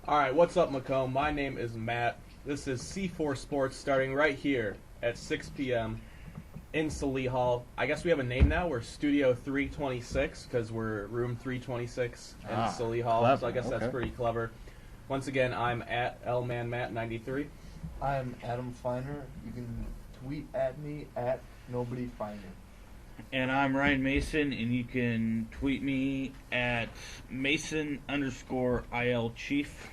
All right, what's up, Macomb? My name is Matt. This is C4 Sports starting right here at 6 p.m. in Salee Hall. I guess we have a name now. We're Studio 326 because we're room 326 in Salee Hall. Clever. So I guess that's pretty clever. Once again, I'm at LManMatt93. I'm Adam Feiner. You can tweet at me at NobodyFeiner. And I'm Ryan Mason, and you can tweet me at Mason_IL Chief.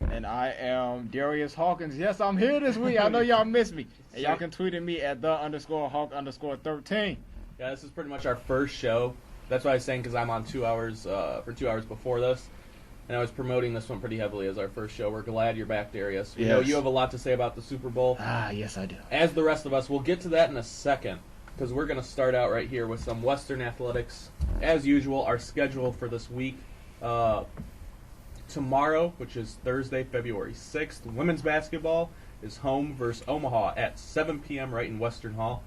And I am Darius Hawkins. Yes, I'm here this week. I know y'all missed me. And y'all can tweet at me at _Hawk_13. Yeah, this is pretty much our first show. That's what I was saying because I'm on 2 hours for 2 hours before this. And I was promoting this one pretty heavily as our first show. We're glad you're back, Darius. We know you have a lot to say about the Super Bowl. Yes, I do. As the rest of us. We'll get to that in a second because we're going to start out right here with some Western athletics. As usual, our schedule for this week. Tomorrow, which is Thursday, February 6th, women's basketball is home versus Omaha at 7 p.m. right in Western Hall.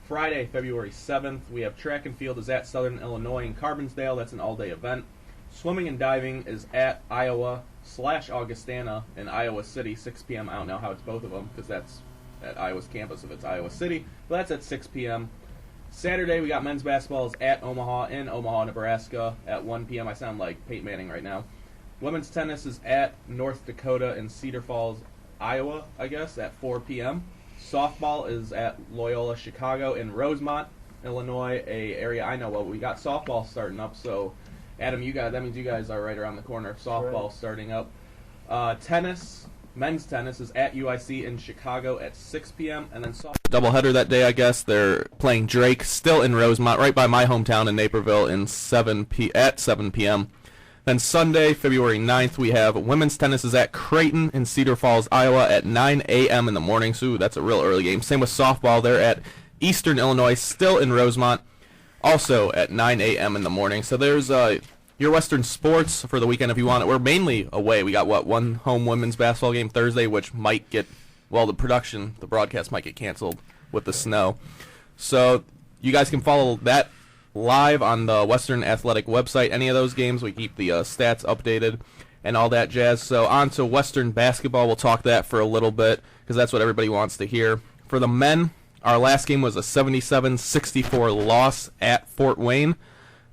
Friday, February 7th, we have track and field is at Southern Illinois in Carbonsdale. That's an all-day event. Swimming and diving is at Iowa/Augustana in Iowa City, 6 p.m. I don't know how it's both of them because that's at Iowa's campus if it's Iowa City. But that's at 6 p.m. Saturday, we got men's basketball is at Omaha in Omaha, Nebraska at 1 p.m. I sound like Peyton Manning right now. Women's tennis is at North Dakota in Cedar Falls, Iowa, I guess, at 4 p.m. Softball is at Loyola Chicago in Rosemont, Illinois, a area I know well. We got softball starting up, so Adam, that means you guys are right around the corner. Softball starting up. Tennis, men's tennis is at UIC in Chicago at 6 p.m. And then softball. Doubleheader that day, I guess. They're playing Drake, still in Rosemont, right by my hometown in Naperville, at 7 p.m. Then Sunday, February 9th, we have women's tennis is at Creighton in Cedar Falls, Iowa at 9 a.m. in the morning. So that's a real early game. Same with softball. They're at Eastern Illinois, still in Rosemont, also at 9 a.m. in the morning. So there's your Western sports for the weekend if you want it. We're mainly away. We got, one home women's basketball game Thursday, which might get, the broadcast might get canceled with the snow. So you guys can follow that live on the Western Athletic website. Any of those games, we keep the stats updated and all that jazz. So on to Western basketball. We'll talk that for a little bit because that's what everybody wants to hear. For the men, our last game was a 77-64 loss at Fort Wayne.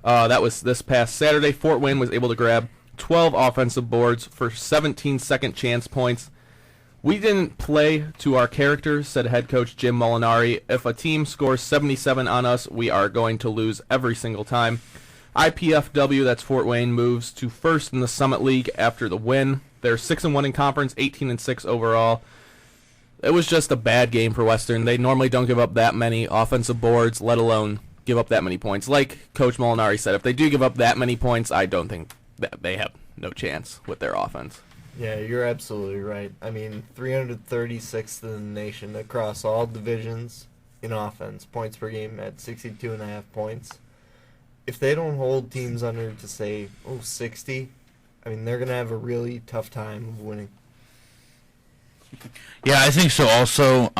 That was this past Saturday. Fort Wayne was able to grab 12 offensive boards for 17 second chance points. We didn't play to our character, said head coach Jim Molinari. If a team scores 77 on us, we are going to lose every single time. IPFW, that's Fort Wayne, moves to first in the Summit League after the win. They're 6-1 in conference, 18-6 overall. It was just a bad game for Western. They normally don't give up that many offensive boards, let alone give up that many points. Like Coach Molinari said, if they do give up that many points, I don't think that they have no chance with their offense. Yeah, you're absolutely right. I mean, 336th in the nation across all divisions in offense, points per game at 62.5 points. If they don't hold teams under to say, 60, I mean, they're going to have a really tough time of winning. Yeah, I think so also.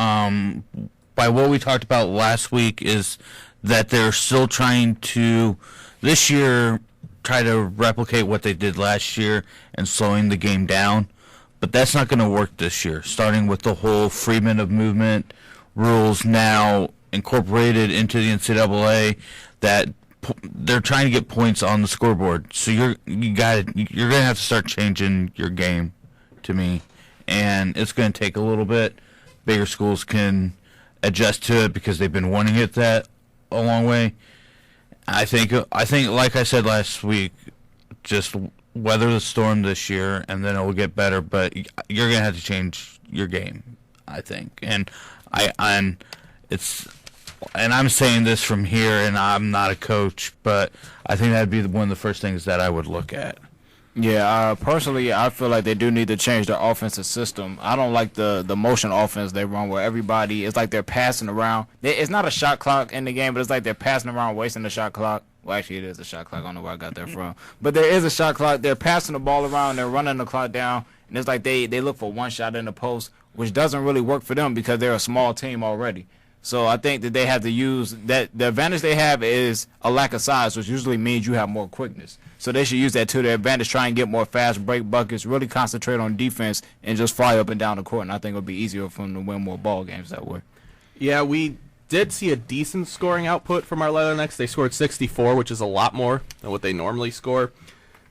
By what we talked about last week is that they're still trying to, this year, try to replicate what they did last year and slowing the game down. But that's not going to work this year, starting with the whole freedom of movement rules now incorporated into the NCAA that they're trying to get points on the scoreboard. So you're going to have to start changing your game, to me. And it's going to take a little bit. Bigger schools can adjust to it because they've been wanting it that a long way. I think, like I said last week, just weather the storm this year, and then it will get better. But you're gonna have to change your game, I think. And I'm saying this from here, and I'm not a coach, but I think that'd be one of the first things that I would look at. Yeah, personally, I feel like they do need to change their offensive system. I don't like the motion offense they run where everybody, it's like they're passing around. It's not a shot clock in the game, but it's like they're passing around, wasting the shot clock. Well, actually, it is a shot clock. I don't know where I got that from. But there is a shot clock. They're passing the ball around. They're running the clock down. And it's like they look for one shot in the post, which doesn't really work for them because they're a small team already. So I think that they have to use that. The advantage they have is a lack of size, which usually means you have more quickness. So they should use that to their advantage, try and get more fast break buckets, really concentrate on defense, and just fly up and down the court. And I think it'll be easier for them to win more ball games that way. Yeah, we did see a decent scoring output from our Leathernecks. They scored 64, which is a lot more than what they normally score.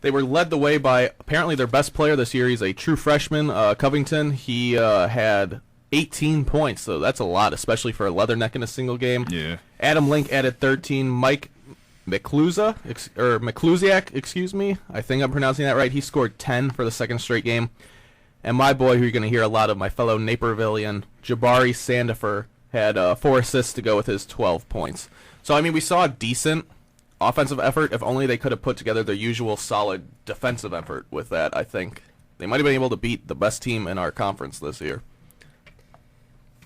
They were led the way by apparently their best player this year. He's a true freshman, Covington. He had 18 points, so that's a lot, especially for a Leatherneck in a single game. Yeah. Adam Link added 13. Mike McClusiak, excuse me. I think I'm pronouncing that right. He scored 10 for the second straight game. And my boy, who you're going to hear a lot of, my fellow Napervillian, Jabari Sandifer, had 4 assists to go with his 12 points. So, I mean, we saw a decent offensive effort. If only they could have put together their usual solid defensive effort with that, I think they might have been able to beat the best team in our conference this year.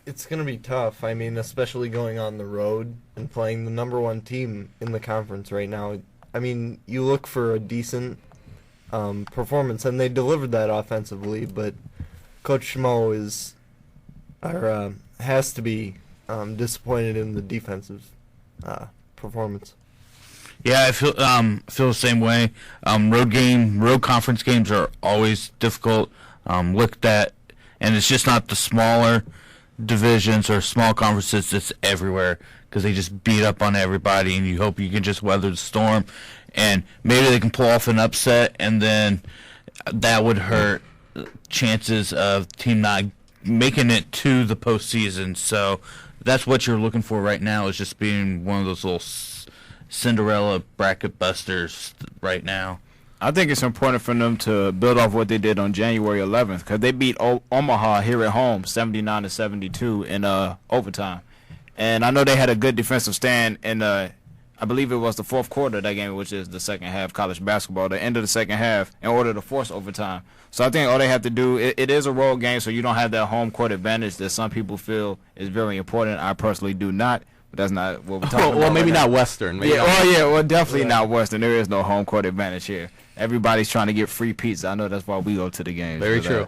It's going to be tough. I mean, especially going on the road and playing the number 1 team in the conference right now. I mean, you look for a decent performance, and they delivered that offensively, but Coach Schmo has to be disappointed in the defensive performance. Yeah, I feel the same way. Road conference games are always difficult looked at, and it's just not the smaller divisions or small conferences. It's everywhere because they just beat up on everybody, and you hope you can just weather the storm, and maybe they can pull off an upset, and then that would hurt chances of team not making it to the postseason. So that's what you're looking for right now, is just being one of those little Cinderella bracket busters right now. I think it's important for them to build off what they did on January 11th, because they beat Omaha here at home 79-72 in overtime. And I know they had a good defensive stand in I believe it was the fourth quarter of that game, which is the second half college basketball, the end of the second half, in order to force overtime. So I think all they have to do, it is a road game, so you don't have that home court advantage that some people feel is very important. I personally do not. But that's not what we're talking about. Well, maybe right not now. Western. Maybe Definitely not Western. There is no home court advantage here. Everybody's trying to get free pizza. I know that's why we go to the games. Very true.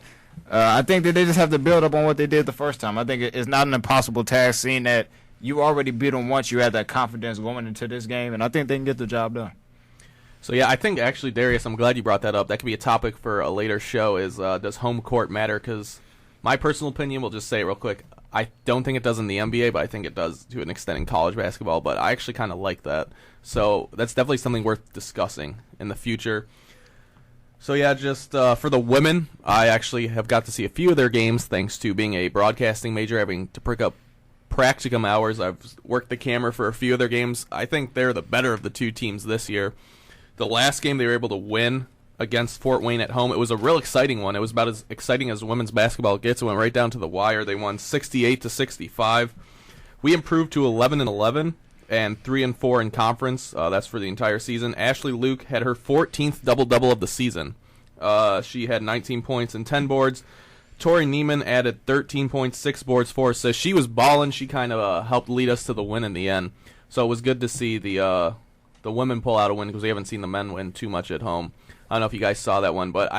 I think that they just have to build up on what they did the first time. I think it's not an impossible task, seeing that you already beat them once. You had that confidence going into this game, and I think they can get the job done. So, yeah, I think actually, Darius, I'm glad you brought that up. That could be a topic for a later show, is does home court matter? Because my personal opinion, we'll just say it real quick, I don't think it does in the NBA, but I think it does to an extent in college basketball. But I actually kind of like that. So that's definitely something worth discussing in the future. So, yeah, just for the women, I actually have got to see a few of their games thanks to being a broadcasting major, having to pick up practicum hours. I've worked the camera for a few of their games. I think they're the better of the two teams this year. The last game they were able to win against Fort Wayne at home, it was a real exciting one. It was about as exciting as women's basketball gets. It went right down to the wire. They won 68-65. We improved to 11-11 and 3-4 in conference. That's for the entire season. Ashley Luke had her 14th double-double of the season. She had 19 points and 10 boards. Tori Neiman added 13 points, 6 boards, 4 assists. She was balling. She kind of helped lead us to the win in the end. So it was good to see the women pull out a win, because we haven't seen the men win too much at home. I don't know if you guys saw that one, but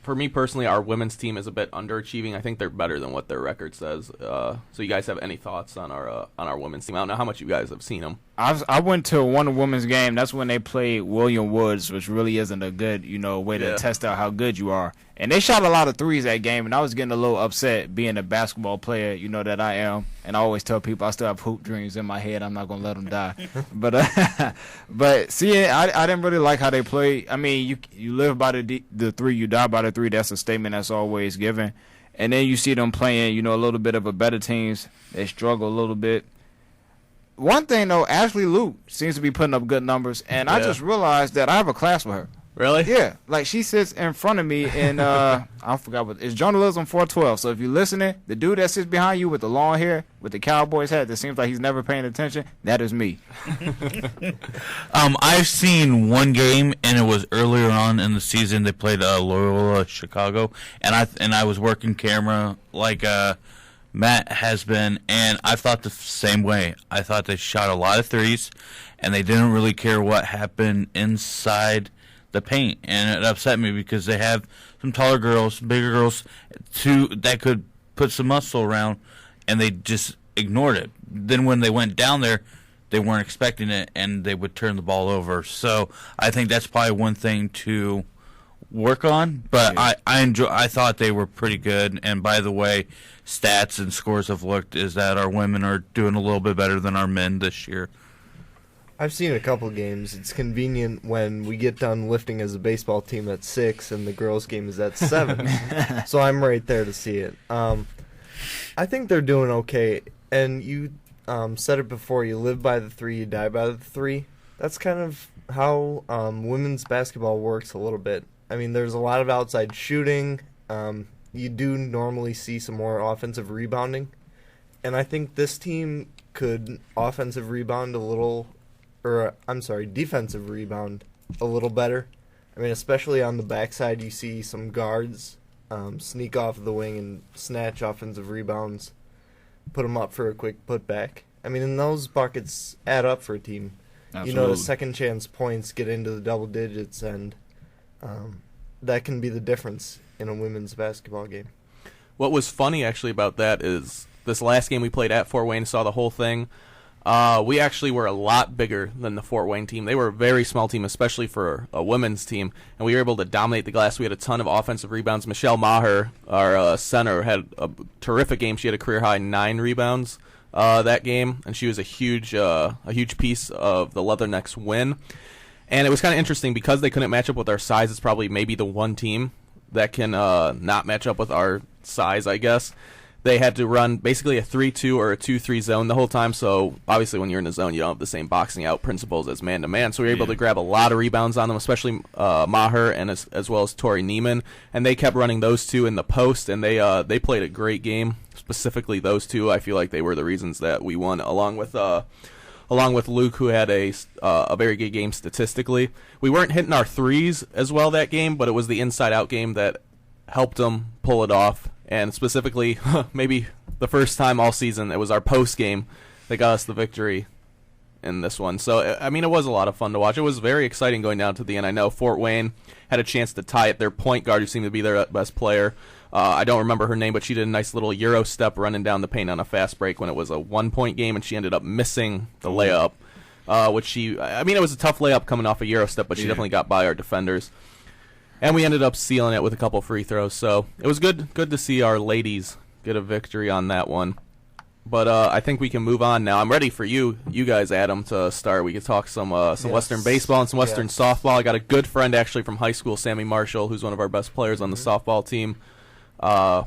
for me personally, our women's team is a bit underachieving. I think they're better than what their record says. So you guys have any thoughts on our women's team? I don't know how much you guys have seen them. I went to one women's game. That's when they played William Woods, which really isn't a good way to test out how good you are. And they shot a lot of threes that game, and I was getting a little upset being a basketball player, that I am. And I always tell people I still have hoop dreams in my head. I'm not going to let them die. But see, I didn't really like how they played. I mean, you live by the three, you die by the three. That's a statement that's always given. And then you see them playing, a little bit of a better teams. They struggle a little bit. One thing, though, Ashley Luke seems to be putting up good numbers. And I just realized that I have a class with her. Really? Yeah. Like, she sits in front of me in, I forgot it's Journalism 412. So if you're listening, the dude that sits behind you with the long hair, with the Cowboys hat, that seems like he's never paying attention, that is me. I've seen one game, and it was earlier on in the season. They played Loyola Chicago, and I was working camera like Matt has been, and I thought the same way. I thought they shot a lot of threes, and they didn't really care what happened inside the paint, and it upset me because they have some taller girls, bigger girls, that could put some muscle around, and they just ignored it. Then when they went down there, they weren't expecting it, and they would turn the ball over. So I think that's probably one thing to work on. But yeah. I thought they were pretty good. And by the way, stats and scores have looked is that our women are doing a little bit better than our men this year. I've seen a couple games. It's convenient when we get done lifting as a baseball team at 6 and the girls' game is at 7. So I'm right there to see it. I think they're doing okay. And you said it before, you live by the 3, you die by the 3. That's kind of how women's basketball works a little bit. I mean, there's a lot of outside shooting. You do normally see some more offensive rebounding. And I think this team could defensive rebound a little better. I mean, especially on the backside, you see some guards sneak off the wing and snatch offensive rebounds, put them up for a quick putback. I mean, and those buckets add up for a team. Absolutely. You know, the second chance points get into the double digits, and that can be the difference in a women's basketball game. What was funny, actually, about that is this last game we played at Fort Wayne, saw the whole thing. We actually were a lot bigger than the Fort Wayne team. They were a very small team, especially for a women's team, and we were able to dominate the glass. We had a ton of offensive rebounds. Michelle Maher, our center, had a terrific game. She had a career-high 9 rebounds that game, and she was a huge piece of the Leathernecks' win. And it was kind of interesting because they couldn't match up with our size. It's probably maybe the one team that can not match up with our size, I guess. They had to run basically a 3-2 or a 2-3 zone the whole time. So obviously when you're in the zone, you don't have the same boxing out principles as man-to-man. So we were able to grab a lot of rebounds on them, especially Maher and as well as Tori Neiman. And they kept running those two in the post, and they played a great game. Specifically those two, I feel like they were the reasons that we won, along with Luke, who had a very good game statistically. We weren't hitting our threes as well that game, but it was the inside-out game that helped them pull it off. And specifically, maybe the first time all season, it was our post game that got us the victory in this one. So, I mean, it was a lot of fun to watch. It was very exciting going down to the end. I know Fort Wayne had a chance to tie it. Their point guard, who seemed to be their best player, I don't remember her name, but she did a nice little Euro step running down the paint on a fast break when it was a 1-point game, and she ended up missing the layup, it was a tough layup coming off a Euro step, but she definitely got by our defenders. And we ended up sealing it with a couple free throws. So it was good to see our ladies get a victory on that one. But I think we can move on now. I'm ready for you guys, Adam, to start. We can talk some Western baseball and some Western softball. I got a good friend, actually, from high school, Sammy Marshall, who's one of our best players on the softball team. So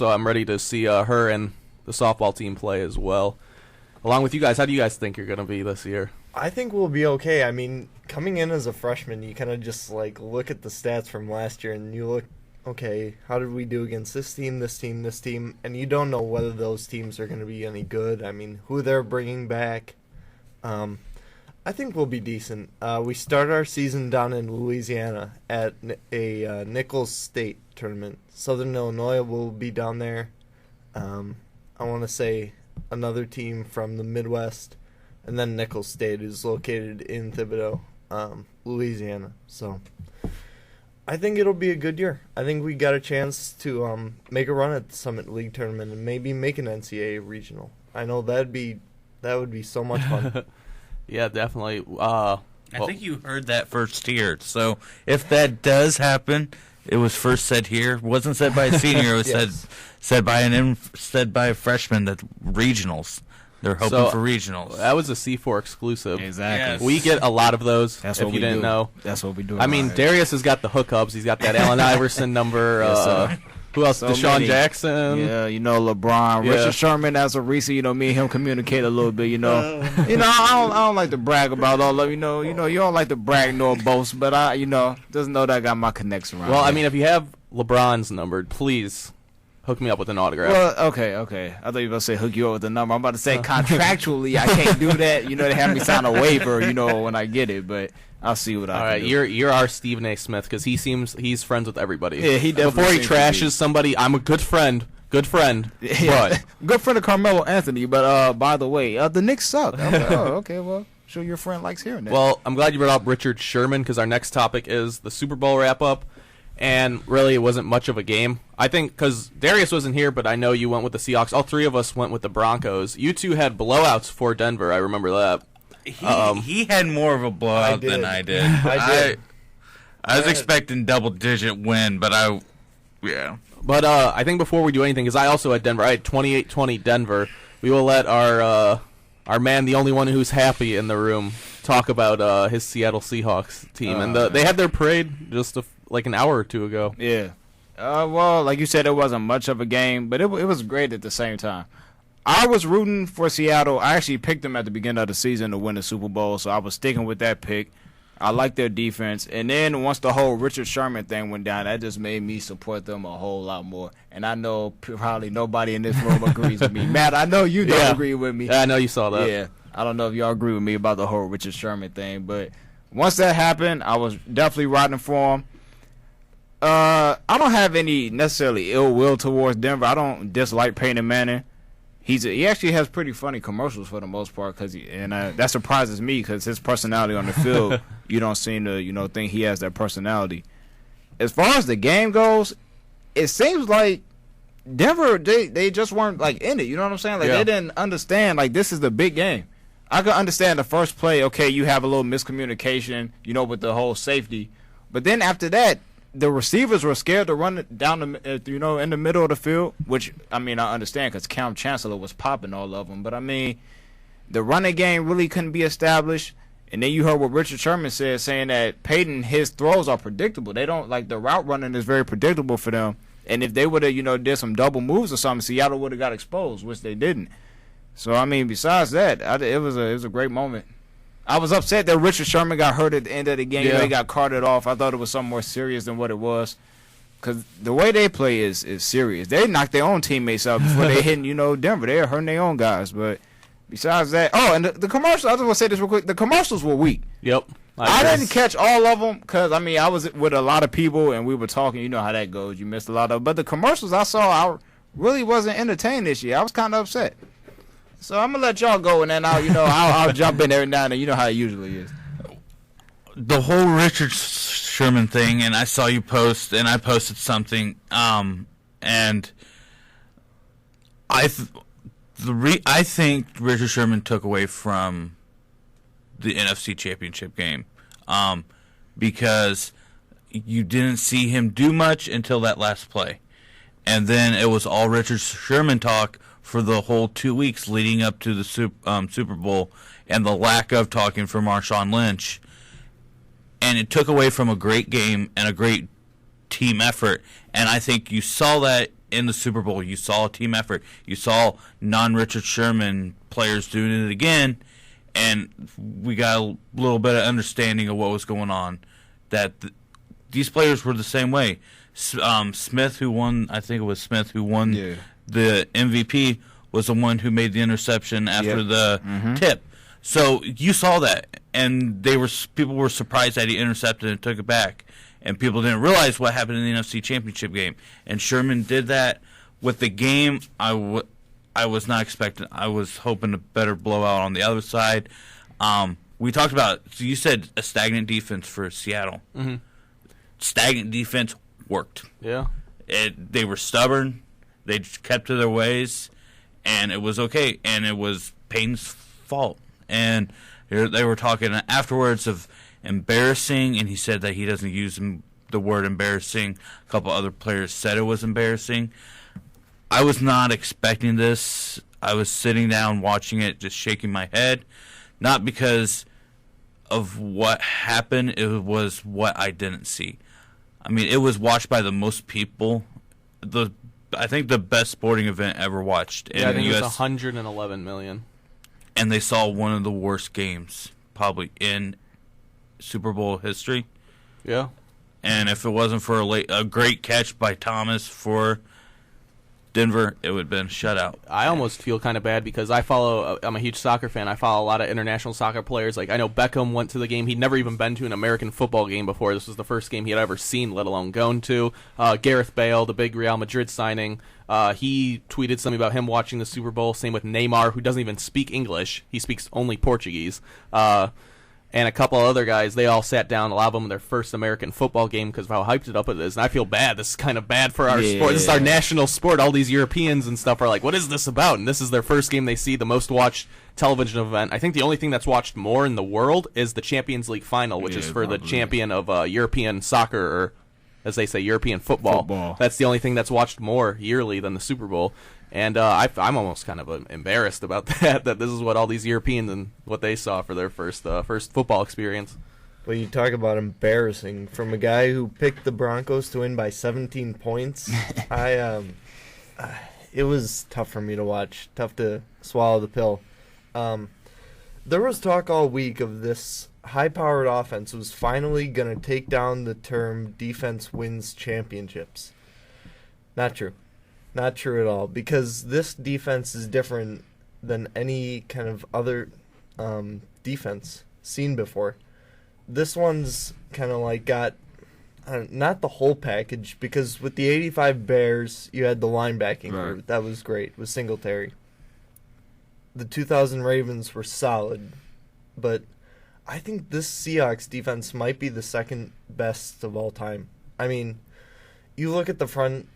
I'm ready to see her and the softball team play as well. Along with you guys, how do you guys think you're going to be this year? I think we'll be okay. I mean, coming in as a freshman, you kind of just look at the stats from last year and you look, okay, how did we do against this team, and you don't know whether those teams are going to be any good. I mean, who they're bringing back. I think we'll be decent. We start our season down in Louisiana at a Nichols State tournament. Southern Illinois will be down there. I want to say another team from the Midwest. And then Nichols State is located in Thibodaux, Louisiana. So I think it'll be a good year. I think we got a chance to make a run at the Summit League tournament and maybe make an NCAA regional. I know that would be so much fun. Yeah, definitely. I think you heard that first here. So if that does happen, it was first said here. It wasn't said by a senior. It was Yes. said by a freshman that regionals. They're hoping for regionals. That was a C4 exclusive. Exactly. Yes. We get a lot of those. That's if what you we didn't do. know. That's what we do. I mean, Darius has got the hookups. He's got that Allen Iverson number. Who else? So Deshaun many. Jackson. Yeah, LeBron, Yeah. Richard Sherman. As a Reese, me and him communicate a little bit. I don't like to brag about all of you don't like to brag nor boast, but I just know that I got my connects around. Well, me. I mean, if you have LeBron's number, please hook me up with an autograph. Well, okay. I thought you were going to say hook you up with the number. I'm about to say contractually I can't do that. They have me sign a waiver, when I get it, but I'll see what I All can right, do. you're our Stephen A. Smith because he's friends with everybody. Yeah, he definitely Before he seems to be. trashes somebody, I'm a good friend. Yeah. But Good friend of Carmelo Anthony, but by the way, the Knicks suck. I'm like, oh, okay, well, sure your friend likes hearing that. well, I'm glad you brought up Richard Sherman because our next topic is the Super Bowl wrap up. and really it wasn't much of a game. I think because Darius wasn't here, but I know you went with the Seahawks. All three of us went with the Broncos. You two had blowouts for Denver. I remember that. He had more of a blowout than I did. I was expecting double-digit win, but But I think before we do anything, because I also had Denver. I had 28-20 Denver. We will let our man, the only one who's happy in the room, talk about his Seattle Seahawks team. And they had their parade just like an hour or two ago. Yeah. Well, like you said, it wasn't much of a game, but it was great at the same time. I was rooting for Seattle. I actually picked them at the beginning of the season to win the Super Bowl, so I was sticking with that pick. I like their defense. And then once the whole Richard Sherman thing went down, that just made me support them a whole lot more. And I know probably nobody in this room agrees with me. Matt, I know you don't agree with me. Yeah, I know you saw that. Yeah. I don't know if y'all agree with me about the whole Richard Sherman thing, but once that happened, I was definitely rooting for him. I don't have any necessarily ill will towards Denver. I don't dislike Peyton Manning. He actually has pretty funny commercials for the most part, that surprises me because his personality on the field, you don't seem to think he has that personality. As far as the game goes, it seems like Denver they just weren't like in it. You know what I'm saying? Like they didn't understand like this is the big game. I could understand the first play. Okay, you have a little miscommunication, with the whole safety, but then after that, the receivers were scared to run it down the in the middle of the field, which I understand because Cam Chancellor was popping all of them, but the running game really couldn't be established. And then you heard what Richard Sherman said, saying that Peyton, his throws are predictable. They don't like the route running is very predictable for them. And if they would have did some double moves or something, Seattle would have got exposed, which they didn't. So besides that, it was a great moment. I was upset that Richard Sherman got hurt at the end of the game. He got carted off. I thought it was something more serious than what it was. Because the way they play is serious. They knocked their own teammates out before they hit, Denver. They were hurting their own guys. But besides that, and the commercials, I just want to say this real quick. The commercials were weak. Yep. I didn't catch all of them because, I was with a lot of people and we were talking. You know how that goes. You missed a lot of them. But the commercials I saw, I really wasn't entertained this year. I was kind of upset. So I'm gonna let y'all go, and then I'll jump in every now and then. You know how it usually is. The whole Richard Sherman thing, and I saw you post, and I posted something, and I think Richard Sherman took away from the NFC Championship game, because you didn't see him do much until that last play, and then it was all Richard Sherman talk for the whole 2 weeks leading up to the Super Bowl, and the lack of talking from Marshawn Lynch. And it took away from a great game and a great team effort. And I think you saw that in the Super Bowl. You saw a team effort. You saw non-Richard Sherman players doing it again, and we got a little bit of understanding of what was going on. That these players were the same way. Smith, who won, I think it was Smith who won the MVP, was the one who made the interception after the tip. So you saw that, and people were surprised that he intercepted and took it back, and people didn't realize what happened in the NFC Championship game. And Sherman did that with the game. I was not expecting. I was hoping a better blowout on the other side. We talked about. So you said a stagnant defense for Seattle. Mm-hmm. Stagnant defense worked. Yeah. They were stubborn. They just kept to their ways, and it was okay. And it was Payton's fault. And they were talking afterwards of embarrassing, and he said that he doesn't use the word embarrassing. A couple other players said it was embarrassing. I was not expecting this. I was sitting down watching it, just shaking my head, not because of what happened. It was what I didn't see. It was watched by the most people. I think the best sporting event ever watched in I think the US. It was 111 million. And they saw one of the worst games probably in Super Bowl history. Yeah. And if it wasn't for a great catch by Thomas for Denver, it would have been a shutout. I almost feel kind of bad because I'm a huge soccer fan. I follow a lot of international soccer players. Like, I know Beckham went to the game. He'd never even been to an American football game before. This was the first game he had ever seen, let alone gone to. Gareth Bale, the big Real Madrid signing, he tweeted something about him watching the Super Bowl. Same with Neymar, who doesn't even speak English. He speaks only Portuguese. and a couple other guys, they all sat down, a lot of them their first American football game because of how hyped it up it is. And I feel bad. This is kind of bad for our sport. This is our national sport. All these Europeans and stuff are like, what is this about? And this is their first game they see, the most watched television event. I think the only thing that's watched more in the world is the Champions League final, which is for the champion of European soccer, or as they say, European football. That's the only thing that's watched more yearly than the Super Bowl. And I'm almost kind of embarrassed about that this is what all these Europeans and what they saw for their first football experience. Well, you talk about embarrassing. From a guy who picked the Broncos to win by 17 points, it was tough for me to watch, tough to swallow the pill. There was talk all week of this high-powered offense was finally going to take down the term defense wins championships. Not true. Not true at all, because this defense is different than any kind of other defense seen before. This one's kind of like got not the whole package, because with the 85 Bears, you had the linebacking group. That was great with Singletary. The 2000 Ravens were solid, but I think this Seahawks defense might be the second best of all time. I mean, you look at the front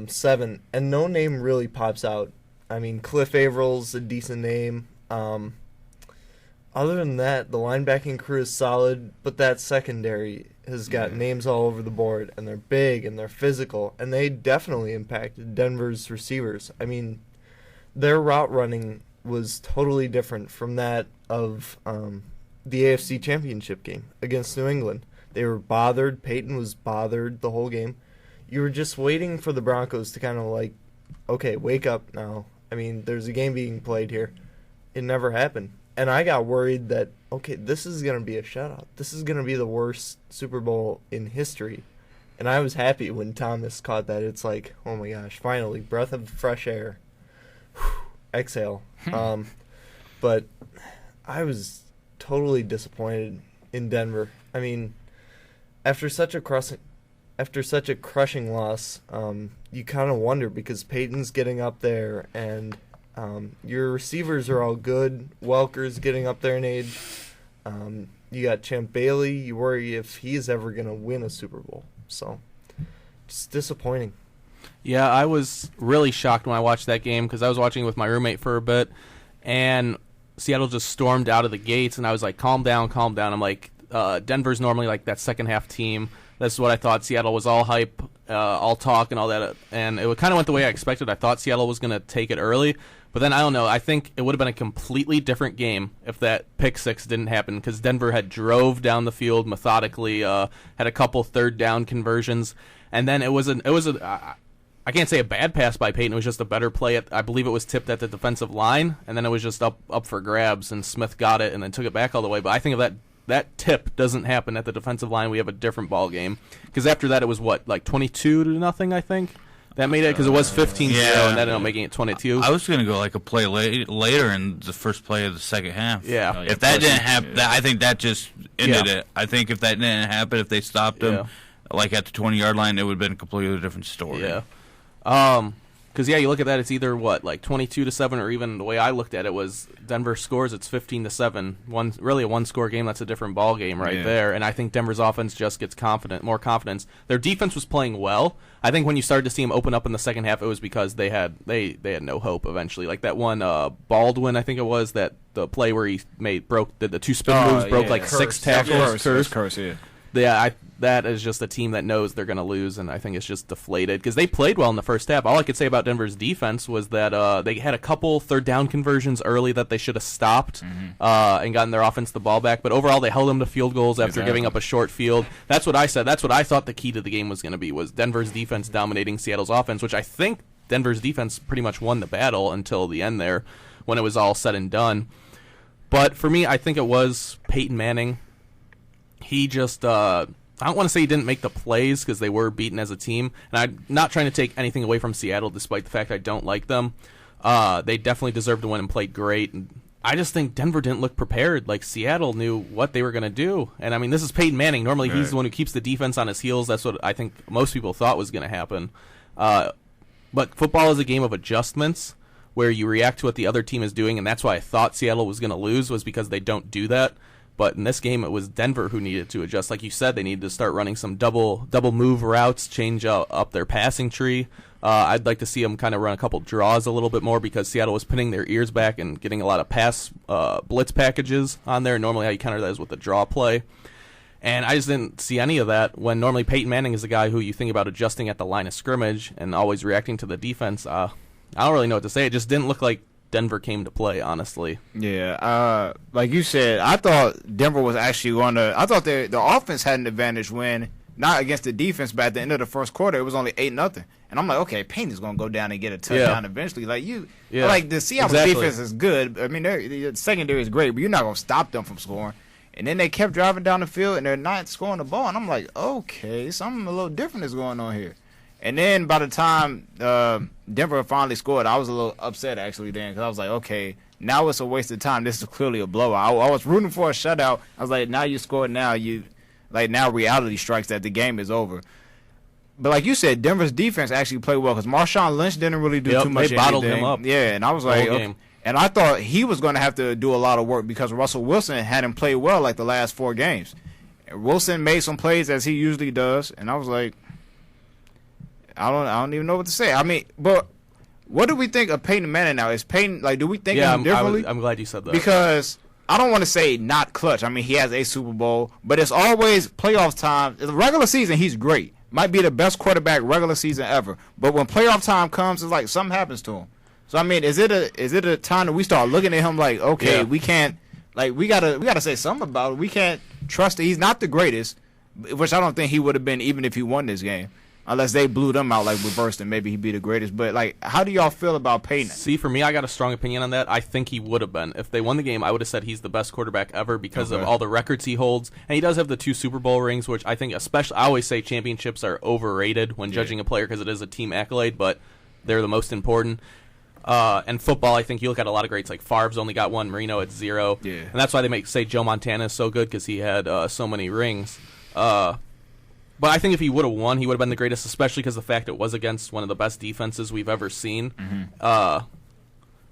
seven, and no name really pops out. I mean, Cliff Avrill's a decent name. Other than that, the linebacking crew is solid, but that secondary has got names all over the board, and they're big, and they're physical, and they definitely impacted Denver's receivers. I mean, their route running was totally different from that of the AFC Championship game against New England. They were bothered. Peyton was bothered the whole game. You were just waiting for the Broncos to kind of like, okay, wake up now. I mean, there's a game being played here. It never happened. And I got worried that, okay, this is going to be a shutout. This is going to be the worst Super Bowl in history. And I was happy when Thomas caught that. It's like, oh my gosh, finally, breath of fresh air. Whew, exhale. But I was totally disappointed in Denver. I mean, after such a crushing loss, you kind of wonder, because Peyton's getting up there, and your receivers are all good. Welker's getting up there in age. You got Champ Bailey. You worry if he's ever going to win a Super Bowl. So, just disappointing. Yeah, I was really shocked when I watched that game, because I was watching it with my roommate for a bit, and Seattle just stormed out of the gates, and I was like, calm down, calm down. I'm like, Denver's normally like that second half team. That's what I thought. Seattle was all hype, all talk and all that, and it kind of went the way I expected. I thought Seattle was going to take it early, but then I don't know. I think it would have been a completely different game if that pick six didn't happen, because Denver had drove down the field methodically, had a couple third down conversions, and then it was I can't say a bad pass by Peyton. It was just a better play. I believe it was tipped at the defensive line, and then it was just up for grabs, and Smith got it and then took it back all the way. But I think if that tip doesn't happen at the defensive line, we have a different ball game. Because after that, it was what, like 22-0, I think. That made it, because it was 15-0, and that ended up making it 22. I was going to go like a play later in the first play of the second half. Yeah. If that didn't happen, I think that just ended it. I think if that didn't happen, if they stopped him like at the 20-yard line, it would have been a completely different story. Yeah. Because you look at that, it's either what, like 22-7, or even the way I looked at it was Denver scores, it's 15-7. Really a one-score game. That's a different ball game there. And I think Denver's offense just gets more confidence. Their defense was playing well. I think when you started to see them open up in the second half, it was because they had no hope eventually. Like that one Baldwin, I think it was, that the play where he did the two spin moves, broke like six tackles. Curse, yeah. Yeah, that is just a team that knows they're going to lose, and I think it's just deflated, because they played well in the first half. All I could say about Denver's defense was that they had a couple third down conversions early that they should have stopped and gotten their offense the ball back. But overall, they held them to field goals after giving up a short field. That's what I said. That's what I thought the key to the game was going to be, was Denver's defense dominating Seattle's offense, which I think Denver's defense pretty much won the battle until the end there, when it was all said and done. But for me, I think it was Peyton Manning. He just, I don't want to say he didn't make the plays, because they were beaten as a team. And I'm not trying to take anything away from Seattle, despite the fact I don't like them. They definitely deserved to win and played great. And I just think Denver didn't look prepared. Like, Seattle knew what they were going to do. And, I mean, this is Peyton Manning. Normally, he's the one who keeps the defense on his heels. That's what I think most people thought was going to happen. But football is a game of adjustments, where you react to what the other team is doing. And that's why I thought Seattle was going to lose, was because they don't do that. But in this game, it was Denver who needed to adjust. Like you said, they needed to start running some double move routes, change up their passing tree. I'd like to see them kind of run a couple draws a little bit more because Seattle was pinning their ears back and getting a lot of pass blitz packages on there. Normally how you counter that is with a draw play. And I just didn't see any of that when normally Peyton Manning is the guy who you think about adjusting at the line of scrimmage and always reacting to the defense. I don't really know what to say. It just didn't look like Denver came to play, honestly. Yeah, like you said, I thought Denver was actually going to. I thought the offense had an advantage when not against the defense, but at the end of the first quarter, it was only 8-0, and I'm like, okay, Payton's going to go down and get a touchdown eventually. Like like the Seattle defense is good. I mean, the secondary is great, but you're not going to stop them from scoring. And then they kept driving down the field, and they're not scoring the ball, and I'm like, okay, something a little different is going on here. And then by the time Denver finally scored, I was a little upset actually then because I was like, okay, now it's a waste of time. This is clearly a blowout. I was rooting for a shutout. I was like, now you scored. Now now reality strikes that the game is over. But like you said, Denver's defense actually played well because Marshawn Lynch didn't really do too much. They bottled anything. him up. Yeah, and I was like, okay. And I thought he was going to have to do a lot of work because Russell Wilson hadn't played well like the last 4 games. And Wilson made some plays as he usually does, and I was like, I don't even know what to say. I mean, but what do we think of Peyton Manning now? Is Peyton do we think of him differently? I'm glad you said that because I don't want to say not clutch. I mean, he has a Super Bowl, but it's always playoff time. In the regular season, he's great. Might be the best quarterback regular season ever. But when playoff time comes, it's like something happens to him. So I mean, is it a time that we start looking at him like, okay, we can't we gotta say something about it. We can't trust that he's not the greatest, which I don't think he would have been even if he won this game. Unless they blew them out like reversed and maybe he'd be the greatest. But, how do y'all feel about Peyton? See, for me, I got a strong opinion on that. I think he would have been. If they won the game, I would have said he's the best quarterback ever because of all the records he holds. And he does have the 2 Super Bowl rings, which I think especially – I always say championships are overrated when judging a player because it is a team accolade, but they're the most important. And football, I think you look at a lot of greats like Favre's only got 1, Marino at 0. Yeah. And that's why they say Joe Montana is so good because he had so many rings. But I think if he would have won, he would have been the greatest, especially because the fact it was against one of the best defenses we've ever seen. Mm-hmm.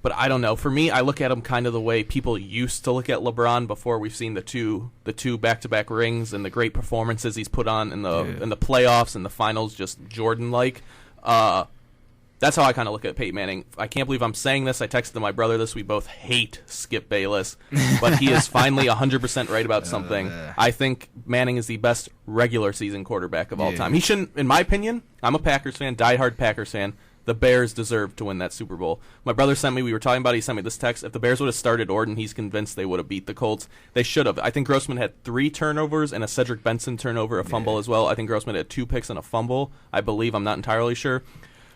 But I don't know. For me, I look at him kind of the way people used to look at LeBron before we've seen the two back-to-back rings and the great performances he's put on in the playoffs and the finals, just Jordan-like. That's how I kind of look at Peyton Manning. I can't believe I'm saying this. I texted my brother this. We both hate Skip Bayless, but he is finally 100% right about something. I think Manning is the best regular season quarterback of all time. He shouldn't, in my opinion, I'm a Packers fan, diehard Packers fan. The Bears deserve to win that Super Bowl. My brother sent me, he sent me this text. If the Bears would have started Orton, he's convinced they would have beat the Colts. They should have. I think Grossman had 3 turnovers and a Cedric Benson turnover, a fumble as well. I think Grossman had 2 picks and a fumble, I believe. I'm not entirely sure.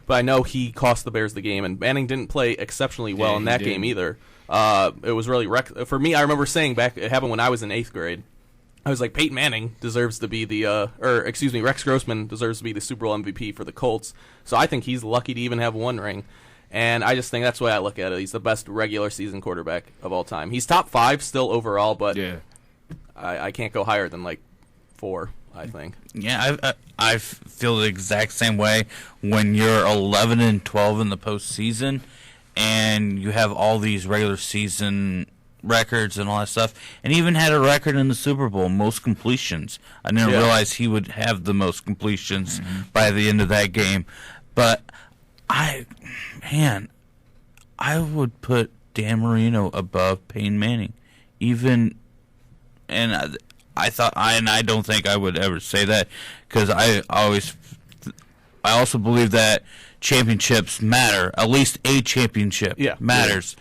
But I know he cost the Bears the game, and Manning didn't play exceptionally well in that game either. It was really for me. I remember saying back, it happened when I was in 8th grade. I was like, Peyton Manning deserves to be Rex Grossman deserves to be the Super Bowl MVP for the Colts. So I think he's lucky to even have 1 ring, and I just think that's the way I look at it. He's the best regular season quarterback of all time. He's top 5 still overall, but I can't go higher than 4. I think. Yeah, I feel the exact same way. When you're 11-12 in the postseason, and you have all these regular season records and all that stuff, and he even had a record in the Super Bowl, most completions. I didn't realize he would have the most completions by the end of that game. But I would put Dan Marino above Peyton Manning, I don't think I would ever say that because I also believe that championships matter. At least a championship matters.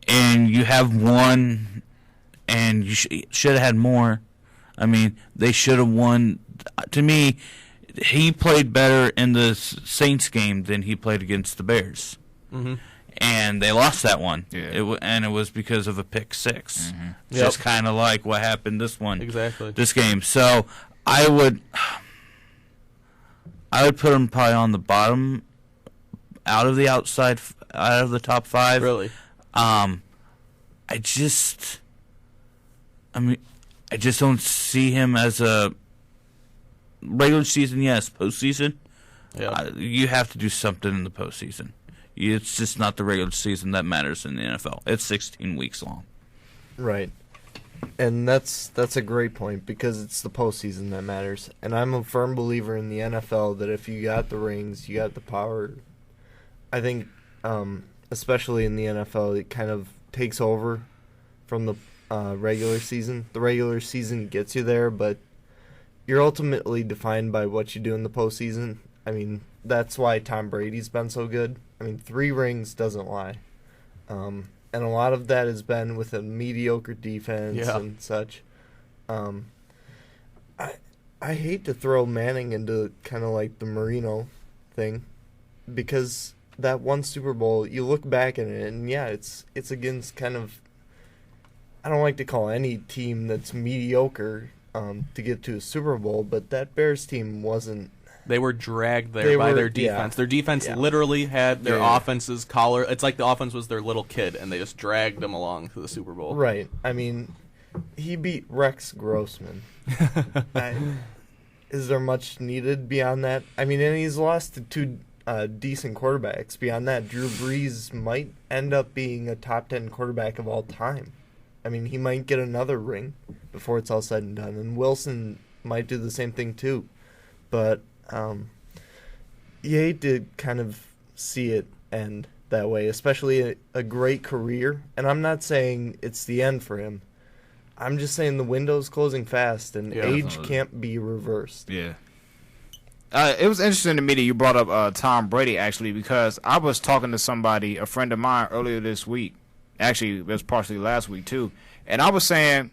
And you have 1, and you should have had more. I mean, they should have won. To me, he played better in the Saints game than he played against the Bears. Mm-hmm. And they lost that one. Yeah. And it was because of a pick 6. Mm-hmm. Just kind of like what happened this game. So I would put him probably on the bottom, out of the top 5. Really? I just don't see him as a regular season. Yes, postseason. Yeah. You have to do something in the postseason. It's just not the regular season that matters in the NFL. It's 16 weeks long. Right. And that's a great point because it's the postseason that matters. And I'm a firm believer in the NFL that if you got the rings, you got the power. I think, especially in the NFL, it kind of takes over from the regular season. The regular season gets you there, but you're ultimately defined by what you do in the postseason. I mean, that's why Tom Brady's been so good. I mean, 3 rings doesn't lie. And a lot of that has been with a mediocre defense and such. I hate to throw Manning into kind of like the Marino thing because that one Super Bowl, you look back at it, and yeah, it's against kind of, I don't like to call any team that's mediocre to get to a Super Bowl, but that Bears team wasn't. They were dragged there by their defense. Their defense literally had their offense's collar. It's like the offense was their little kid, and they just dragged them along to the Super Bowl. Right. I mean, he beat Rex Grossman. Is there much needed beyond that? I mean, and he's lost to 2 decent quarterbacks. Beyond that, Drew Brees might end up being a top 10 quarterback of all time. I mean, he might get another ring before it's all said and done, and Wilson might do the same thing too. But you hate to kind of see it end that way, especially a great career. And I'm not saying it's the end for him. I'm just saying the window's closing fast, and age can't be reversed. Yeah. It was interesting to me that you brought up Tom Brady, actually, because I was talking to somebody, a friend of mine, earlier this week. Actually, it was partially last week, too. And I was saying,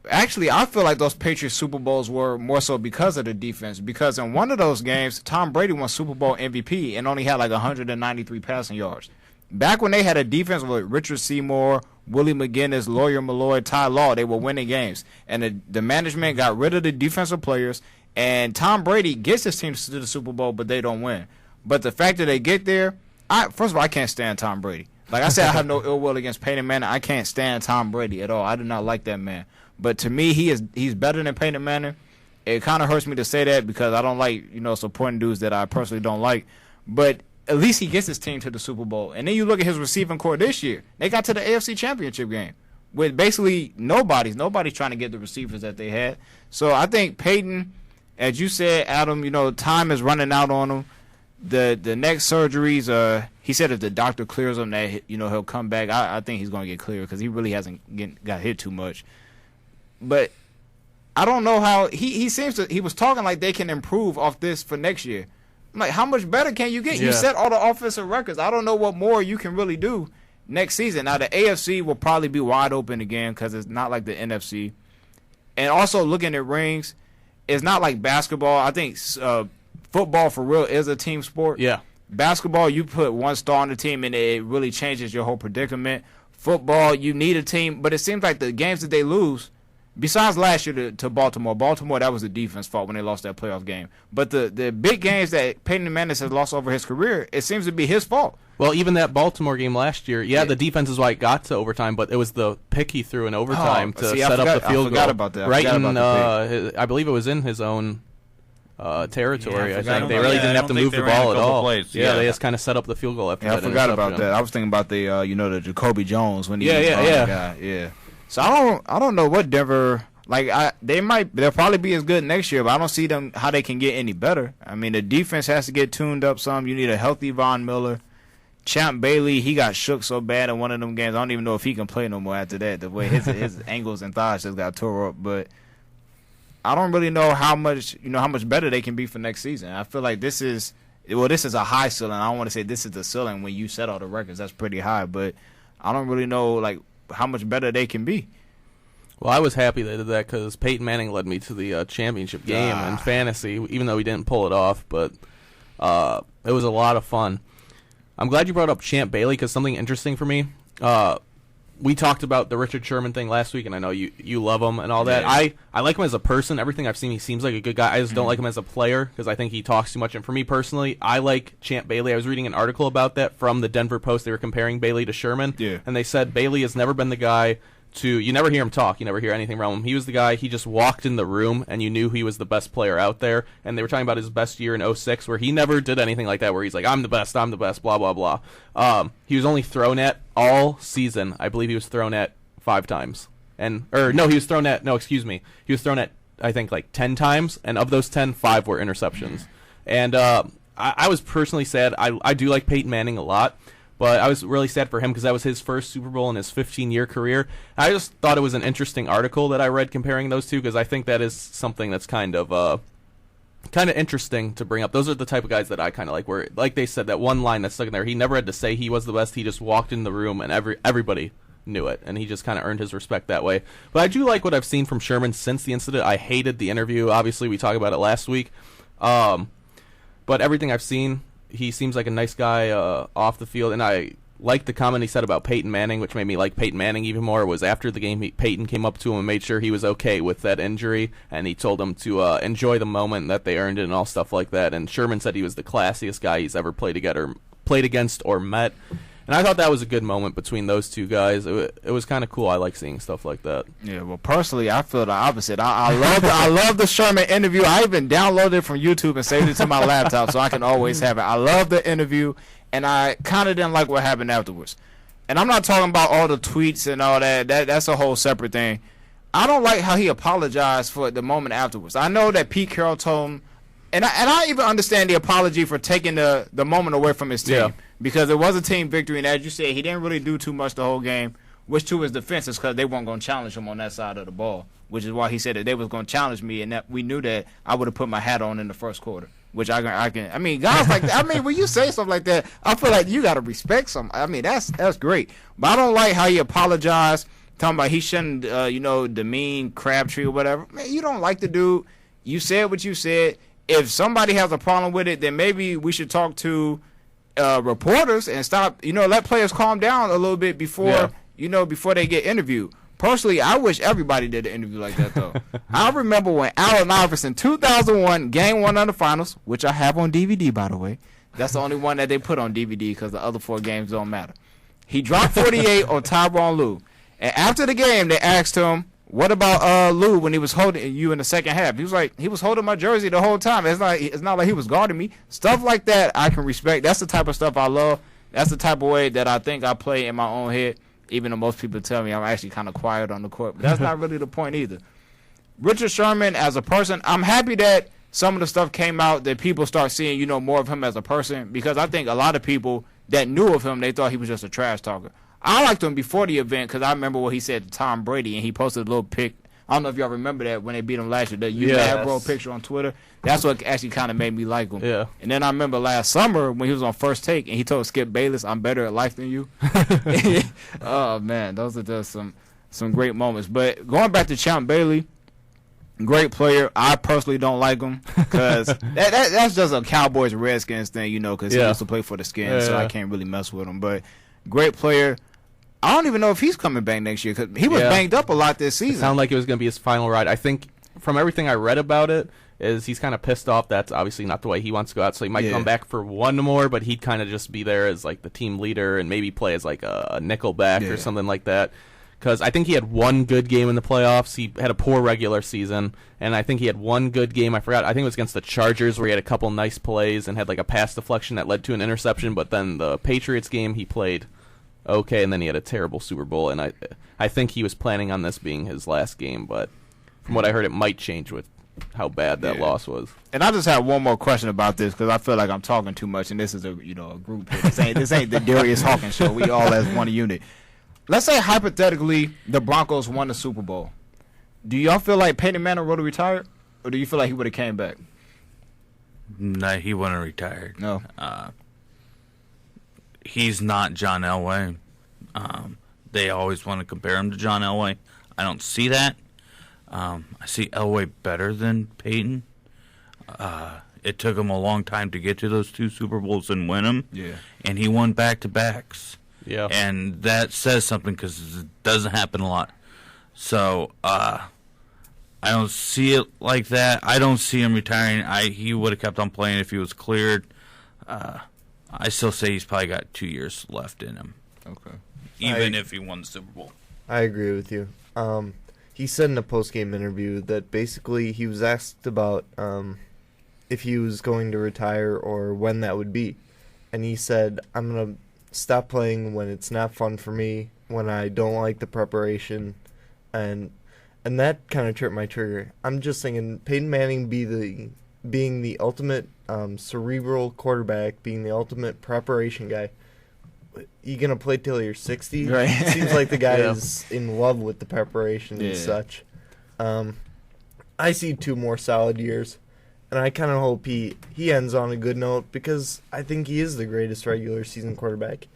actually, I feel like those Patriots Super Bowls were more so because of the defense. Because in one of those games, Tom Brady won Super Bowl MVP and only had like 193 passing yards. Back when they had a defense with Richard Seymour, Willie McGinnis, Lawyer Malloy, Ty Law, they were winning games. And the management got rid of the defensive players, and Tom Brady gets his team to the Super Bowl, but they don't win. But the fact that they get there, first of all, I can't stand Tom Brady. Like I said, I have no ill will against Peyton Manning. I can't stand Tom Brady at all. I do not like that man. But to me, he's better than Peyton Manning. It kind of hurts me to say that because I don't like, supporting dudes that I personally don't like. But at least he gets his team to the Super Bowl. And then you look at his receiving core this year. They got to the AFC Championship game with basically nobody's trying to get the receivers that they had. So I think Peyton, as you said, Adam, time is running out on him. The next surgeries, he said if the doctor clears him that, he'll come back. I think he's going to get cleared because he really hasn't got hit too much. But I don't know how he was talking like they can improve off this for next year. I'm like, how much better can you get? Yeah. You set all the offensive records. I don't know what more you can really do next season. Now the AFC will probably be wide open again because it's not like the NFC. And also looking at rings, it's not like basketball. I think football for real is a team sport. Yeah. Basketball, you put one star on the team and it really changes your whole predicament. Football, you need a team, but it seems like the games that they lose. Besides last year to Baltimore, that was the defense fault when they lost that playoff game. But the big games that Peyton Manning has lost over his career, it seems to be his fault. Well, even that Baltimore game last year, the defense is why it got to overtime, but it was the pick he threw in overtime set up the field goal. I forgot about that. Right in, I believe it was in his own territory. I think they really didn't have to move the ball at all. Plays. Yeah, they just kind of set up the field goal after that. I forgot about that. I was thinking about the the Jacoby Jones when he was the guy. Yeah. So I don't know what Denver they'll probably be as good next year, but I don't see them how they can get any better. I mean, the defense has to get tuned up some. You need a healthy Von Miller. Champ Bailey, he got shook so bad in one of them games. I don't even know if he can play no more after that. The way his ankles and thighs just got tore up, but I don't really know how much better they can be for next season. I feel like this is a high ceiling. I don't want to say this is the ceiling when you set all the records. That's pretty high, but I don't really know how much better they can be. Well, I was happy they did that because Peyton Manning led me to the championship game in fantasy, even though he didn't pull it off. But it was a lot of fun. I'm glad you brought up Champ Bailey because something interesting for me. We talked about the Richard Sherman thing last week, and I know you love him and all that. Yeah. I like him as a person. Everything I've seen, he seems like a good guy. I just don't like him as a player because I think he talks too much. And for me personally, I like Champ Bailey. I was reading an article about that from the Denver Post. They were comparing Bailey to Sherman, and they said Bailey has never been the guy you never hear him talk. You never hear anything from him. He was the guy, he just walked in the room, and you knew he was the best player out there. And they were talking about his best year in 2006, where he never did anything like that, where he's like, I'm the best, blah, blah, blah. He was only thrown at all season. I believe he was thrown at 5 times. he was thrown at I think like 10 times, and of those 10, 5 were interceptions. And I was personally sad. I do like Peyton Manning a lot, but I was really sad for him because that was his first Super Bowl in his 15-year career. I just thought it was an interesting article that I read comparing those two because I think that is something that's kind of interesting to bring up. Those are the type of guys that I kind of like, where, like they said, that one line that's stuck in there, he never had to say he was the best. He just walked in the room and everybody knew it, and he just kind of earned his respect that way. But I do like what I've seen from Sherman since the incident. I hated the interview. Obviously, we talked about it last week. But everything I've seen, he seems like a nice guy off the field, and I like the comment he said about Peyton Manning, which made me like Peyton Manning even more. Was after the game, Peyton came up to him and made sure he was okay with that injury, and he told him to enjoy the moment, that they earned it and all stuff like that. And Sherman said he was the classiest guy he's ever played against or met. And I thought that was a good moment between those two guys. It was kind of cool. I like seeing stuff like that. Yeah, well, personally, I feel the opposite. I love the Sherman interview. I even downloaded it from YouTube and saved it to my laptop so I can always have it. I love the interview, and I kind of didn't like what happened afterwards. And I'm not talking about all the tweets and all that. That's a whole separate thing. I don't like how he apologized for the moment afterwards. I know that Pete Carroll told him, and I even understand the apology for taking the moment away from his team. Yeah. Because it was a team victory, and as you said, he didn't really do too much the whole game, which to his defense is because they weren't going to challenge him on that side of the ball, which is why he said that they was going to challenge me, and that we knew that I would have put my hat on in the first quarter, which I mean, guys like that, I mean, when you say something like that, I feel like you got to respect some. I mean, that's great. But I don't like how he apologized, talking about he shouldn't, demean Crabtree or whatever. Man, you don't like the dude. You said what you said. If somebody has a problem with it, then maybe we should talk to reporters and stop, let players calm down a little bit before they get interviewed. Personally, I wish everybody did an interview like that, though. I remember when Allen Iverson, 2001, Game 1 of the Finals, which I have on DVD, by the way. That's the only one that they put on DVD because the other 4 games don't matter. He dropped 48 on Tyronn Lue. And after the game, they asked him, what about Lou when he was holding you in the second half? He was like, he was holding my jersey the whole time. It's not like he was guarding me. Stuff like that I can respect. That's the type of stuff I love. That's the type of way that I think I play in my own head, even though most people tell me I'm actually kind of quiet on the court. But that's not really the point either. Richard Sherman, as a person, I'm happy that some of the stuff came out, that people start seeing, more of him as a person, because I think a lot of people that knew of him, they thought he was just a trash talker. I liked him before the event because I remember what he said to Tom Brady, and he posted a little pic. I don't know if y'all remember that when they beat him last year. That Mad Bro picture on Twitter. That's what actually kind of made me like him. Yeah. And then I remember last summer when he was on First Take and he told Skip Bayless, "I'm better at life than you." Oh man, those are just some great moments. But going back to Champ Bailey, great player. I personally don't like him because that's just a Cowboys Redskins thing, because he used to play for the Skins, so I can't really mess with him. But great player. I don't even know if he's coming back next year because he was banged up a lot this season. It sounded like it was going to be his final ride. I think from everything I read about it is he's kind of pissed off. That's obviously not the way he wants to go out, so he might come back for one more, but he'd kind of just be there as like the team leader and maybe play as like a nickel back or something like that. Because I think he had one good game in the playoffs. He had a poor regular season, and I think he had one good game. I forgot. I think it was against the Chargers where he had a couple nice plays and had like a pass deflection that led to an interception, but then the Patriots game he played okay, and then he had a terrible Super Bowl, and I think he was planning on this being his last game, but from what I heard, it might change with how bad that loss was. And I just have one more question about this because I feel like I'm talking too much, and this is a group here. This ain't the Darius Hawkins show. We all as one unit. Let's say hypothetically the Broncos won the Super Bowl. Do y'all feel like Peyton Manning would have retired, or do you feel like he would have came back? No, he wouldn't have retired. No. He's not John Elway. They always want to compare him to John Elway. I don't see that. I see Elway better than Peyton. It took him a long time to get to those 2 Super Bowls and win them. Yeah. And he won back-to-backs. Yeah. And that says something because it doesn't happen a lot. So I don't see it like that. I don't see him retiring. He would have kept on playing if he was cleared. I still say he's probably got 2 years left in him. Okay. Even if he won the Super Bowl. I agree with you. He said in a post-game interview that basically he was asked about if he was going to retire or when that would be. And he said, I'm going to stop playing when it's not fun for me, when I don't like the preparation, and that kind of tripped my trigger. I'm just thinking Peyton Manning being the ultimate cerebral quarterback, being the ultimate preparation guy. You gonna play till you're 60? Right. It seems like the guy Yeah. is in love with the preparation and such. I see 2 more solid years, and I kind of hope he ends on a good note because I think he is the greatest regular season quarterback,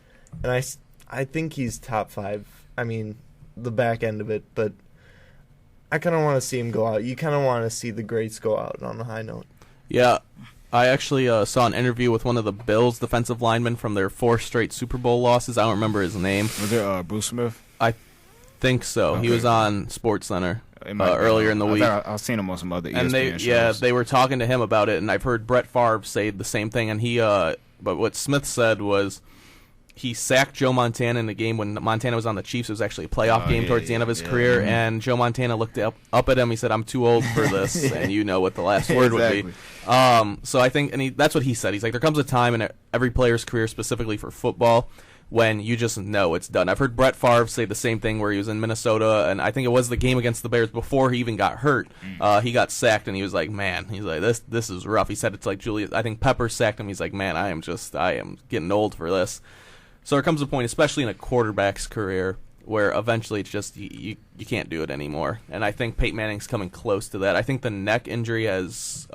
and I think he's top 5. I mean, the back end of it, but I kind of want to see him go out. You kind of want to see the greats go out on a high note. Yeah, I actually saw an interview with one of the Bills' defensive linemen from their 4 straight Super Bowl losses. I don't remember his name. Was it Bruce Smith? I think so. He Okay. was on SportsCenter It might be. earlier in the week. I've seen him on some other And ESPN shows. they were talking to him about it, and I've heard Brett Favre say the same thing. And but what Smith said was he sacked Joe Montana in the game when Montana was on the Chiefs. It was actually a playoff game towards the end of his career, and Joe Montana looked up at him. He said, "I'm too old for this," and you know what the last word would be. So I think, and that's what he said. He's like, there comes a time in every player's career, specifically for football, when you just know it's done. I've heard Brett Favre say the same thing where he was in Minnesota, and I think it was the game against the Bears before he even got hurt. He got sacked, and he was like, man, he's like, this is rough. He said it's like Julius. I think Pepper sacked him. He's like, man, I am getting old for this. So there comes a point, especially in a quarterback's career, where eventually it's just you can't do it anymore. And I think Peyton Manning's coming close to that. I think the neck injury has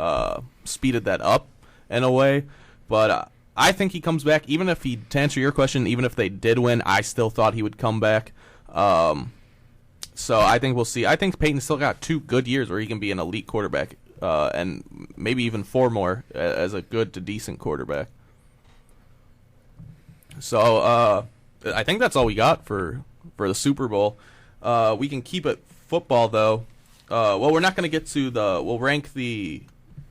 speeded that up in a way, but I think he comes back. Even if to answer your question, even if they did win, I still thought he would come back. So I think we'll see. I think Peyton's still got 2 good years where he can be an elite quarterback, and maybe even 4 more as a good to decent quarterback. So I think that's all we got for the Super Bowl. We can keep it football, though. Well, we're not going to get to we'll rank the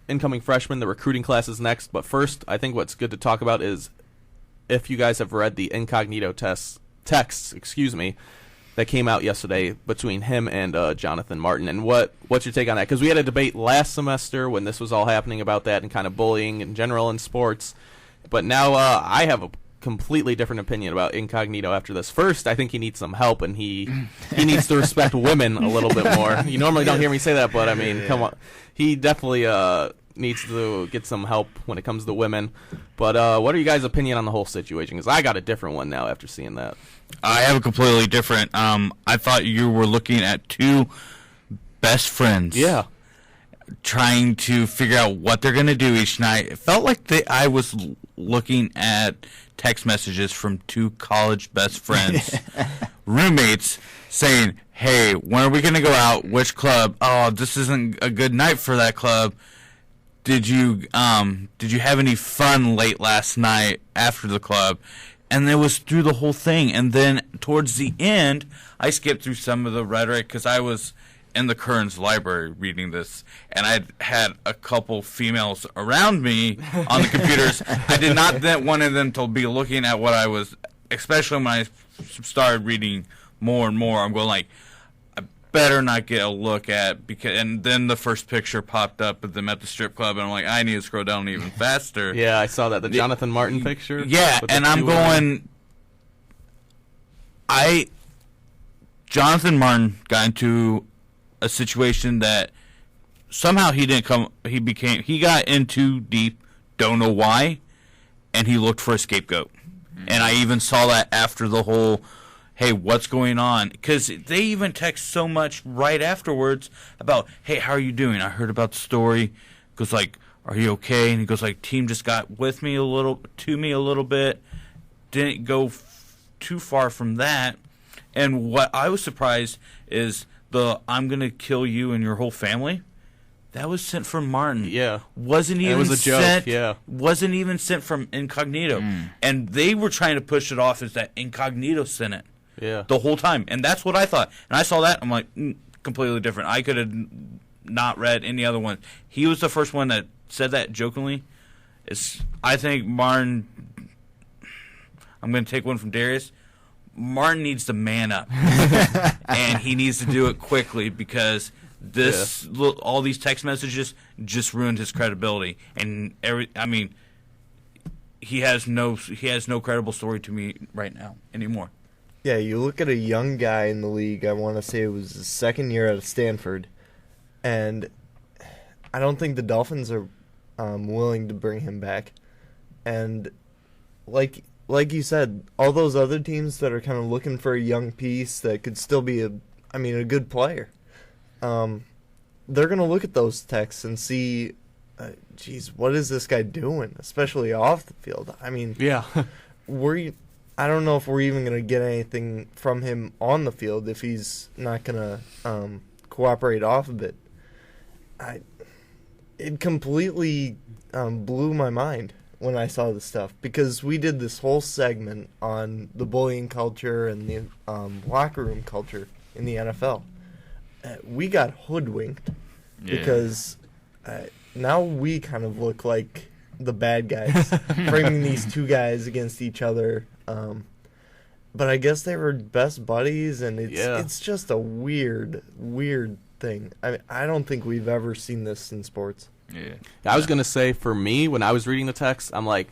incoming freshmen, the recruiting classes next. But first, I think what's good to talk about is if you guys have read the Incognito texts, that came out yesterday between him and Jonathan Martin. And what's your take on that? Because we had a debate last semester when this was all happening about that and kind of bullying in general in sports. But now I have a completely different opinion about Incognito after this. First, I think he needs some help, and he needs to respect women a little bit more. You normally don't hear me say that, but I mean, come on. He definitely needs to get some help when it comes to women. But what are you guys' opinion on the whole situation? Because I got a different one now after seeing that. I have a completely different. I thought you were looking at 2 best friends. Yeah. Trying to figure out what they're going to do each night. It felt like I was looking at text messages from 2 college best friends, roommates, saying, hey, when are we going to go out? Which club? Oh, this isn't a good night for that club. Did you have any fun late last night after the club? And it was through the whole thing. And then towards the end, I skipped through some of the rhetoric because I was in the Kearns library reading this, and I had a couple females around me on the computers. I did not want them to be looking at what I was, especially when I started reading more and more. I'm going like, I better not get a look at, and then the first picture popped up of them at the strip club, and I'm like, I need to scroll down even faster. Yeah, I saw that, the Jonathan Martin picture. Yeah, and I'm going, Jonathan Martin got into a situation that somehow he got in too deep, don't know why, and he looked for a scapegoat. And I even saw that after the whole, hey, what's going on? Because they even text so much right afterwards about, hey, how are you doing? I heard about the story. Goes like, are you okay? And he goes like, team just got to me a little bit. Didn't go too far from that. And what I was surprised is I'm going to kill you and your whole family. That was sent from Martin. Yeah. Wasn't even it was a joke, sent, yeah. Wasn't even sent from Incognito. And they were trying to push it off as that Incognito sent it. Yeah. The whole time. And that's what I thought. And I saw that, I'm like, completely different. I could have not read any other one. He was the first one that said that jokingly. I think Martin, I'm going to take one from Darius. Martin needs to man up, and he needs to do it quickly because all these text messages just ruined his credibility. And he has no credible story to me right now anymore. Yeah, you look at a young guy in the league. I want to say it was his second year at Stanford, and I don't think the Dolphins are willing to bring him back. And like you said, all those other teams that are kind of looking for a young piece that could still be a good player, they're gonna look at those texts and see, geez, what is this guy doing, especially off the field? I mean, Yeah. I don't know if we're even going to get anything from him on the field if he's not going to cooperate off of it. It completely blew my mind when I saw this stuff, because we did this whole segment on the bullying culture and the locker room culture in the NFL. We got hoodwinked because now we kind of look like the bad guys, framing these two guys against each other. But I guess they were best buddies, and it's just a weird thing. I don't think we've ever seen this in sports. Yeah. I was going to say, for me, when I was reading the text, I'm like,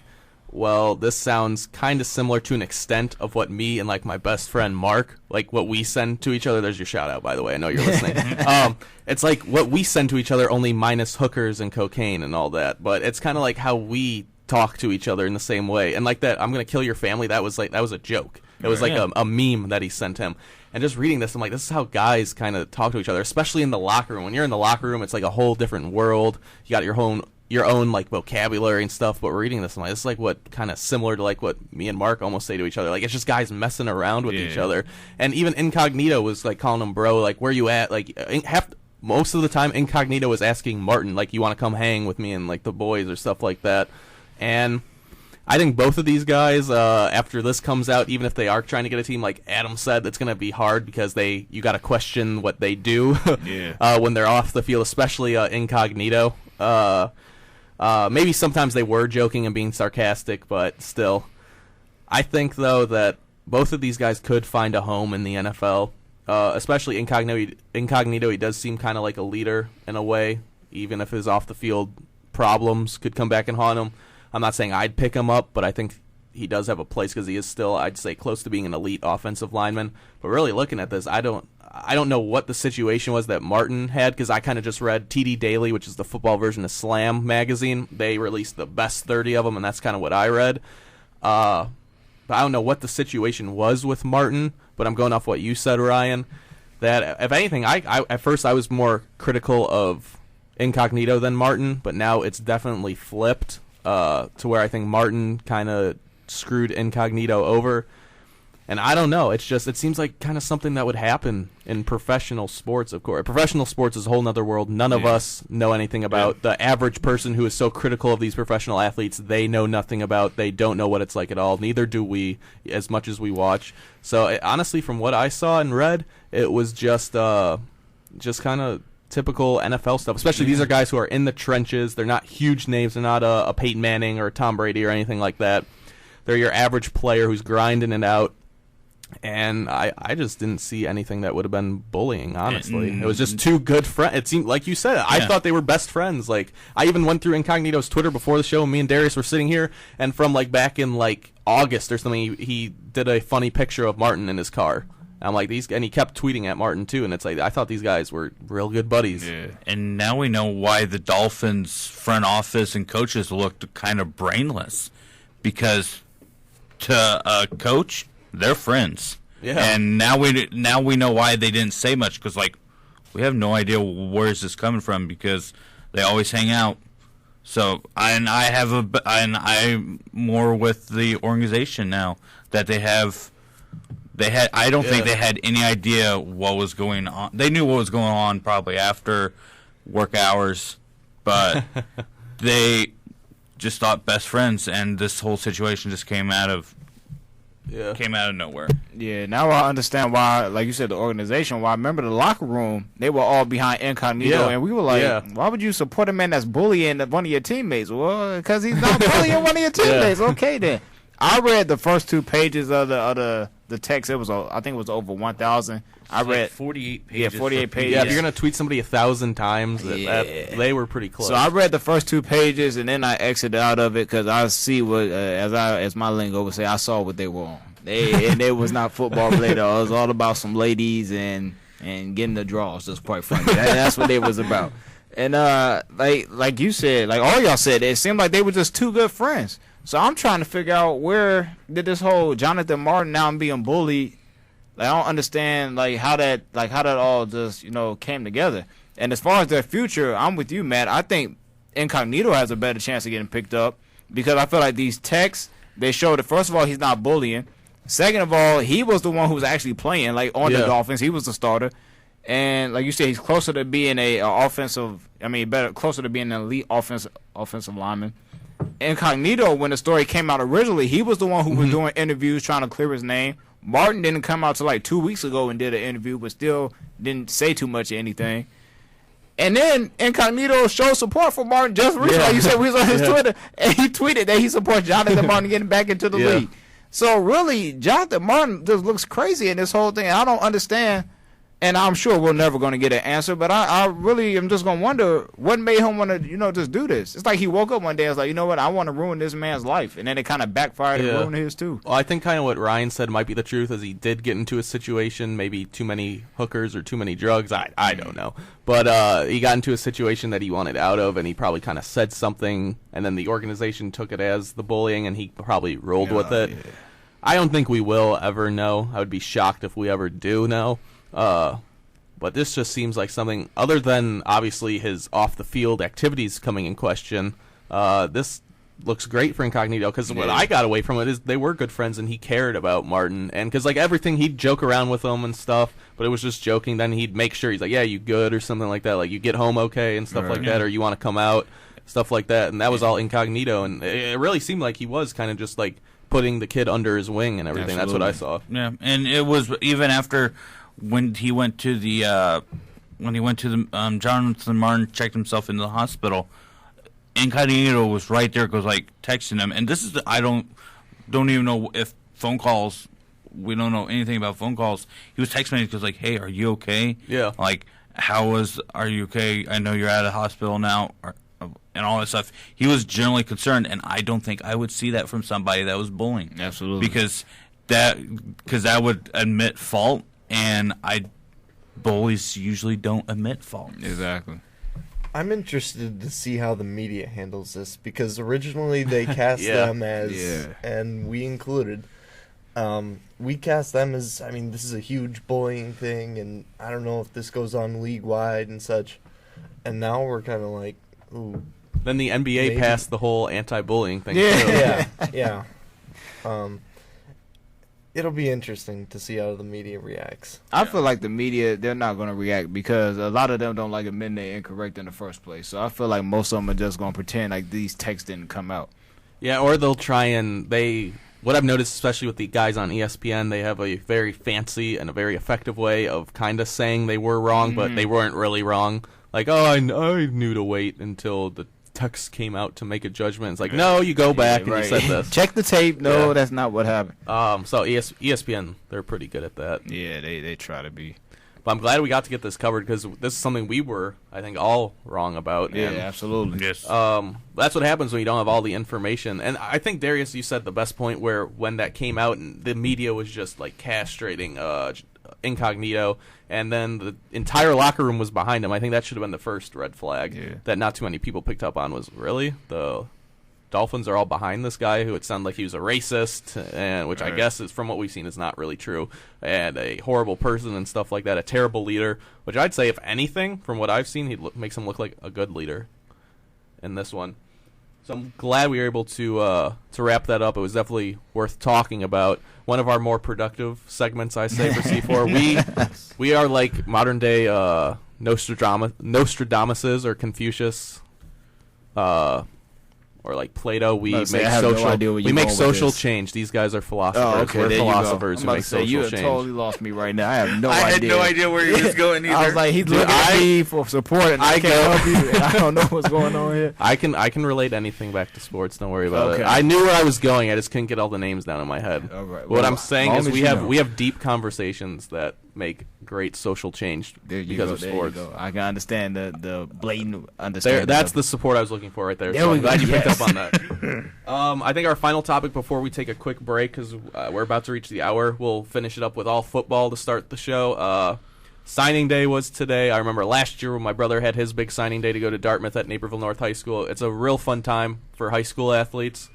well, this sounds kind of similar to an extent of what me and, like, my best friend Mark, like, what we send to each other. There's your shout-out, by the way. I know you're listening. It's like what we send to each other, only minus hookers and cocaine and all that. But it's kind of like how we talk to each other in the same way. And like that, I'm going to kill your family, that was a joke. It was like a meme that he sent him. And just reading this, I'm like, this is how guys kind of talk to each other, especially in the locker room. When you're in the locker room, it's like a whole different world. You got your own like vocabulary and stuff. But reading this, I'm like, this is like what kind of similar to like what me and Mark almost say to each other. Like, it's just guys messing around with each other. And even Incognito was like calling him bro, like, where you at? Like, most of the time, Incognito was asking Martin, like, you want to come hang with me and like the boys or stuff like that. And I think both of these guys, after this comes out, even if they are trying to get a team, like Adam said, it's going to be hard because you got to question what they do when they're off the field, especially Incognito. Maybe sometimes they were joking and being sarcastic, but still. I think, though, that both of these guys could find a home in the NFL, especially Incognito. He does seem kind of like a leader in a way, even if his off-the-field problems could come back and haunt him. I'm not saying I'd pick him up, but I think he does have a place because he is still, I'd say, close to being an elite offensive lineman. But really looking at this, I don't know what the situation was that Martin had, because I kind of just read TD Daily, which is the football version of Slam magazine. They released the best 30 of them, and that's kind of what I read. But I don't know what the situation was with Martin, but I'm going off what you said, Ryan, that if anything, at first I was more critical of Incognito than Martin, but now it's definitely flipped. To where I think Martin kind of screwed Incognito over. And I don't know. It seems like kind of something that would happen in professional sports, of course. Professional sports is a whole nother world none of us know anything about. The average person who is so critical of these professional athletes, they know nothing about. They don't know what it's like at all. Neither do we, as much as we watch. So, honestly, from what I saw and read, it was just kind of typical NFL stuff, especially these are guys who are in the trenches. They're not huge names. They're not a Peyton Manning or a Tom Brady or anything like that. They're your average player who's grinding it out. And I just didn't see anything that would have been bullying, honestly. It was just two good friends. It seemed, like you said, I thought they were best friends. Like, I even went through Incognito's Twitter before the show, and me and Darius were sitting here, and from like back in like August or something, he did a funny picture of Martin in his car. I'm like, and he kept tweeting at Martin too, and it's like, I thought these guys were real good buddies. Yeah. And now we know why the Dolphins front office and coaches looked kind of brainless, because to a coach, they're friends. Yeah. And now we know why they didn't say much, because like, we have no idea where is this coming from, because they always hang out. So I'm more with the organization now that they have. I don't think they had any idea what was going on. They knew what was going on probably after work hours, but they just thought best friends, and this whole situation just came out of nowhere. Yeah, now I understand why, like you said, the organization. Why I remember the locker room, they were all behind Incognito, and we were like, why would you support a man that's bullying one of your teammates? Well, because he's not bullying one of your teammates. Okay, then. I read the first 2 pages of the text. It was, I think it was over 1,000. I read like 48 pages. Yeah, 48 pages. Yeah, if you're gonna tweet somebody 1,000 times, they were pretty close. So I read the first 2 pages, and then I exited out of it because I see what, as my lingo would say, I saw what they were on. And it was not football related. It was all about some ladies and getting the draws. That's quite funny. That's what it was about. And like you said, like all y'all said, it seemed like they were just two good friends. So I'm trying to figure out where did this whole Jonathan Martin now being bullied. Like I don't understand how that all just came together. And as far as their future, I'm with you, Matt. I think Incognito has a better chance of getting picked up because I feel like these texts they showed that first of all he's not bullying. Second of all, he was the one who was actually playing on the Dolphins. He was the starter. And like you said, he's closer to being closer to being an elite offensive lineman. Incognito, when the story came out originally, he was the one who was doing interviews trying to clear his name. Martin didn't come out till 2 weeks ago and did an interview, but still didn't say too much of anything. And then Incognito showed support for Martin just recently. Like you said, we was on his Twitter, and he tweeted that he supports Jonathan Martin getting back into the league. So really, Jonathan Martin just looks crazy in this whole thing. I don't understand. And I'm sure we're never going to get an answer, but I really am just going to wonder what made him want to, just do this. It's like he woke up one day and was like, you know what, I want to ruin this man's life. And then it kind of backfired and ruined his too. Well, I think kind of what Ryan said might be the truth is he did get into a situation, maybe too many hookers or too many drugs. I don't know. But he got into a situation that he wanted out of, and he probably kind of said something, and then the organization took it as the bullying, and he probably rolled with it. Yeah. I don't think we will ever know. I would be shocked if we ever do know. But this just seems like something other than obviously his off-the-field activities coming in question. This looks great for Incognito because what I got away from it is they were good friends and he cared about Martin. And because everything, he'd joke around with him and stuff, but it was just joking. Then he'd make sure he's like, yeah, you good or something like that. Like, you get home okay and stuff like that, or you want to come out, stuff like that. And that was all Incognito. And it really seemed like he was kind of just putting the kid under his wing and everything. Absolutely. That's what I saw. Yeah, and it was even after when he went to the Jonathan Martin checked himself into the hospital. Incognito was right there, texting him, and this is I don't even know if phone calls. We don't know anything about phone calls. He was texting me because hey, are you okay? Yeah. Are you okay? I know you're out of the hospital now. And all that stuff. He was generally concerned, and I don't think I would see that from somebody that was bullying. Absolutely. Because that would admit fault, and bullies usually don't admit fault. Exactly. I'm interested to see how the media handles this, because originally they cast them as, and we included, we cast them as, this is a huge bullying thing, and I don't know if this goes on league-wide and such. And now we're kind of like, ooh. Then the NBA maybe passed the whole anti-bullying thing. Yeah. It'll be interesting to see how the media reacts. I feel like the media, they're not going to react because a lot of them don't like admitting they're incorrect in the first place. So I feel like most of them are just going to pretend like these texts didn't come out. Yeah, or they'll try and what I've noticed, especially with the guys on ESPN, they have a very fancy and a very effective way of kind of saying they were wrong, but they weren't really wrong. Like, I knew to wait until the text came out to make a judgment. It's like, no, you go back and you said this. Check the tape. No, that's not what happened. So ESPN, they're pretty good at that. Yeah, they try to be. But I'm glad we got to get this covered because this is something we were, I think, all wrong about. Yeah, and, absolutely. Yes. That's what happens when you don't have all the information. And I think, Darius, you said the best point where when that came out, and the media was just castrating Incognito, and then the entire locker room was behind him. I think that should have been the first red flag that not too many people picked up on was, really? The Dolphins are all behind this guy who it sounded like he was a racist, and which I guess is, from what we've seen, is not really true, and a horrible person and stuff like that, a terrible leader, which I'd say, if anything, from what I've seen, makes him look like a good leader in this one. So I'm glad we were able to wrap that up. It was definitely worth talking about. One of our more productive segments, I say, for C4. We are like modern day Nostradamuses or Confucius, or like Plato. We make social change. These guys are philosophers. Oh, okay, we're there philosophers you go. who make social you change. You totally lost me right now. I have no idea. I had no idea where he was going either. I was like, he's looking at me for support, and I can't help you. And I don't know what's going on here. I can relate anything back to sports. Don't worry about it. I knew where I was going. I just couldn't get all the names down in my head. All right. What I'm saying is we have deep conversations that make great social change because of there sports. you go. I can understand the blatant understanding. That's the support I was looking for right there. There So we I'm glad go. you picked Yes. up on that. I think our final topic before we take a quick break, because we're about to reach the hour, we'll finish it up with all football to start the show. Signing day was today. I remember last year when my brother had his big signing day to go to Dartmouth at Naperville North High School. It's a real fun time for high school athletes.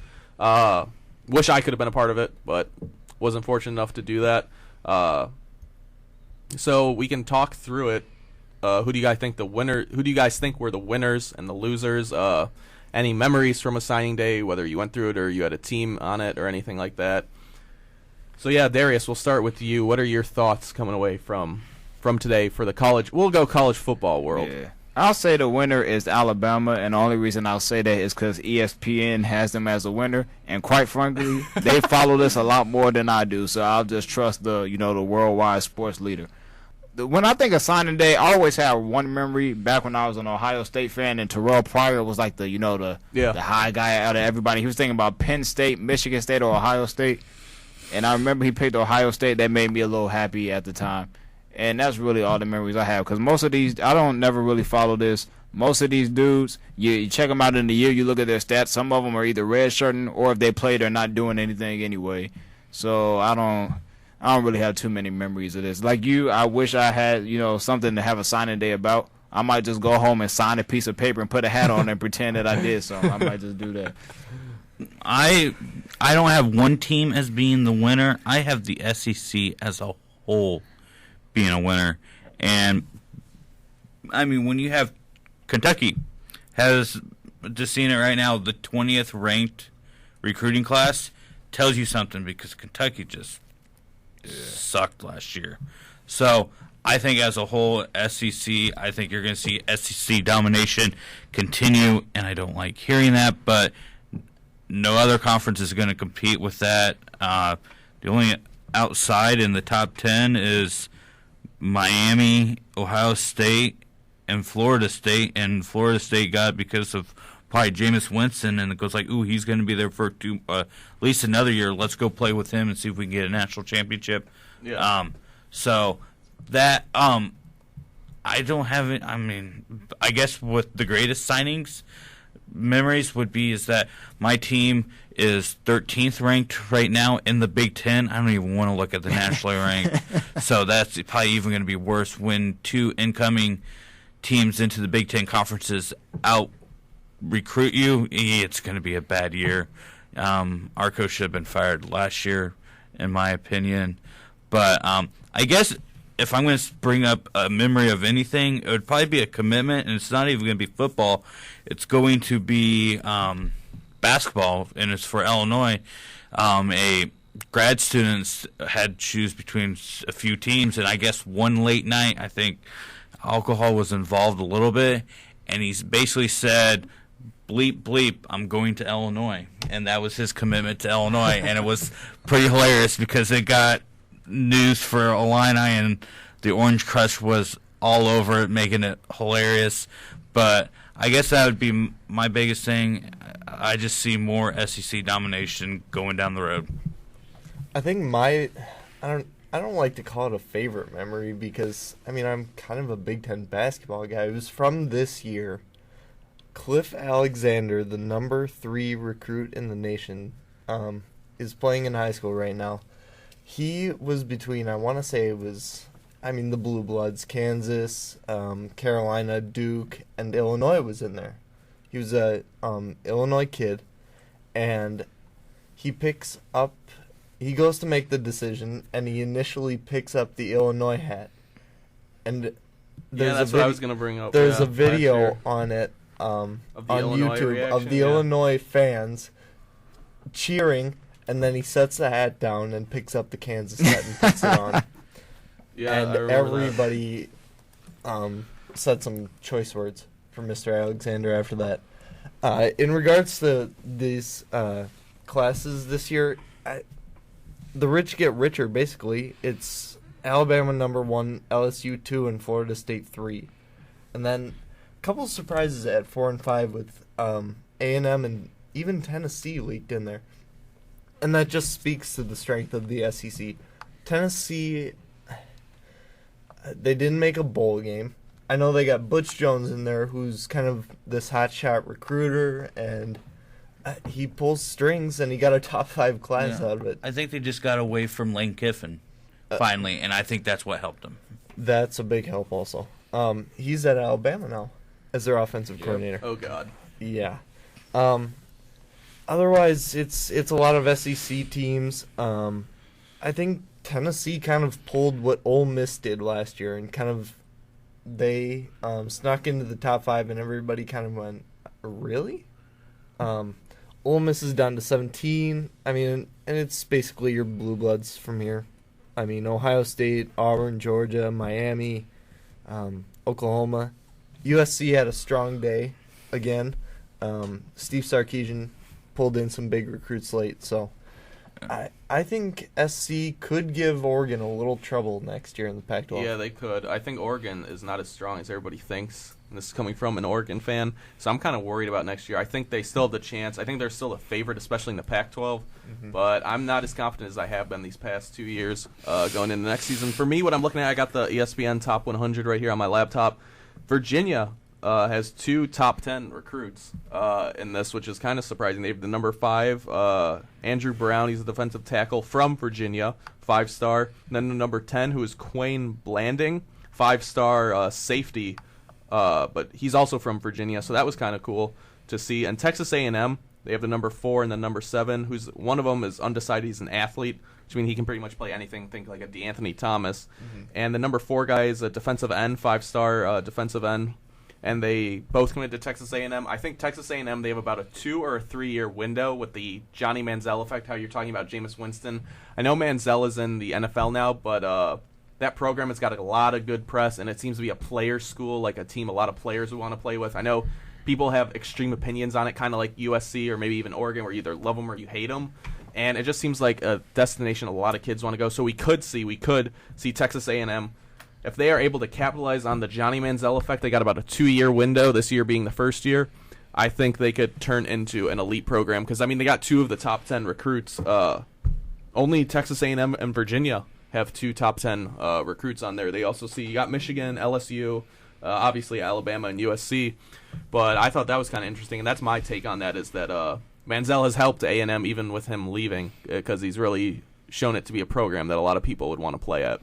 Wish I could have been a part of it, but wasn't fortunate enough to do that. So we can talk through it. Who do you guys think were the winners and the losers? Any memories from a signing day, whether you went through it or you had a team on it or anything like that? So yeah, Darius, we'll start with you. What are your thoughts coming away from today for the college? We'll go college football world. Yeah. I'll say the winner is Alabama, and the only reason I'll say that is because ESPN has them as a winner, and quite frankly, they follow this a lot more than I do, so I'll just trust the worldwide sports leader. When I think of signing day, I always have one memory back when I was an Ohio State fan, and Terrell Pryor was like the high guy out of everybody. He was thinking about Penn State, Michigan State, or Ohio State, and I remember he picked Ohio State. That made me a little happy at the time. And that's really all the memories I have, because most of these, I don't never really follow this. Most of these dudes, you check them out in the year, you look at their stats. Some of them are either redshirting, or if they play, they're not doing anything anyway. So I don't really have too many memories of this. Like you, I wish I had something to have a signing day about. I might just go home and sign a piece of paper and put a hat on and pretend that I did something. I might just do that. I don't have one team as being the winner. I have the SEC as a whole being a winner. And I mean, when you have Kentucky has, just seeing it right now, the 20th ranked recruiting class, tells you something, because Kentucky just sucked last year. So I think as a whole, SEC, I think you're going to see SEC domination continue, and I don't like hearing that, but no other conference is going to compete with that. The only outside in the top 10 is Miami, Ohio State, and Florida State. And Florida State got it because of probably Jameis Winston, and it goes like, ooh, he's going to be there for at least another year. Let's go play with him and see if we can get a national championship. Yeah. So that I don't have it. I mean, I guess with the greatest signings memories would be is that my team is 13th ranked right now in the Big Ten. I don't even want to look at the nationally ranked. So that's probably even going to be worse when two incoming teams into the Big Ten conferences out recruit you. It's going to be a bad year. Our coach should have been fired last year, in my opinion. But I guess if I'm going to bring up a memory of anything, it would probably be a commitment, and it's not even going to be football. It's going to be basketball, and it's for Illinois. A grad students had to choose between a few teams, and I guess one late night, I think alcohol was involved a little bit, and he's basically said, bleep, bleep, I'm going to Illinois. And that was his commitment to Illinois, and it was pretty hilarious because it got news for Illini, and the Orange Crush was all over it, making it hilarious. But I guess that would be my biggest thing. I just see more SEC domination going down the road. I think I don't like to call it a favorite memory, because I mean, I'm kind of a Big Ten basketball guy. It was from this year. Cliff Alexander, the number 3 recruit in the nation, is playing in high school right now. He was between, I want to say it was, the Blue Bloods, Kansas, Carolina, Duke, and Illinois was in there. He was a Illinois kid, and he goes to make the decision, and he initially picks up the Illinois hat. And that's what I was going to bring up. There's a video on it on YouTube of the Illinois fans cheering, and then he sets the hat down and picks up the Kansas hat and puts it on. And everybody said some choice words for Mr. Alexander after that. In regards to these classes this year, the rich get richer, basically. It's Alabama number 1, LSU 2, and Florida State 3. And then a couple surprises at 4 and 5 with A&M and even Tennessee leaked in there. And that just speaks to the strength of the SEC. Tennessee, They didn't make a bowl game. I know they got Butch Jones in there, who's kind of this hotshot recruiter, and he pulls strings, and he got a top 5 class out of it. I think they just got away from Lane Kiffin, finally, and I think that's what helped them. That's a big help also. He's at Alabama now as their offensive coordinator. Oh, God. Yeah. Otherwise, it's a lot of SEC teams. I think Tennessee kind of pulled what Ole Miss did last year, and kind of they snuck into the top 5, and everybody kind of went, really? Ole Miss is down to 17. I mean, and it's basically your blue bloods from here. I mean, Ohio State, Auburn, Georgia, Miami, Oklahoma. USC had a strong day again. Steve Sarkisian pulled in some big recruits late, so I think SC could give Oregon a little trouble next year in the Pac-12. Yeah, they could. I think Oregon is not as strong as everybody thinks. And this is coming from an Oregon fan, so I'm kind of worried about next year. I think they still have the chance. I think they're still a favorite, especially in the Pac-12. But I'm not as confident as I have been these past 2 years going into next season. For me, what I'm looking at, I got the ESPN Top 100 right here on my laptop. Virginia has 2 top 10 recruits in this, which is kind of surprising. They have the number 5, Andrew Brown. He's a defensive tackle from Virginia, 5-star. And then the number 10, who is Quayne Blanding, 5-star safety. But he's also from Virginia, so that was kind of cool to see. And Texas A&M, they have the number 4 and the number 7, who's one of them is undecided. He's an athlete, which means he can pretty much play anything. Think like a DeAnthony Thomas. And the number 4 guy is a defensive end, 5-star defensive end. And they both committed to Texas A&M. I think Texas A&M, they have about a 2 or 3 year window with the Johnny Manziel effect, how you're talking about Jameis Winston. I know Manziel is in the NFL now, but that program has got a lot of good press, and it seems to be a player school, like a team a lot of players would want to play with. I know people have extreme opinions on it, kind of like USC or maybe even Oregon, where you either love them or you hate them. And it just seems like a destination a lot of kids want to go. So we could see Texas A&M. If they are able to capitalize on the Johnny Manziel effect, they got about a 2 year window, this year being the first year. I think they could turn into an elite program because, I mean, they got 2 of the top 10 recruits. Only Texas A&M and Virginia have 2 top 10 recruits on there. They also see you got Michigan, LSU, obviously Alabama and USC. But I thought that was kind of interesting, and that's my take on that, is that Manziel has helped A&M even with him leaving because he's really shown it to be a program that a lot of people would want to play at.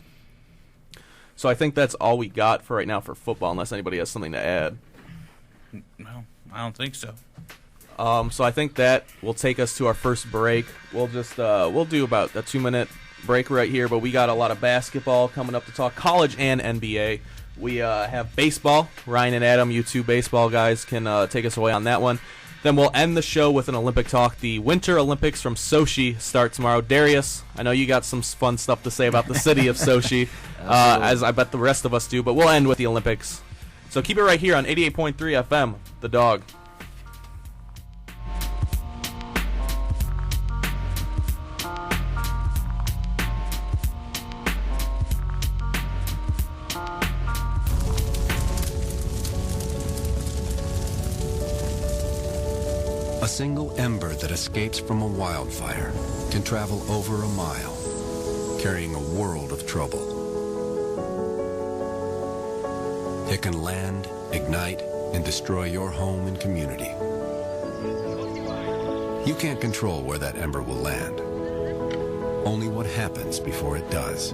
So I think that's all we got for right now for football, unless anybody has something to add. No, I don't think so. So I think that will take us to our first break. We'll just we'll do about a 2-minute break right here, but we got a lot of basketball coming up to talk, college and NBA. We have baseball. Ryan and Adam, you 2 baseball guys, can take us away on that one. Then we'll end the show with an Olympic talk. The Winter Olympics from Sochi start tomorrow. Darius, I know you got some fun stuff to say about the city of Sochi, as I bet the rest of us do, but we'll end with the Olympics. So keep it right here on 88.3 FM, The Dog. A single ember that escapes from a wildfire can travel over a mile, carrying a world of trouble. It can land, ignite, and destroy your home and community. You can't control where that ember will land, only what happens before it does.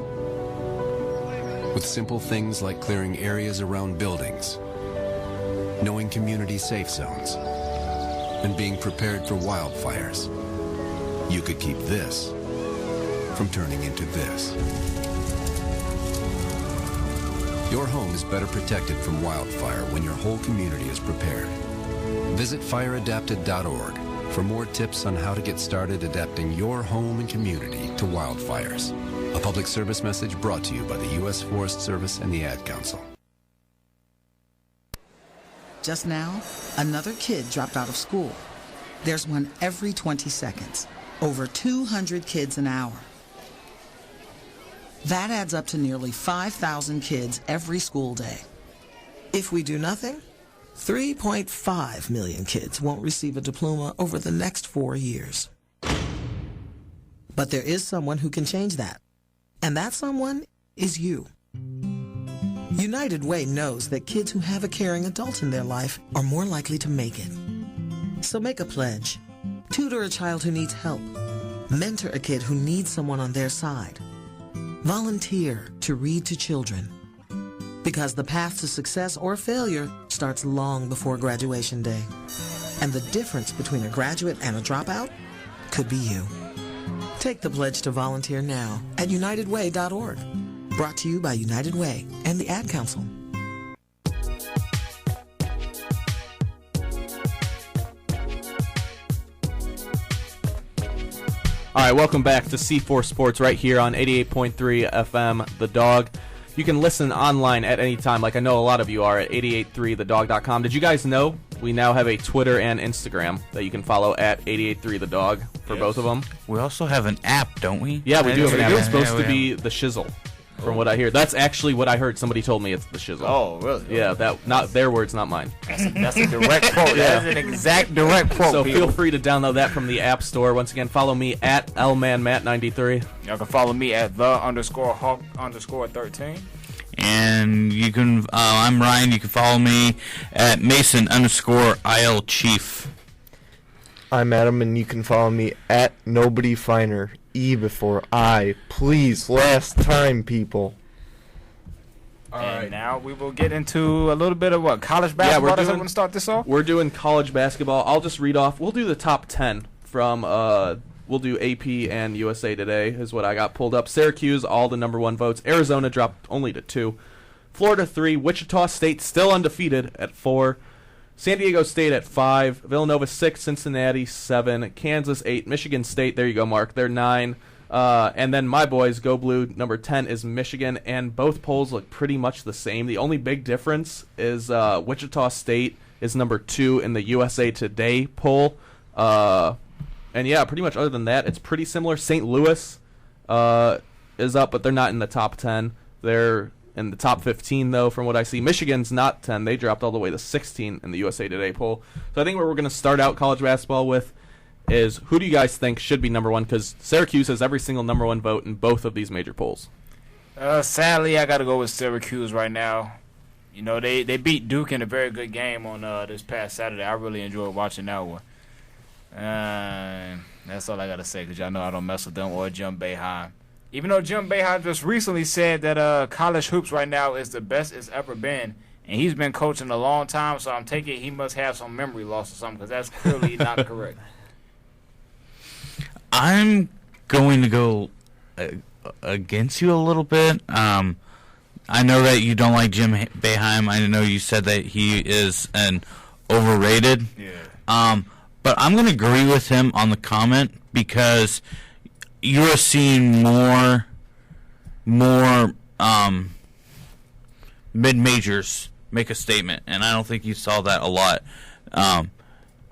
With simple things like clearing areas around buildings, knowing community safe zones, and being prepared for wildfires, you could keep this from turning into this. Your home is better protected from wildfire when your whole community is prepared. Visit fireadapted.org for more tips on how to get started adapting your home and community to wildfires. A public service message brought to you by the U.S. Forest Service and the Ad Council. Just now, another kid dropped out of school. There's one every 20 seconds. Over 200 kids an hour. That adds up to nearly 5,000 kids every school day. If we do nothing, 3.5 million kids won't receive a diploma over the next 4 years. But there is someone who can change that. And that someone is you. United Way knows that kids who have a caring adult in their life are more likely to make it. So make a pledge. Tutor a child who needs help. Mentor a kid who needs someone on their side. Volunteer to read to children. Because the path to success or failure starts long before graduation day. And the difference between a graduate and a dropout could be you. Take the pledge to volunteer now at unitedway.org. Brought to you by United Way and the Ad Council. All right, welcome back to C4 Sports right here on 88.3 FM, The Dog. You can listen online at any time, like I know a lot of you are, at 883thedog.com. Did you guys know we now have a Twitter and Instagram that you can follow at 883thedog for both of them? We also have an app, don't we? Yeah, we do have an app. It's supposed Yeah, to be the shizzle, from what I hear. That's actually what I heard. Somebody told me it's the shizzle. Oh, really? Yeah, that not their words, not mine. That's a direct quote. That's an exact direct quote. So people. feel free to download that from the App Store. Once again, follow me at LManMatt93. Y'all can follow me at _Hawk_13. And you can, I'm Ryan. You can follow me at Mason_ILChief. I'm Adam, and you can follow me at NobodyFiner. E before I. Please, last time, people. And now we will get into a little bit of what? College basketball? we're Does doing- everyone start this off? We're doing college basketball. I'll just read off. We'll do the top 10 from, we'll do AP and USA Today is what I got pulled up. Syracuse, all the number 1 votes. Arizona dropped only to 2. Florida 3. Wichita State still undefeated at 4. San Diego State at 5. Villanova 6. Cincinnati 7. Kansas 8. Michigan State, there you go, Mark. They're 9. And then my boys, Go Blue, number 10 is Michigan, and both polls look pretty much the same. The only big difference is Wichita State is number 2 in the USA Today poll. And yeah, pretty much other than that, it's pretty similar. St. Louis is up, but they're not in the top 10. They're in the top 15, though, from what I see. Michigan's not 10. They dropped all the way to 16 in the USA Today poll. So I think what we're going to start out college basketball with is who do you guys think should be number 1? Because Syracuse has every single number 1 vote in both of these major polls. Sadly, I got to go with Syracuse right now. You know, they beat Duke in a very good game on this past Saturday. I really enjoyed watching that one. That's all I got to say, because y'all know I don't mess with them or Jim Boeheim. Even though Jim Boeheim just recently said that college hoops right now is the best it's ever been, and he's been coaching a long time, so I'm taking he must have some memory loss or something, because that's clearly not correct. I'm going to go against you a little bit. I know that you don't like Jim Boeheim. I know you said that he is an overrated. Yeah. But I'm going to agree with him on the comment, because you're seeing more mid-majors make a statement, and I don't think you saw that a lot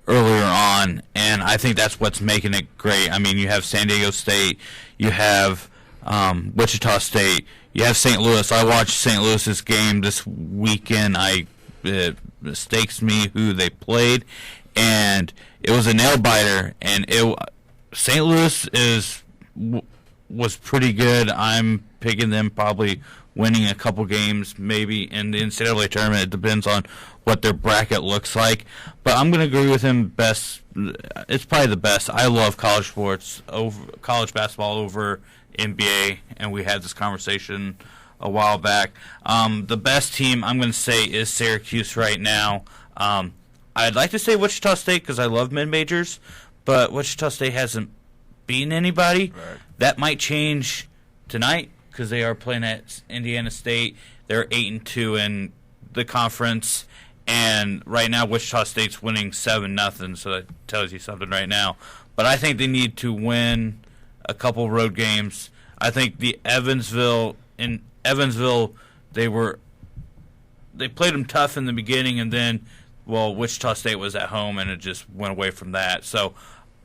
earlier on, and I think that's what's making it great. I mean, you have San Diego State, you have Wichita State, you have St. Louis. I watched St. Louis's game this weekend. It mistakes me who they played, and it was a nail-biter, and St. Louis was pretty good. I'm picking them probably winning a couple games, maybe in the NCAA tournament. It depends on what their bracket looks like. But I'm going to agree with him best. It's probably the best. I love college sports, over college basketball over NBA, and we had this conversation a while back. The best team I'm going to say is Syracuse right now. I'd like to say Wichita State because I love mid-majors, but Wichita State hasn't beaten anybody. Right. That might change tonight because they are playing at Indiana State. They're 8-2 in the conference, and right now Wichita State's winning 7-0, so that tells you something right now. But I think they need to win a couple road games. I think in Evansville, they played them tough in the beginning, and then, Wichita State was at home, and it just went away from that. So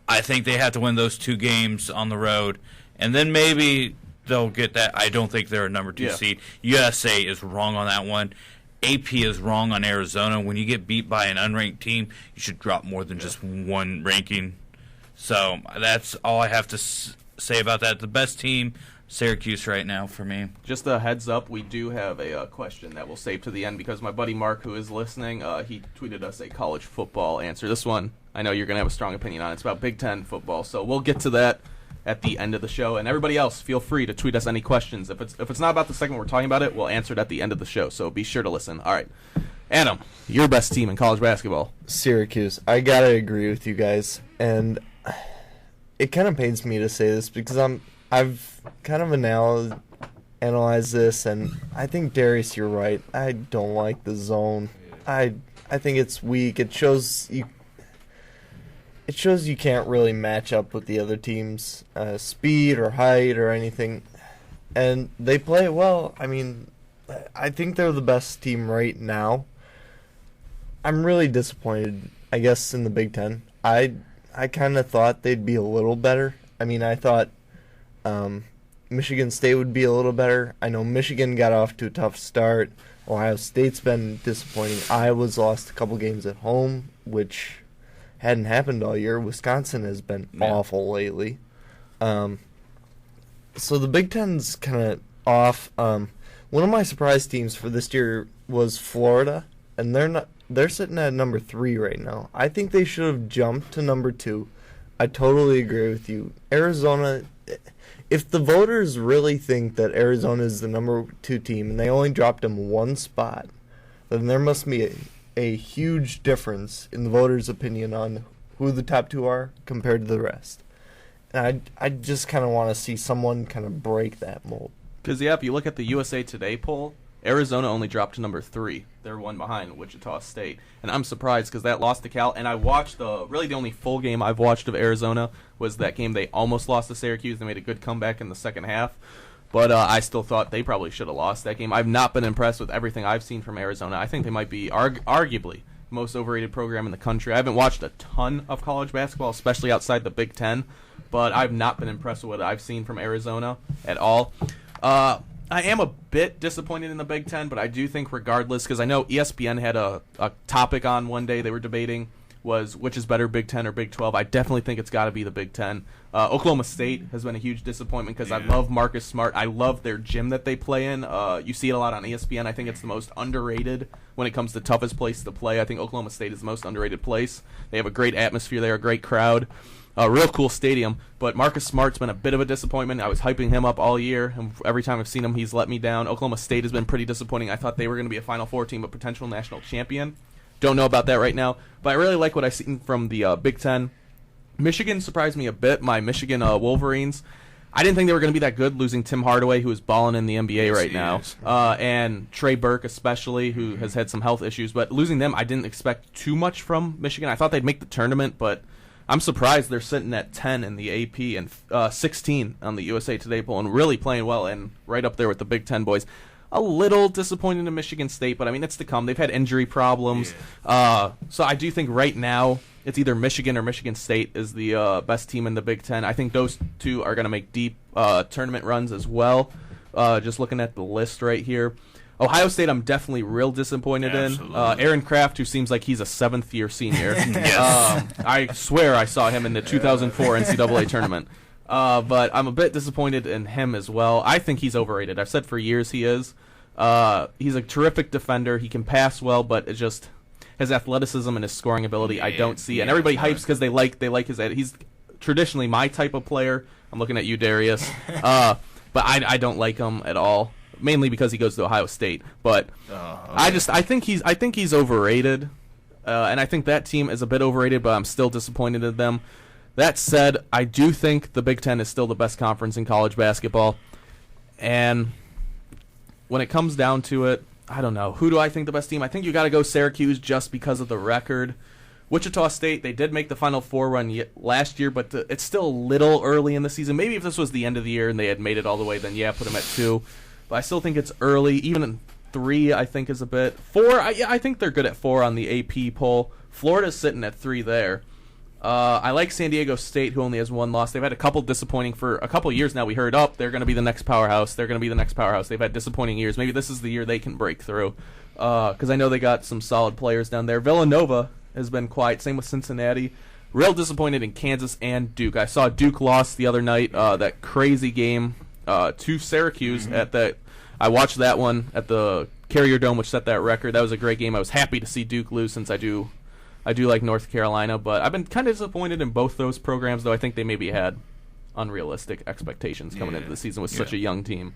I think they have to win those 2 games on the road, and then maybe they'll get that. I don't think they're a number 2 seed. USA is wrong on that one. AP is wrong on Arizona. When you get beat by an unranked team, you should drop more than just one ranking. So that's all I have to say about that. The best team Syracuse right now for me. Just a heads up, we do have a question that we'll save to the end because my buddy Mark, who is listening, he tweeted us a college football answer. This one, I know you're going to have a strong opinion on. It's about Big Ten football, so we'll get to that at the end of the show. And everybody else, feel free to tweet us any questions. If it's not about the segment we're talking about it, we'll answer it at the end of the show, so be sure to listen. All right. Adam, your best team in college basketball. Syracuse. I got to agree with you guys. And it kind of pains me to say this because I've kind of analyzed this, and I think, Darius, you're right. I don't like the zone. I think it's weak. It shows you can't really match up with the other team's speed or height or anything. And they play it well. I mean, I think they're the best team right now. I'm really disappointed, I guess, in the Big Ten. I kind of thought they'd be a little better. I mean, I thought Michigan State would be a little better. I know Michigan got off to a tough start. Ohio State's been disappointing. Iowa's lost a couple games at home, which hadn't happened all year. Wisconsin has been awful lately. So the Big Ten's kind of off. One of my surprise teams for this year was Florida, and they're sitting at number 3 right now. I think they should have jumped to number 2. I totally agree with you. Arizona, if the voters really think that Arizona is the number 2 team and they only dropped them 1 spot, then there must be a huge difference in the voters' opinion on who the top 2 are compared to the rest. And I just kind of want to see someone kind of break that mold. Because, if you look at the USA Today poll, Arizona only dropped to number 3. They're one behind Wichita State. And I'm surprised because that lost to Cal. And I watched really the only full game I've watched of Arizona was that game they almost lost to Syracuse. They made a good comeback in the second half. But I still thought they probably should have lost that game. I've not been impressed with everything I've seen from Arizona. I think they might be arguably the most overrated program in the country. I haven't watched a ton of college basketball, especially outside the Big Ten. But I've not been impressed with what I've seen from Arizona at all. I am a bit disappointed in the Big Ten, but I do think regardless, because I know ESPN had a topic on one day they were debating was which is better, Big Ten or Big 12. I definitely think it's got to be the Big Ten. Oklahoma State has been a huge disappointment because I love Marcus Smart. I love their gym that they play in. You see it a lot on ESPN. I think it's the most underrated when it comes to toughest place to play. I think Oklahoma State is the most underrated place. They have a great atmosphere there, a great crowd. A real cool stadium, but Marcus Smart's been a bit of a disappointment. I was hyping him up all year, and every time I've seen him, he's let me down. Oklahoma State has been pretty disappointing. I thought they were going to be a Final Four team, but potential national champion. Don't know about that right now, but I really like what I've seen from the Big Ten. Michigan surprised me a bit. My Michigan Wolverines, I didn't think they were going to be that good, losing Tim Hardaway, who is balling in the NBA right now, and Trey Burke especially, who has had some health issues. But losing them, I didn't expect too much from Michigan. I thought they'd make the tournament, but I'm surprised they're sitting at 10 in the AP and 16 on the USA Today poll and really playing well and right up there with the Big Ten boys. A little disappointed in Michigan State, but I mean, it's to come. They've had injury problems. So I do think right now it's either Michigan or Michigan State is the best team in the Big Ten. I think those two are going to make deep tournament runs as well. Just looking at the list right here. Ohio State, I'm definitely real disappointed in. Aaron Kraft, who seems like he's a 7th-year senior. I swear I saw him in the 2004 NCAA tournament. But I'm a bit disappointed in him as well. I think he's overrated. I've said for years he is. He's a terrific defender. He can pass well, but it's just his athleticism and his scoring ability I don't see. And everybody hypes because they like his. He's traditionally my type of player. I'm looking at you, Darius. But I don't like him at all. Mainly because he goes to Ohio State, but I think he's overrated, and I think that team is a bit overrated. But I'm still disappointed in them. That said, I do think the Big Ten is still the best conference in college basketball, and when it comes down to it, I don't know. Who do I think the best team? I think you got to go Syracuse just because of the record. Wichita State, they did make the Final Four run last year, but it's still a little early in the season. Maybe if this was the end of the year and they had made it all the way, then put them at 2. But I still think it's early. Even in 3, I think is a bit. 4, I think they're good at 4 on the AP poll. Florida's sitting at 3 there. I like San Diego State, who only has 1 loss. They've had a couple disappointing for a couple years now. We heard, they're going to be the next powerhouse. They're going to be the next powerhouse. They've had disappointing years. Maybe this is the year they can break through. Because I know they got some solid players down there. Villanova has been quiet. Same with Cincinnati. Real disappointed in Kansas and Duke. I saw Duke lost the other night. That crazy game to Syracuse at that. I watched that one at the Carrier Dome, which set that record. That was a great game. I was happy to see Duke lose since I do like North Carolina, but I've been kind of disappointed in both those programs, though I think they maybe had unrealistic expectations coming into the season with such a young team.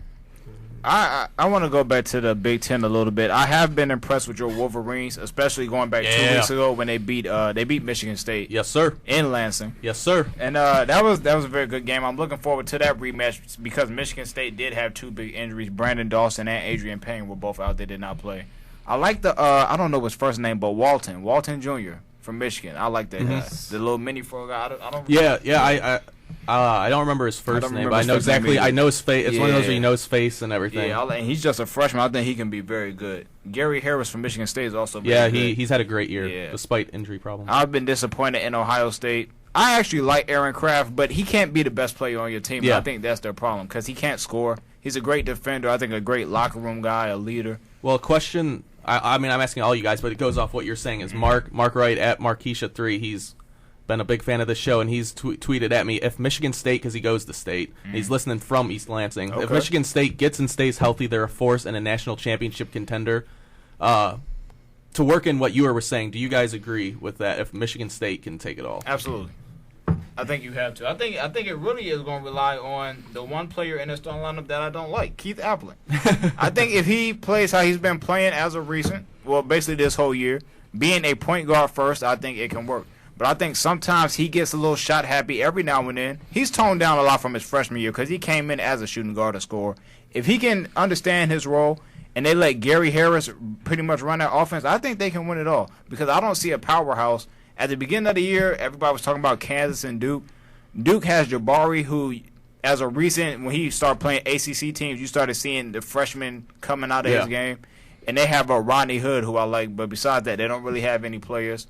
I want to go back to the Big Ten a little bit. I have been impressed with your Wolverines, especially going back 2 weeks ago when they beat Michigan State. Yes, sir. In Lansing. Yes, sir. And that was a very good game. I'm looking forward to that rematch because Michigan State did have 2 big injuries. Brandon Dawson and Adrian Payne were both out. They did not play. I like the I don't know his first name, but Walton Jr. from Michigan. I like that guy. The little mini frog guy. I don't. I don't remember his first name, but I know exactly. I know his face. It's one of those where you know his face and everything. Yeah, and he's just a freshman. I think he can be very good. Gary Harris from Michigan State is also very good. He's had a great year despite injury problems. I've been disappointed in Ohio State. I actually like Aaron Kraft, but he can't be the best player on your team. Yeah. I think that's their problem because he can't score. He's a great defender. I think a great locker room guy, a leader. Well, a question. I mean, I'm asking all you guys, but it goes off what you're saying. Is Mark Wright at Marquisha3? He's been a big fan of the show, and he's tweeted at me, if Michigan State, because he goes to State, he's listening from East Lansing, if Michigan State gets and stays healthy, they're a force and a national championship contender. To work in what you were saying, do you guys agree with that, if Michigan State can take it all? Absolutely. I think you have to. I think it really is going to rely on the one player in the starting lineup that I don't like, Keith Appling. I think if he plays how he's been playing as of recent, well, basically this whole year, being a point guard first, I think it can work. But I think sometimes he gets a little shot happy every now and then. He's toned down a lot from his freshman year because he came in as a shooting guard to score. If he can understand his role and they let Gary Harris pretty much run that offense, I think they can win it all because I don't see a powerhouse. At the beginning of the year, everybody was talking about Kansas and Duke. Duke has Jabari, who, as a recent, when he started playing ACC teams, you started seeing the freshmen coming out of his game. And they have a Rodney Hood, who I like, but besides that, they don't really have any players.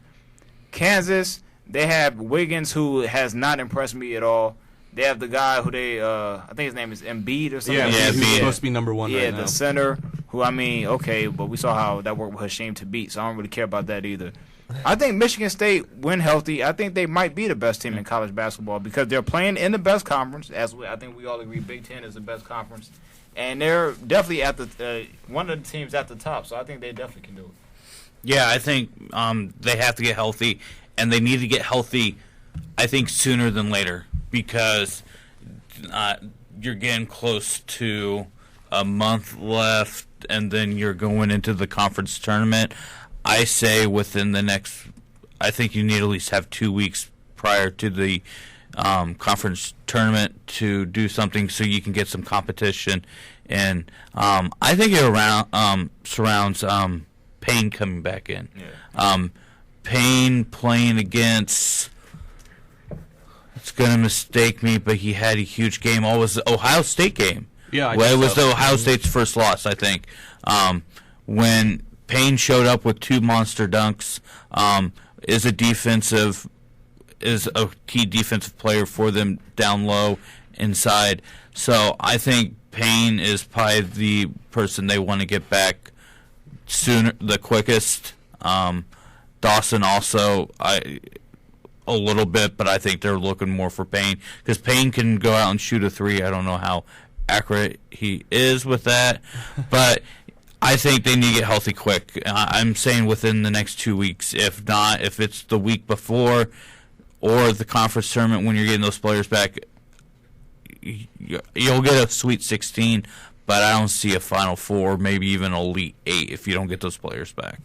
Kansas, they have Wiggins, who has not impressed me at all. They have the guy who I think his name is Embiid or something. Yeah, who's supposed to be number one right now. Yeah, the center, who, I mean, okay, but we saw how that worked with Hasheem to beat, so I don't really care about that either. I think Michigan State, when healthy, I think they might be the best team in college basketball because they're playing in the best conference. I think we all agree Big Ten is the best conference. And they're definitely at the one of the teams at the top, so I think they definitely can do it. Yeah, I think they have to get healthy, and they need to get healthy, I think, sooner than later because you're getting close to a month left, and then you're going into the conference tournament. I say within the next, I think you need at least have 2 weeks prior to the conference tournament to do something so you can get some competition. And I think it surrounds Payne coming back in. Yeah. Payne playing against, it's going to mistake me, but he had a huge game. Oh, it was the Ohio State game. Yeah, it was the Ohio State's first loss, I think. When Payne showed up with 2 monster dunks, is a key defensive player for them down low, inside. So I think Payne is probably the person they want to get back sooner, the quickest. Dawson also, a little bit, but I think they're looking more for Payne because Payne can go out and shoot a 3. I don't know how accurate he is with that, but I think they need to get healthy quick. I'm saying within the next 2 weeks. If not, if it's the week before or the conference tournament when you're getting those players back, you'll get a Sweet 16, but I don't see a Final Four, maybe even Elite 8 if you don't get those players back.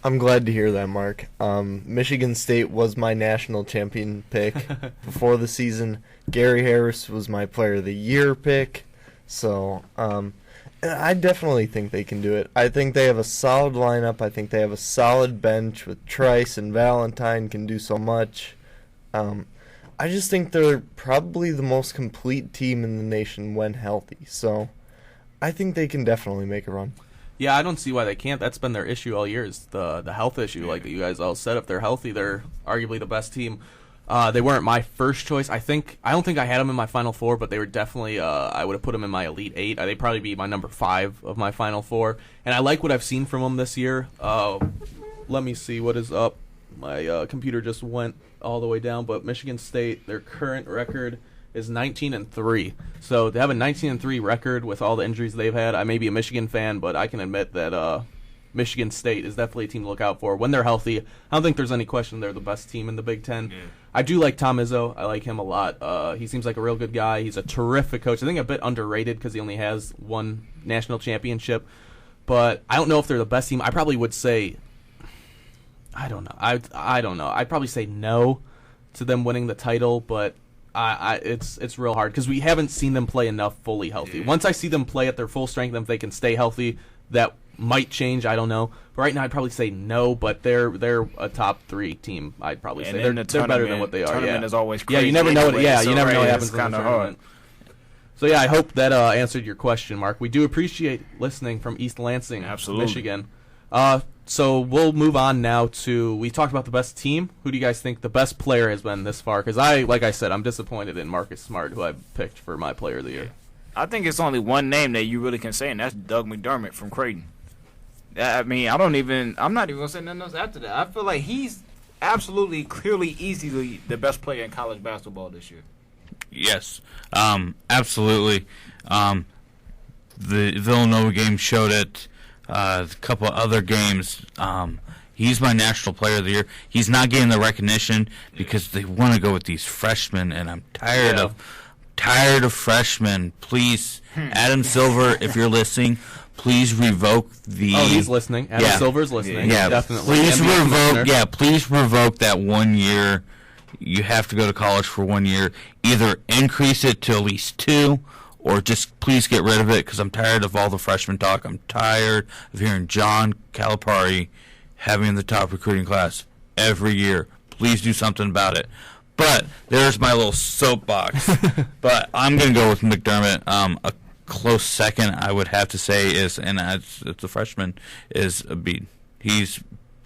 I'm glad to hear that, Mark. Michigan State was my national champion pick before the season. Gary Harris was my player of the year pick. So, I definitely think they can do it. I think they have a solid lineup. I think they have a solid bench with Trice and Valentine can do so much. I just think they're probably the most complete team in the nation when healthy. So I think they can definitely make a run. Yeah, I don't see why they can't. That's been their issue all year is the health issue. Like you guys all said, if they're healthy, they're arguably the best team. They weren't my first choice. I don't think I had them in my Final Four, but they were definitely. I would have put them in my Elite 8. They'd probably be my number 5 of my Final Four. And I like what I've seen from them this year. Let me see what is up. My computer just went all the way down. But Michigan State, their current record is 19-3. So to have a 19-3 record with all the injuries they've had, I may be a Michigan fan, but I can admit that Michigan State is definitely a team to look out for when they're healthy. I don't think there's any question they're the best team in the Big Ten. Yeah. I do like Tom Izzo. I like him a lot. He seems like a real good guy. He's a terrific coach. I think a bit underrated because he only has one national championship. But I don't know if they're the best team. I probably would say, I don't know. I don't know. I'd probably say no to them winning the title, but it's real hard because we haven't seen them play enough fully healthy. Once I see them play at their full strength, and if they can stay healthy, that might change. I don't know. But right now, I'd probably say no. But they're a top 3 team. I'd probably say they're better than what they are. Tournament is always crazy. Yeah, you never know. Anyway, you never know what happens in the kind of tournament. So yeah, I hope that answered your question, Mark. We do appreciate listening from East Lansing, Michigan. So we'll move on now to, we talked about the best team. Who do you guys think the best player has been this far? Because like I said, I'm disappointed in Marcus Smart, who I picked for my player of the year. I think it's only one name that you really can say, and that's Doug McDermott from Creighton. I mean, I'm not even going to say nothing else after that. I feel like he's absolutely, clearly, easily the best player in college basketball this year. Yes, absolutely. The Villanova game showed it. A couple of other games. He's my national player of the year. He's not getting the recognition because they want to go with these freshmen, and I'm tired of freshmen. Please, Adam Silver, if you're listening, please revoke the. Oh, he's listening. Adam Silver's listening. Yeah, definitely. Please revoke that 1 year. You have to go to college for 1 year. Either increase it to at least 2, or just please get rid of it because I'm tired of all the freshman talk. I'm tired of hearing John Calipari having the top recruiting class every year. Please do something about it. But there's my little soapbox. But I'm going to go with McDermott. A close second, I would have to say, is, and it's a freshman, is Embiid. He's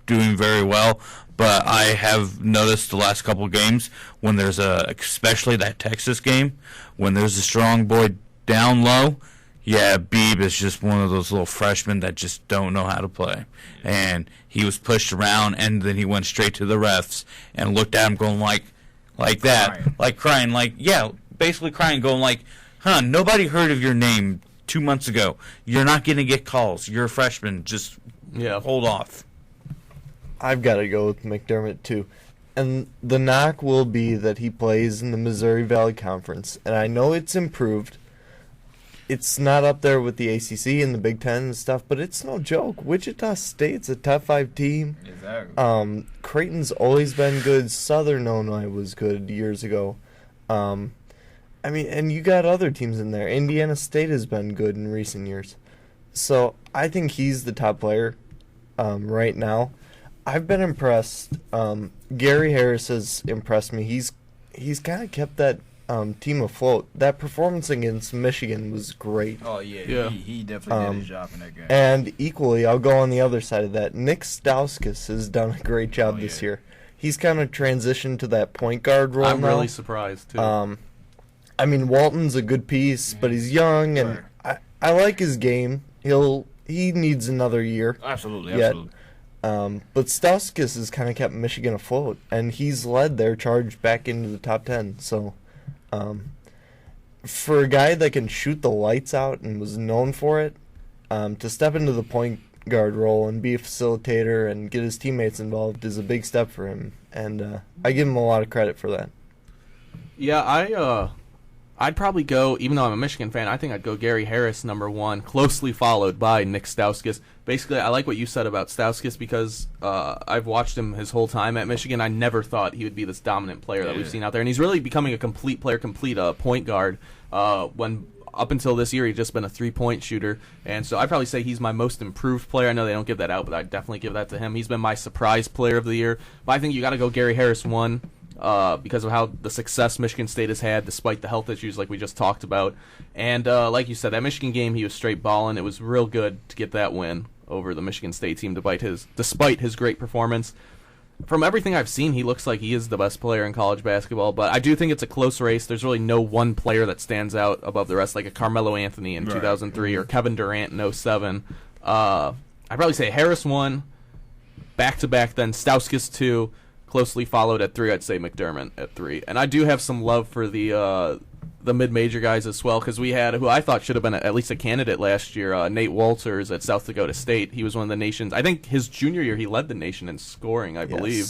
doing very well. But I have noticed the last couple of games when there's especially that Texas game, when there's a strong boy down low, Beeb is just one of those little freshmen that just don't know how to play. And he was pushed around, and then he went straight to the refs and looked at him going like that, crying, basically crying, going like, nobody heard of your name 2 months ago. You're not going to get calls. You're a freshman. Just hold off. I've got to go with McDermott, too. And the knock will be that he plays in the Missouri Valley Conference. And I know it's improved. It's not up there with the ACC and the Big Ten and stuff, but it's no joke. Wichita State's a top 5 team. Exactly. Creighton's always been good. Southern Illinois was good years ago. And you got other teams in there. Indiana State has been good in recent years. So I think he's the top player right now. I've been impressed. Gary Harris has impressed me. He's kind of kept that team afloat. That performance against Michigan was great. Oh, yeah. He definitely did his job in that game. And equally, I'll go on the other side of that. Nick Stauskas has done a great job this year. He's kind of transitioned to that point guard role I'm now. really surprised, too. Walton's a good piece, but he's young, and I like his game. He needs another year. Absolutely. But Stauskas has kind of kept Michigan afloat, and he's led their charge back into the top 10. So, for a guy that can shoot the lights out and was known for it, to step into the point guard role and be a facilitator and get his teammates involved is a big step for him, and I give him a lot of credit for that. Yeah, I'd probably go, even though I'm a Michigan fan, I think I'd go Gary Harris, number 1, closely followed by Nick Stauskas. Basically, I like what you said about Stauskas because I've watched him his whole time at Michigan. I never thought he would be this dominant player that we've seen out there. And he's really becoming a complete player, point guard. When up until this year, he's just been a three-point shooter. And so I'd probably say he's my most improved player. I know they don't give that out, but I'd definitely give that to him. He's been my surprise player of the year. But I think you got to go Gary Harris 1. Because of how the success Michigan State has had despite the health issues like we just talked about. And like you said, that Michigan game, he was straight balling. It was real good to get that win over the Michigan State team despite his great performance. From everything I've seen, he looks like he is the best player in college basketball, but I do think it's a close race. There's really no one player that stands out above the rest, like a Carmelo Anthony in 2003 or Kevin Durant in 2007. I'd probably say Harris 1, back-to-back, then Stauskas 2, closely followed at 3, I'd say McDermott at 3. And I do have some love for the the mid-major guys as well, because we had who I thought should have been at least a candidate last year, Nate Walters at South Dakota State. He was one of the nation's, I think his junior year he led the nation in scoring, I believe.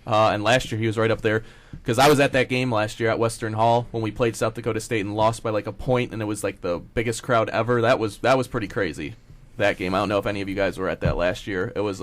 And last year he was right up there, because I was at that game last year at Western Hall when we played South Dakota State and lost by like a point, and it was like the biggest crowd ever. That was pretty crazy, that game. I don't know if any of you guys were at that last year. It was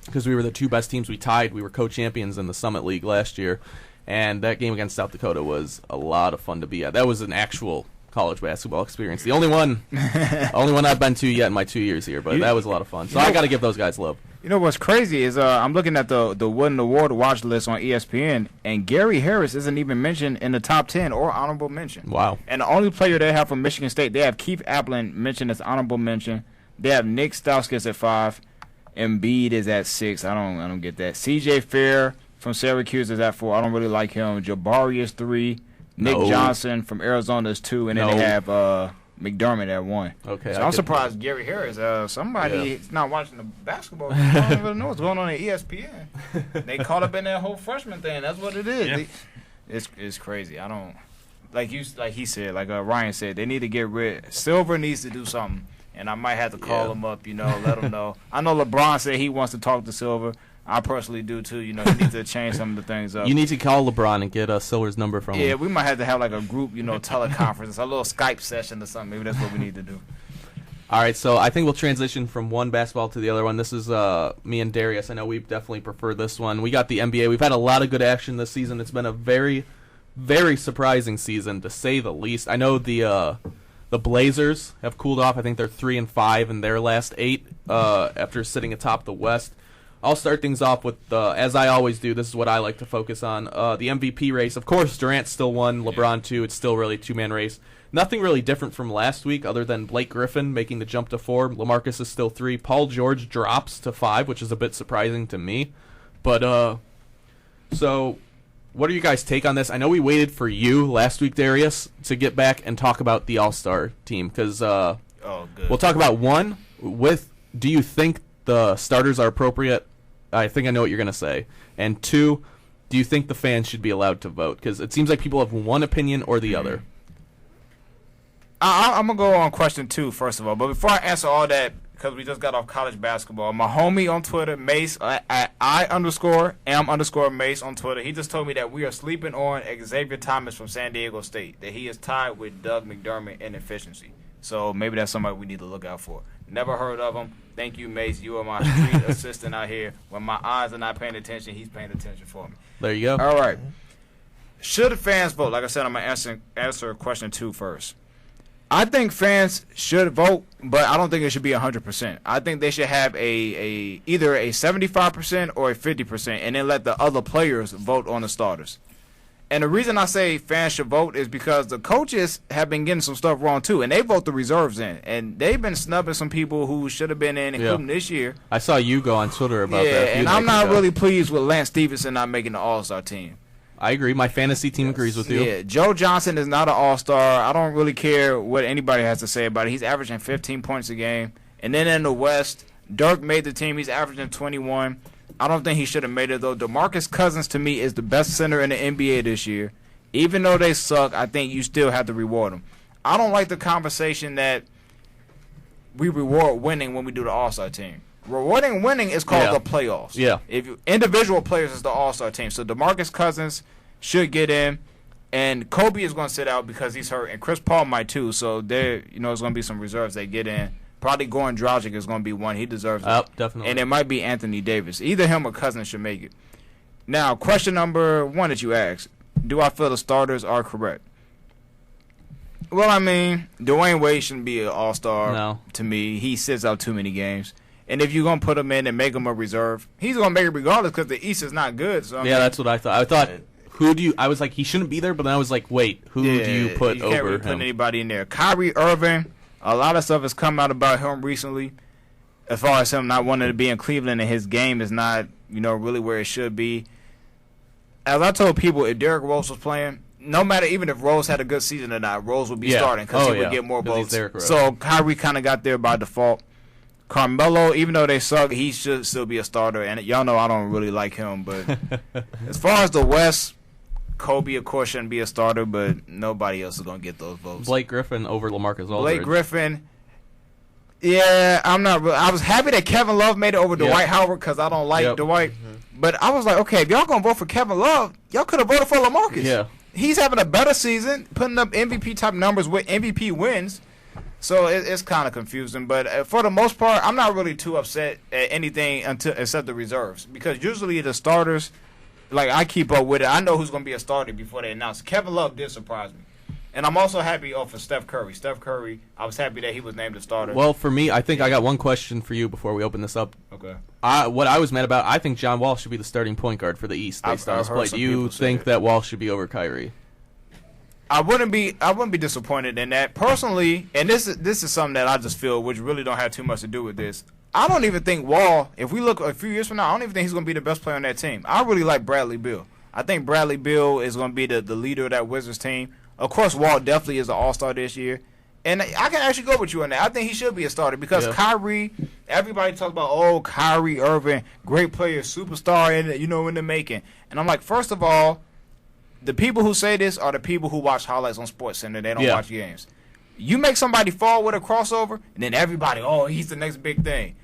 because we were the two best teams. We tied. We were co-champions in the Summit League last year. And that game against South Dakota was a lot of fun to be at. That was an actual college basketball experience. The only one I've been to yet in my 2 years here, but that was a lot of fun. So I got to give those guys love. You know what's crazy is I'm looking at the Wooden Award watch list on ESPN, and Gary Harris isn't even mentioned in the top 10 or honorable mention. Wow. And the only player they have from Michigan State, they have Keith Applin mentioned as honorable mention. They have Nick Stauskas at 5. Embiid is at 6. I don't get that. C.J. Fair from Syracuse is at 4. I don't really like him. Jabari is 3. Nick Johnson from Arizona is 2. And then they have McDermott at 1. Okay. So I'm surprised Gary Harris. Somebody's not watching the basketball. I don't even know what's going on at ESPN. They caught up in that whole freshman thing. That's what it is. Yeah. It's crazy. I don't like he said, like Ryan said, they need to get rid. Silver needs to do something. And I might have to call him up, let him know. I know LeBron said he wants to talk to Silver. I personally do too. He needs to change some of the things up. You need to call LeBron and get Silver's number from him. Yeah, we might have to have like a group, teleconference, a little Skype session or something. Maybe that's what we need to do. All right, so I think we'll transition from one basketball to the other one. This is me and Darius. I know we definitely prefer this one. We got the NBA. We've had a lot of good action this season. It's been a very, very surprising season, to say the least. I know the Blazers have cooled off. I think they're 3-5 in their last 8 after sitting atop the West. I'll start things off with, as I always do, this is what I like to focus on, the MVP race. Of course, Durant still won, LeBron too. It's still really a two-man race. Nothing really different from last week other than Blake Griffin making the jump to 4. LaMarcus is still 3. Paul George drops to 5, which is a bit surprising to me. But, so what are you guys' take on this? I know we waited for you last week, Darius, to get back and talk about the All-Star team, because we'll talk about one do you think the starters are appropriate? I think I know what you're going to say. And 2, do you think the fans should be allowed to vote? Because it seems like people have one opinion or the other. I'm going to go on question 2, first of all. But before I answer all that, because we just got off college basketball, my homie on Twitter, Mace, at I_am_Mace on Twitter, he just told me that we are sleeping on Xavier Thomas from San Diego State, that he is tied with Doug McDermott in efficiency. So maybe that's somebody we need to look out for. Never heard of him. Thank you, Mace. You are my street assistant out here. When my eyes are not paying attention, he's paying attention for me. There you go. All right. Should fans vote? Like I said, I'm going to answer question 2 first. I think fans should vote, but I don't think it should be 100%. I think they should have either a 75% or a 50%, and then let the other players vote on the starters. And the reason I say fans should vote is because the coaches have been getting some stuff wrong too, and they vote the reserves in, and they've been snubbing some people who should have been in, including this year. I saw you go on Twitter about that. Yeah, and I'm not really pleased with Lance Stevenson not making the All-Star team. I agree. My fantasy team agrees with you. Yeah, Joe Johnson is not an all-star. I don't really care what anybody has to say about it. He's averaging 15 points a game. And then in the West, Dirk made the team. He's averaging 21. I don't think he should have made it, though. DeMarcus Cousins, to me, is the best center in the NBA this year. Even though they suck, I think you still have to reward them. I don't like the conversation that we reward winning when we do the all-star team. Rewarding winning is called the playoffs. Yeah. Individual players is the all-star team. So DeMarcus Cousins should get in, and Kobe is going to sit out because he's hurt, and Chris Paul might too. So there's going to be some reserves that get in. Probably Goran Dragic is going to be one. He deserves it. Definitely. And it might be Anthony Davis. Either him or Cousins should make it. Now, question number 1 that you asked: do I feel the starters are correct? Well, I mean, Dwayne Wade shouldn't be an all-star to me. He sits out too many games. And if you're going to put him in and make him a reserve, he's going to make it regardless because the East is not good. So that's what I thought. I thought, I was like, he shouldn't be there, but then I was like, wait, who do you put you over can't really him? Put anybody in there. Kyrie Irving, a lot of stuff has come out about him recently as far as him not wanting to be in Cleveland, and his game is not, really where it should be. As I told people, if Derrick Rose was playing, no matter even if Rose had a good season or not, Rose would be starting because he would get more votes. So Kyrie kind of got there by default. Carmelo, even though they suck, he should still be a starter. And y'all know I don't really like him. But as far as the West, Kobe, of course, shouldn't be a starter, but nobody else is going to get those votes. Blake Griffin over LaMarcus Aldridge. Blake Griffin. Yeah, I'm not. I was happy that Kevin Love made it over Dwight Howard because I don't like Dwight. But I was like, okay, if y'all gonna vote for Kevin Love, y'all could have voted for LaMarcus. Yeah, he's having a better season, putting up MVP type numbers with MVP wins. So it's kind of confusing. But for the most part, I'm not really too upset at anything except the reserves, because usually the starters, like, I keep up with it. I know who's gonna be a starter before they announce it. Kevin Love did surprise me. And I'm also happy for Steph Curry. Steph Curry, I was happy that he was named the starter. Well, for me, I think I got one question for you before we open this up. Okay. What I was mad about, I think John Wall should be the starting point guard for the East based on his play. Do you think that Wall should be over Kyrie? I wouldn't be disappointed in that. Personally, and this is something that I just feel, which really don't have too much to do with this. I don't even think Wall, if we look a few years from now, I don't even think he's going to be the best player on that team. I really like Bradley Beal. I think Bradley Beal is going to be the leader of that Wizards team. Of course, Wall definitely is an all-star this year. And I can actually go with you on that. I think he should be a starter because Kyrie, everybody talks about, Kyrie Irving, great player, superstar in the making. And I'm like, first of all, the people who say this are the people who watch highlights on SportsCenter. They don't watch games. You make somebody fall with a crossover, and then everybody, he's the next big thing.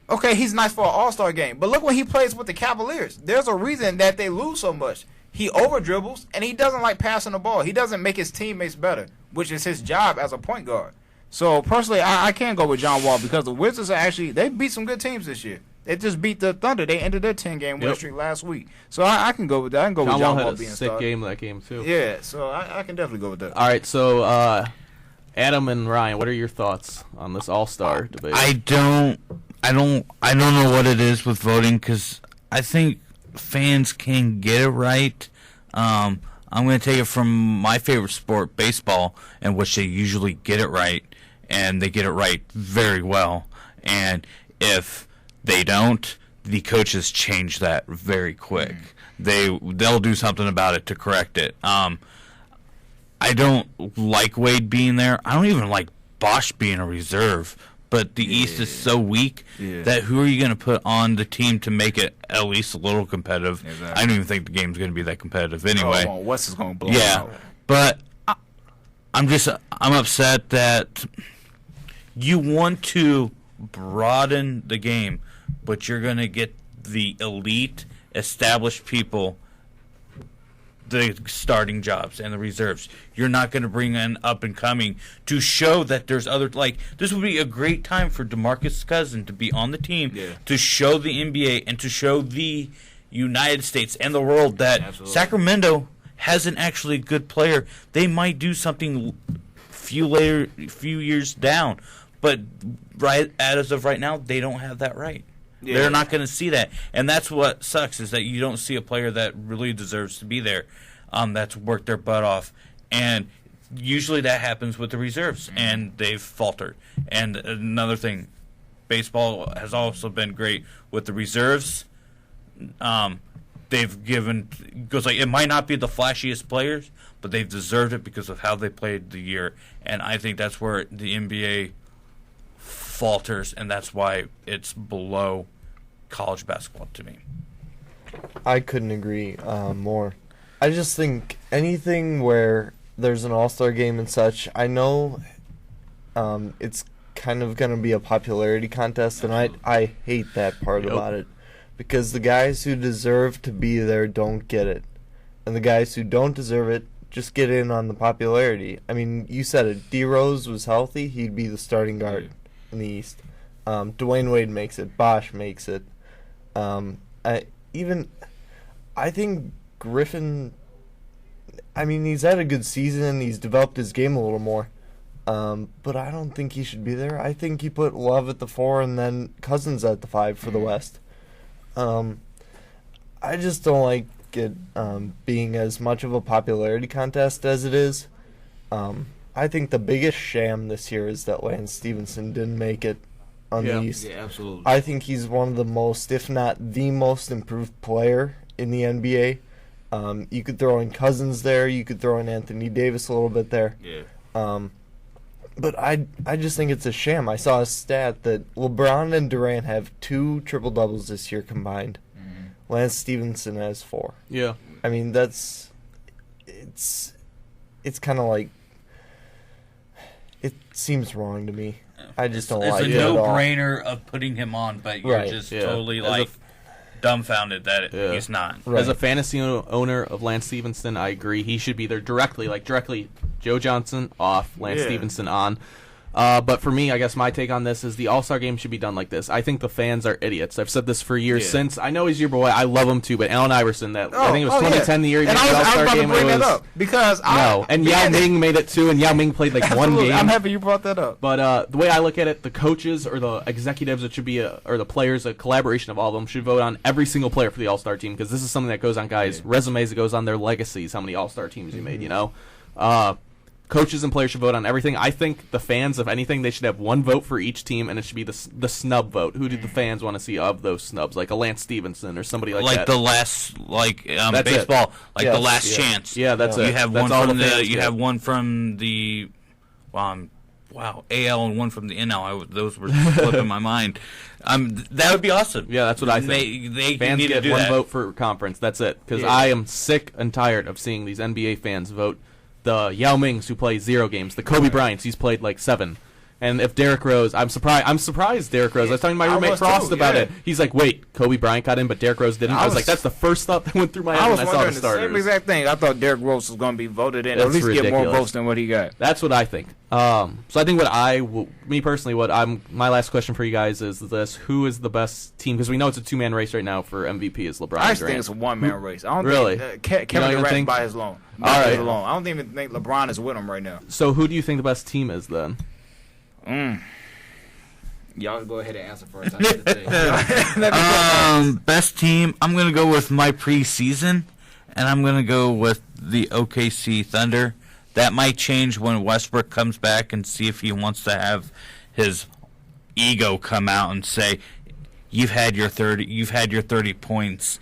Okay, he's nice for an all-star game. But look when he plays with the Cavaliers. There's a reason that they lose so much. He over-dribbles, and he doesn't like passing the ball. He doesn't make his teammates better, which is his job as a point guard. So, personally, I can't go with John Wall because the Wizards they beat some good teams this year. They just beat the Thunder. They ended their 10-game win streak last week. So, I can go with that. I can go with John Wall being a sick started. game that game, too. Yeah, so I can definitely go with that. All right, so Adam and Ryan, what are your thoughts on this all-star debate? I don't know what it is with voting because I think fans can get it right. I'm going to take it from my favorite sport, baseball, in which they usually get it right, and they get it right very well. And if they don't, the coaches change that very quick. They'll do something about it to correct it. I don't like Wade being there. I don't even like Bosch being a reserve. But the East is so weak that who are you going to put on the team to make it at least a little competitive? Exactly. I don't even think the game's going to be that competitive anyway. West is going to blow out. But I'm upset that you want to broaden the game, but you're going to get the elite, established people the starting jobs and the reserves. You're not going to bring in up and coming to show that there's other, like, this would be a great time for DeMarcus Cousins to be on the team to show the NBA and to show the United States and the world that Sacramento has an actually good player. They might do something few years down, but right as of right now, they don't have that right. They're not going to see that. And that's what sucks, is that you don't see a player that really deserves to be there, that's worked their butt off. And usually that happens with the reserves, and they've faltered. And another thing, baseball has also been great with the reserves. They've given, because like, it might not be the flashiest players, but they've deserved it because of how they played the year. And I think that's where the NBA falters, and that's why it's below college basketball to me. I couldn't agree more. I just think anything where there's an all-star game and such, I know it's kind of going to be a popularity contest, and I hate that part about it, because the guys who deserve to be there don't get it, and the guys who don't deserve it just get in on the popularity. I mean, you said it. D. Rose was healthy, he'd be the starting guard in the East. Dwayne Wade makes it. Bosch makes it. I think Griffin, I mean, he's had a good season. He's developed his game a little more. But I don't think he should be there. I think he put Love at the 4 and then Cousins at the 5 for the West. I just don't like it being as much of a popularity contest as it is. I think the biggest sham this year is that Lance Stevenson didn't make it on the East. Yeah, absolutely. I think he's one of the most, if not the most improved player in the NBA. You could throw in Cousins there. You could throw in Anthony Davis a little bit there. Yeah. But I just think it's a sham. I saw a stat that LeBron and Durant have 2 triple-doubles this year combined. Lance Stevenson has 4. Yeah. I mean, that's it's kind of like, it seems wrong to me. I just don't like it It's a at all. no-brainer of putting him on, but you're Right. just Yeah. totally As a like dumbfounded that Yeah. he's not. Right. As a fantasy owner of Lance Stevenson, I agree. He should be there directly. Joe Johnson off, Lance Yeah. Stevenson on. But for me, I guess my take on this is the All-Star game should be done like this. I think the fans are idiots. I've said this for years Yeah. since. I know he's your boy. I love him too. But Allen Iverson, I think it was 2010 the year he and made I the was All-Star about game. to bring It that was- up because No, and Yao Ming made it too, and Yao Ming played like one Absolutely. game. I'm happy you brought that up. But the way I look at it, the coaches or the executives, it should be or the players, a collaboration of all of them, should vote on every single player for the All-Star team because this is something that goes on guys' resumes. It goes on their legacies, how many All-Star teams you made, you know? Coaches and players should vote on everything. I think the fans, if anything, they should have one vote for each team, and it should be the snub vote. Who did the fans want to see of those snubs? Like a Lance Stevenson or somebody like that. Like the last, That's baseball, like Yes. the last Yeah. chance. Yeah, that's it. You have That's one all from the the fans you get. have one from the AL and one from the NL. Those were flipping my mind. That would be awesome. Yeah, that's what I think. They Fans need get to do one that. vote for conference. That's it. Because Yeah. I am sick and tired of seeing these NBA fans vote the Yao Mings who play 0 games, the Kobe Bryants he's played like 7. And if Derrick Rose, I'm surprised Derrick Rose. I was talking to my I roommate was Frost too, about yeah. it. He's like, wait, Kobe Bryant got in, but Derrick Rose didn't. I was like, that's the first thought that went through my head I was when I saw wondering the the same starters. exact thing. I thought Derrick Rose was going to be voted in, That's at least get more ridiculous. votes than what he got. That's what I think. So I think me personally, my last question for you guys is this: who is the best team? Because we know it's a 2-man race right now for MVP is LeBron I Durant. think it's a one-man race. I don't Really? think You don't Kevin even Durant think- by his alone. All right. Alone. I don't even think LeBron is with him right now. So who do you think the best team is then? Y'all go ahead and answer first. I need to think. Best team. I'm going to go with my preseason, and I'm going to go with the OKC Thunder. That might change when Westbrook comes back and see if he wants to have his ego come out and say, "You've had your 30 points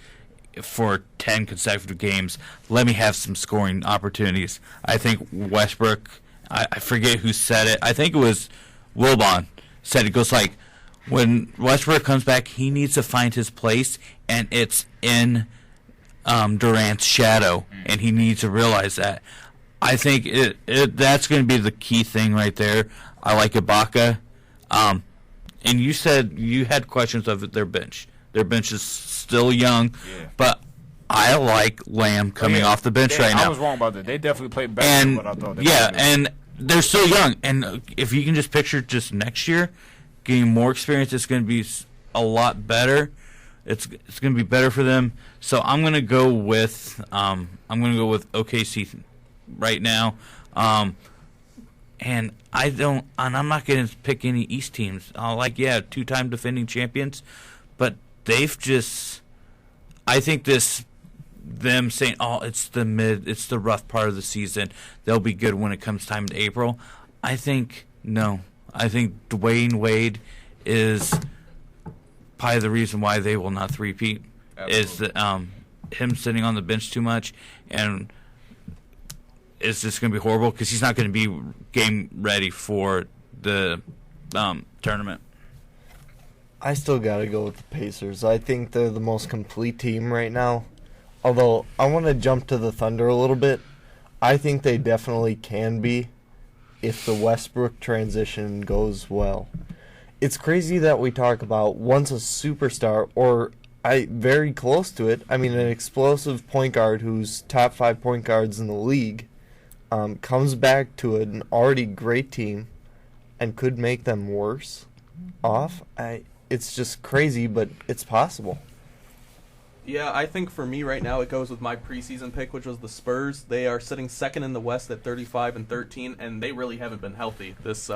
for 10 consecutive games. Let me have some scoring opportunities." I think Westbrook. I forget who said it. I think it was Wilbon. Said it goes like, when Westbrook comes back, he needs to find his place, and it's in Durant's shadow, and he needs to realize that. I think that's going to be the key thing right there. I like Ibaka. And you said you had questions of their bench. Their bench is still young, but I like Lamb coming off the bench right now. I was wrong about that. They definitely played better And than what I thought they yeah, would do. and they're still young. And if you can just picture just next year getting more experience, it's going to be a lot better. It's going to be better for them. So I'm going to go with OKC right now. And I'm not going to pick any East teams. Two-time defending champions, but they've just, I think them saying, "Oh, it's the rough part of the season. They'll be good when it comes time to April." I think no. I think Dwayne Wade is probably the reason why they will not three-peat. Is that him sitting on the bench too much, and it's just going to be horrible because he's not going to be game ready for the tournament. I still got to go with the Pacers. I think they're the most complete team right now. Although, I want to jump to the Thunder a little bit. I think they definitely can be if the Westbrook transition goes well. It's crazy that we talk about once a superstar, or very close to it, I mean an explosive point guard who's top 5 point guards in the league, comes back to an already great team and could make them worse off. It's just crazy, but it's possible. Yeah, I think for me right now it goes with my preseason pick, which was the Spurs. They are sitting second in the West at 35-13, and they really haven't been healthy this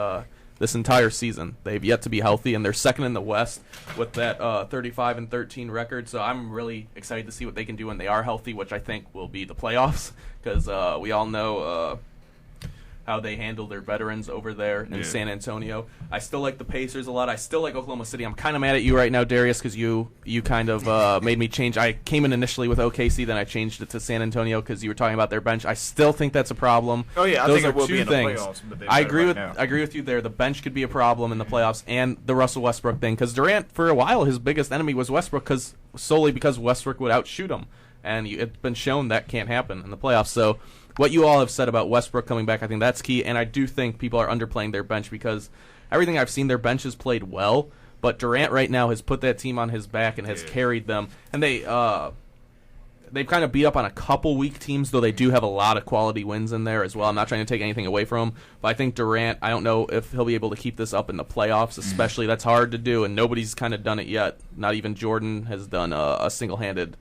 entire season. They've yet to be healthy, and they're second in the West with that 35-13 record. So I'm really excited to see what they can do when they are healthy, which I think will be the playoffs, because we all know how they handle their veterans over there in San Antonio. I still like the Pacers a lot. I still like Oklahoma City. I'm kind of mad at you right now, Darius, because you kind of made me change. I came in initially with OKC, then I changed it to San Antonio because you were talking about their bench. I still think that's a problem. Oh yeah, I Those think are it will two be in the things. playoffs. But they're I better agree right with now. I agree with you there. The bench could be a problem in the playoffs, and the Russell Westbrook thing, because Durant for a while his biggest enemy was Westbrook, solely because Westbrook would outshoot him. and it's been shown that can't happen in the playoffs. So what you all have said about Westbrook coming back, I think that's key, and I do think people are underplaying their bench because everything I've seen, their bench has played well, but Durant right now has put that team on his back and has carried them, and they've kind of beat up on a couple weak teams, though they do have a lot of quality wins in there as well. I'm not trying to take anything away from him, but I think Durant, I don't know if he'll be able to keep this up in the playoffs, especially. That's hard to do, and nobody's kind of done it yet. Not even Jordan has done a single-handed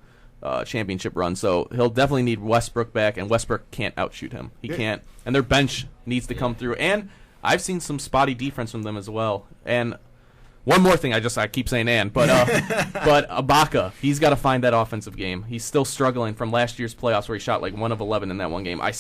championship run, so he'll definitely need Westbrook back, and Westbrook can't outshoot him. He can't, and their bench needs to come through, and I've seen some spotty defense from them as well. And one more thing, I keep saying but Ibaka, he's got to find that offensive game. He's still struggling from last year's playoffs where he shot like 1 of 11 in that one game. I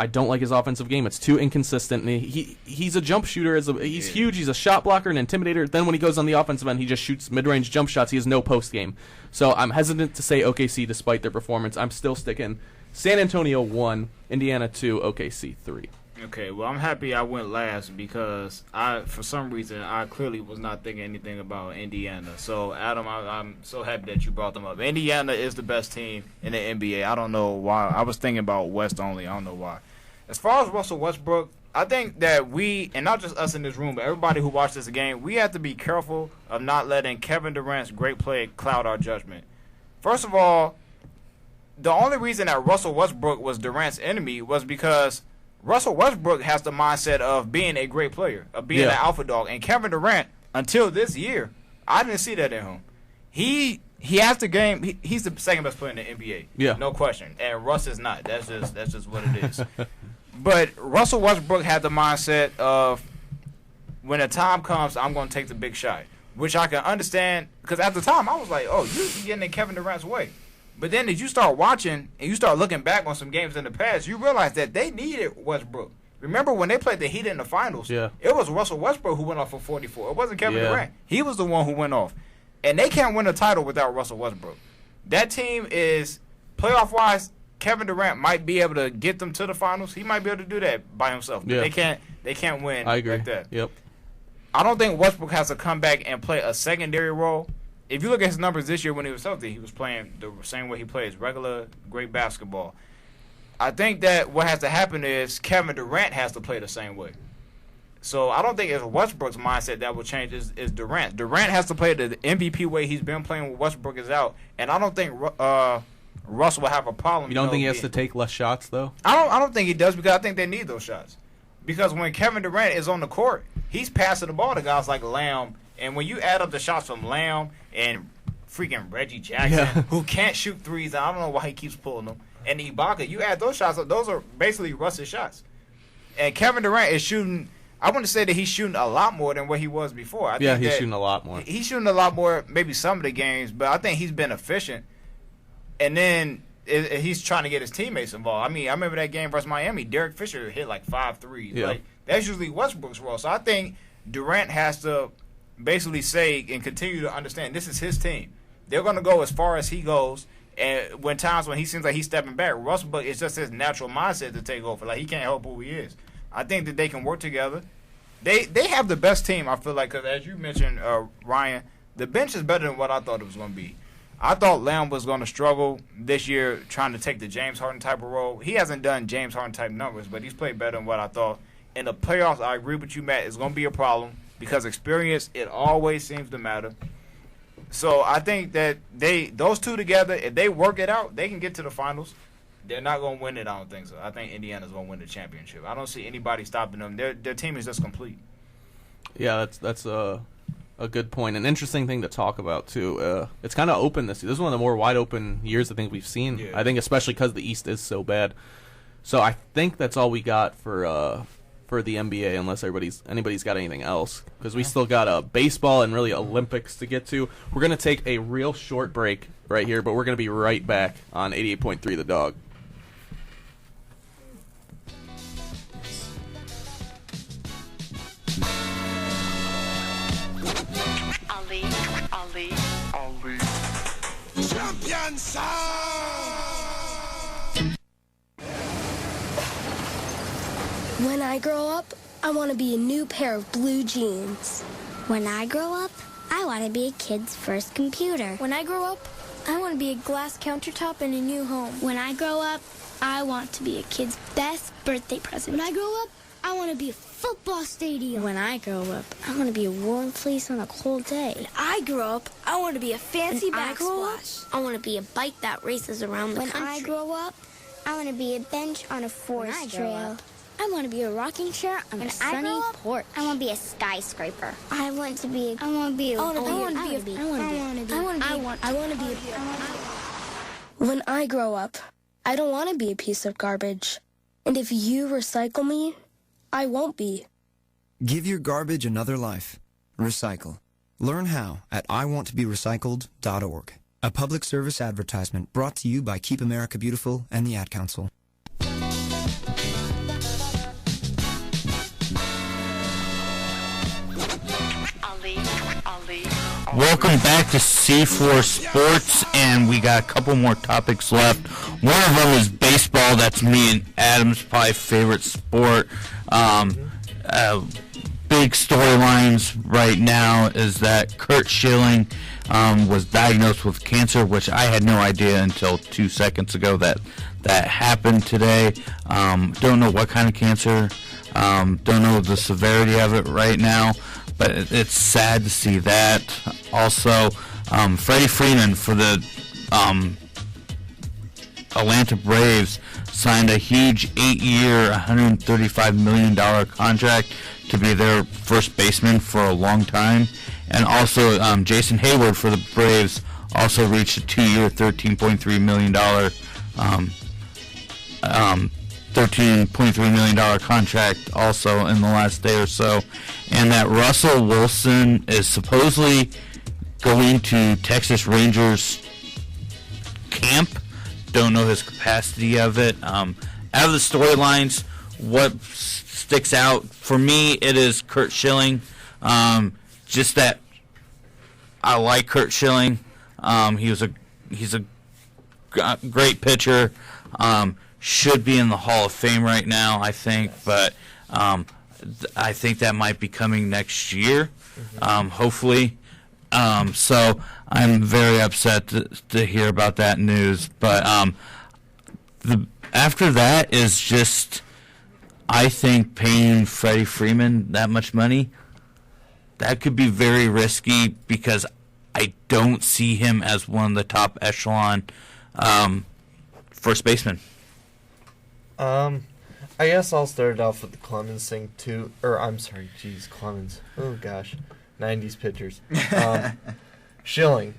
don't like his offensive game. It's too inconsistent. And he's a jump shooter. He's huge. He's a shot blocker and intimidator. Then when he goes on the offensive end, he just shoots mid-range jump shots. He has no post game. So I'm hesitant to say OKC despite their performance. I'm still sticking San Antonio 1, Indiana 2, OKC 3. Okay, well, I'm happy I went last because for some reason, I clearly was not thinking anything about Indiana. So, Adam, I'm so happy that you brought them up. Indiana is the best team in the NBA. I don't know why. I was thinking about West only. I don't know why. As far as Russell Westbrook, I think that we, and not just us in this room, but everybody who watched this game, we have to be careful of not letting Kevin Durant's great play cloud our judgment. First of all, the only reason that Russell Westbrook was Durant's enemy was because Russell Westbrook has the mindset of being a great player, of being an alpha dog. And Kevin Durant, until this year, I didn't see that in him. He has the game. He's the second best player in the NBA. Yeah. No question. And Russ is not. That's just what it is. But Russell Westbrook had the mindset of when the time comes, I'm going to take the big shot, which I can understand because at the time I was like, oh, you're getting in Kevin Durant's way. But then as you start watching and you start looking back on some games in the past, you realize that they needed Westbrook. Remember when they played the Heat in the finals? Yeah. It was Russell Westbrook who went off for 44. It wasn't Kevin Durant. He was the one who went off. And they can't win a title without Russell Westbrook. That team is, playoff-wise, Kevin Durant might be able to get them to the finals. He might be able to do that by himself. But they can't win like that. Yep. I don't think Westbrook has to come back and play a secondary role. If you look at his numbers this year when he was healthy, he was playing the same way he plays, regular, great basketball. I think that what has to happen is Kevin Durant has to play the same way. So I don't think it's Westbrook's mindset that will change. It's Durant. Durant has to play the MVP way he's been playing when Westbrook is out. And I don't think Russ will have a problem. You don't think he has to take less shots, though? I don't think he does because I think they need those shots. Because when Kevin Durant is on the court, he's passing the ball to guys like Lamb. And when you add up the shots from Lamb and freaking Reggie Jackson, who can't shoot threes, I don't know why he keeps pulling them, and Ibaka, you add those shots up, those are basically Russ's shots. And Kevin Durant is shooting, I want to say that he's shooting a lot more than what he was before. He's shooting a lot more. He's shooting a lot more, maybe some of the games, but I think he's been efficient. And then he's trying to get his teammates involved. I mean, I remember that game versus Miami. Derek Fisher hit like 5 threes. Yeah. Like, that's usually Westbrook's role. So I think Durant has to basically say and continue to understand this is his team. They're going to go as far as he goes. And when he seems like he's stepping back, Westbrook, it's just his natural mindset to take over. Like, he can't help who he is. I think that they can work together. They have the best team, I feel like, because as you mentioned, Ryan, the bench is better than what I thought it was going to be. I thought Lamb was going to struggle this year trying to take the James Harden type of role. He hasn't done James Harden type numbers, but he's played better than what I thought. In the playoffs, I agree with you, Matt, it's going to be a problem because experience, it always seems to matter. So I think that those two together, if they work it out, they can get to the finals. They're not going to win it, I don't think so. I think Indiana's going to win the championship. I don't see anybody stopping them. Their team is just complete. Yeah, that's a good point. An interesting thing to talk about, too. It's kind of open this year. This is one of the more wide-open years I think we've seen. Yeah. I think especially because the East is so bad. So I think that's all we got for the NBA, unless anybody's got anything else, because we still got baseball and really Olympics to get to. We're going to take a real short break right here, but we're going to be right back on 88.3 The Dog. Ali. Champion sound! When I grow up, I want to be a new pair of blue jeans. When I grow up, I want to be a kid's first computer. When I grow up, I want to be a glass countertop in a new home. When I grow up, I want to be a kid's best birthday present. When I grow up, I want to be a football stadium. When I grow up, I want to be a warm place on a cold day. When I grow up, I want to be a fancy backsplash. I want to be a bike that races around the country. When I grow up, I want to be a bench on a forest trail. I want to be a rocking chair on a sunny porch. I want to be a skyscraper. I want to be When I grow up, I don't want to be a piece of garbage. And if you recycle me, I won't be. Give your garbage another life. Recycle. Learn how at iwanttoberecycled.org. A public service advertisement brought to you by Keep America Beautiful and the Ad Council. Welcome back to C4 Sports, and we got a couple more topics left. One of them is baseball. That's me and Adam's probably favorite sport. Big storylines right now is that Kurt Schilling was diagnosed with cancer, which I had no idea until 2 seconds ago that happened today. Don't know what kind of cancer. Don't know the severity of it right now. But it's sad to see that. Also, Freddie Freeman for the Atlanta Braves signed a huge 8-year, $135 million contract to be their first baseman for a long time. And also, Jason Hayward for the Braves also reached a 2-year, $13.3 million $13.3 million contract also in the last day or so. And that Russell Wilson is supposedly going to Texas Rangers camp. Don't know his capacity of it. Out of the storylines, what sticks out for me, it is Kurt Schilling. Just that I like Kurt Schilling. He's a great pitcher. Should be in the Hall of Fame right now, I think, but I think that might be coming next year, hopefully. So I'm very upset to hear about that news. But after that is just, I think, paying Freddie Freeman that much money, that could be very risky because I don't see him as one of the top echelon first basemen. I guess I'll start it off with the Clemens thing too. Clemens. Oh gosh, 90s pitchers. Schilling.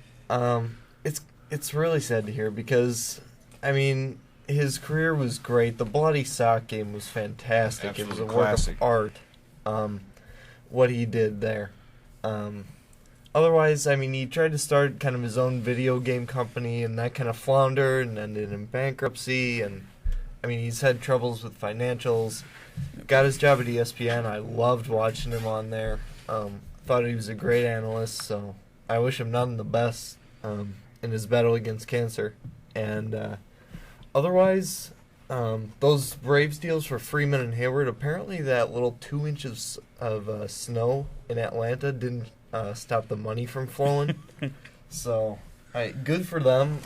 It's really sad to hear because, I mean, his career was great. The bloody sock game was fantastic. Absolutely it was a classic. work of art. What he did there. Otherwise, I mean, he tried to start kind of his own video game company, and that kind of floundered and ended in bankruptcy. And I mean, he's had troubles with financials. Got his job at ESPN. I loved watching him on there. Thought he was a great analyst, so I wish him nothing the best in his battle against cancer. And otherwise, those Braves deals for Freeman and Hayward, apparently that little 2 inches of snow in Atlanta didn't stop the money from flowing. So, good for them.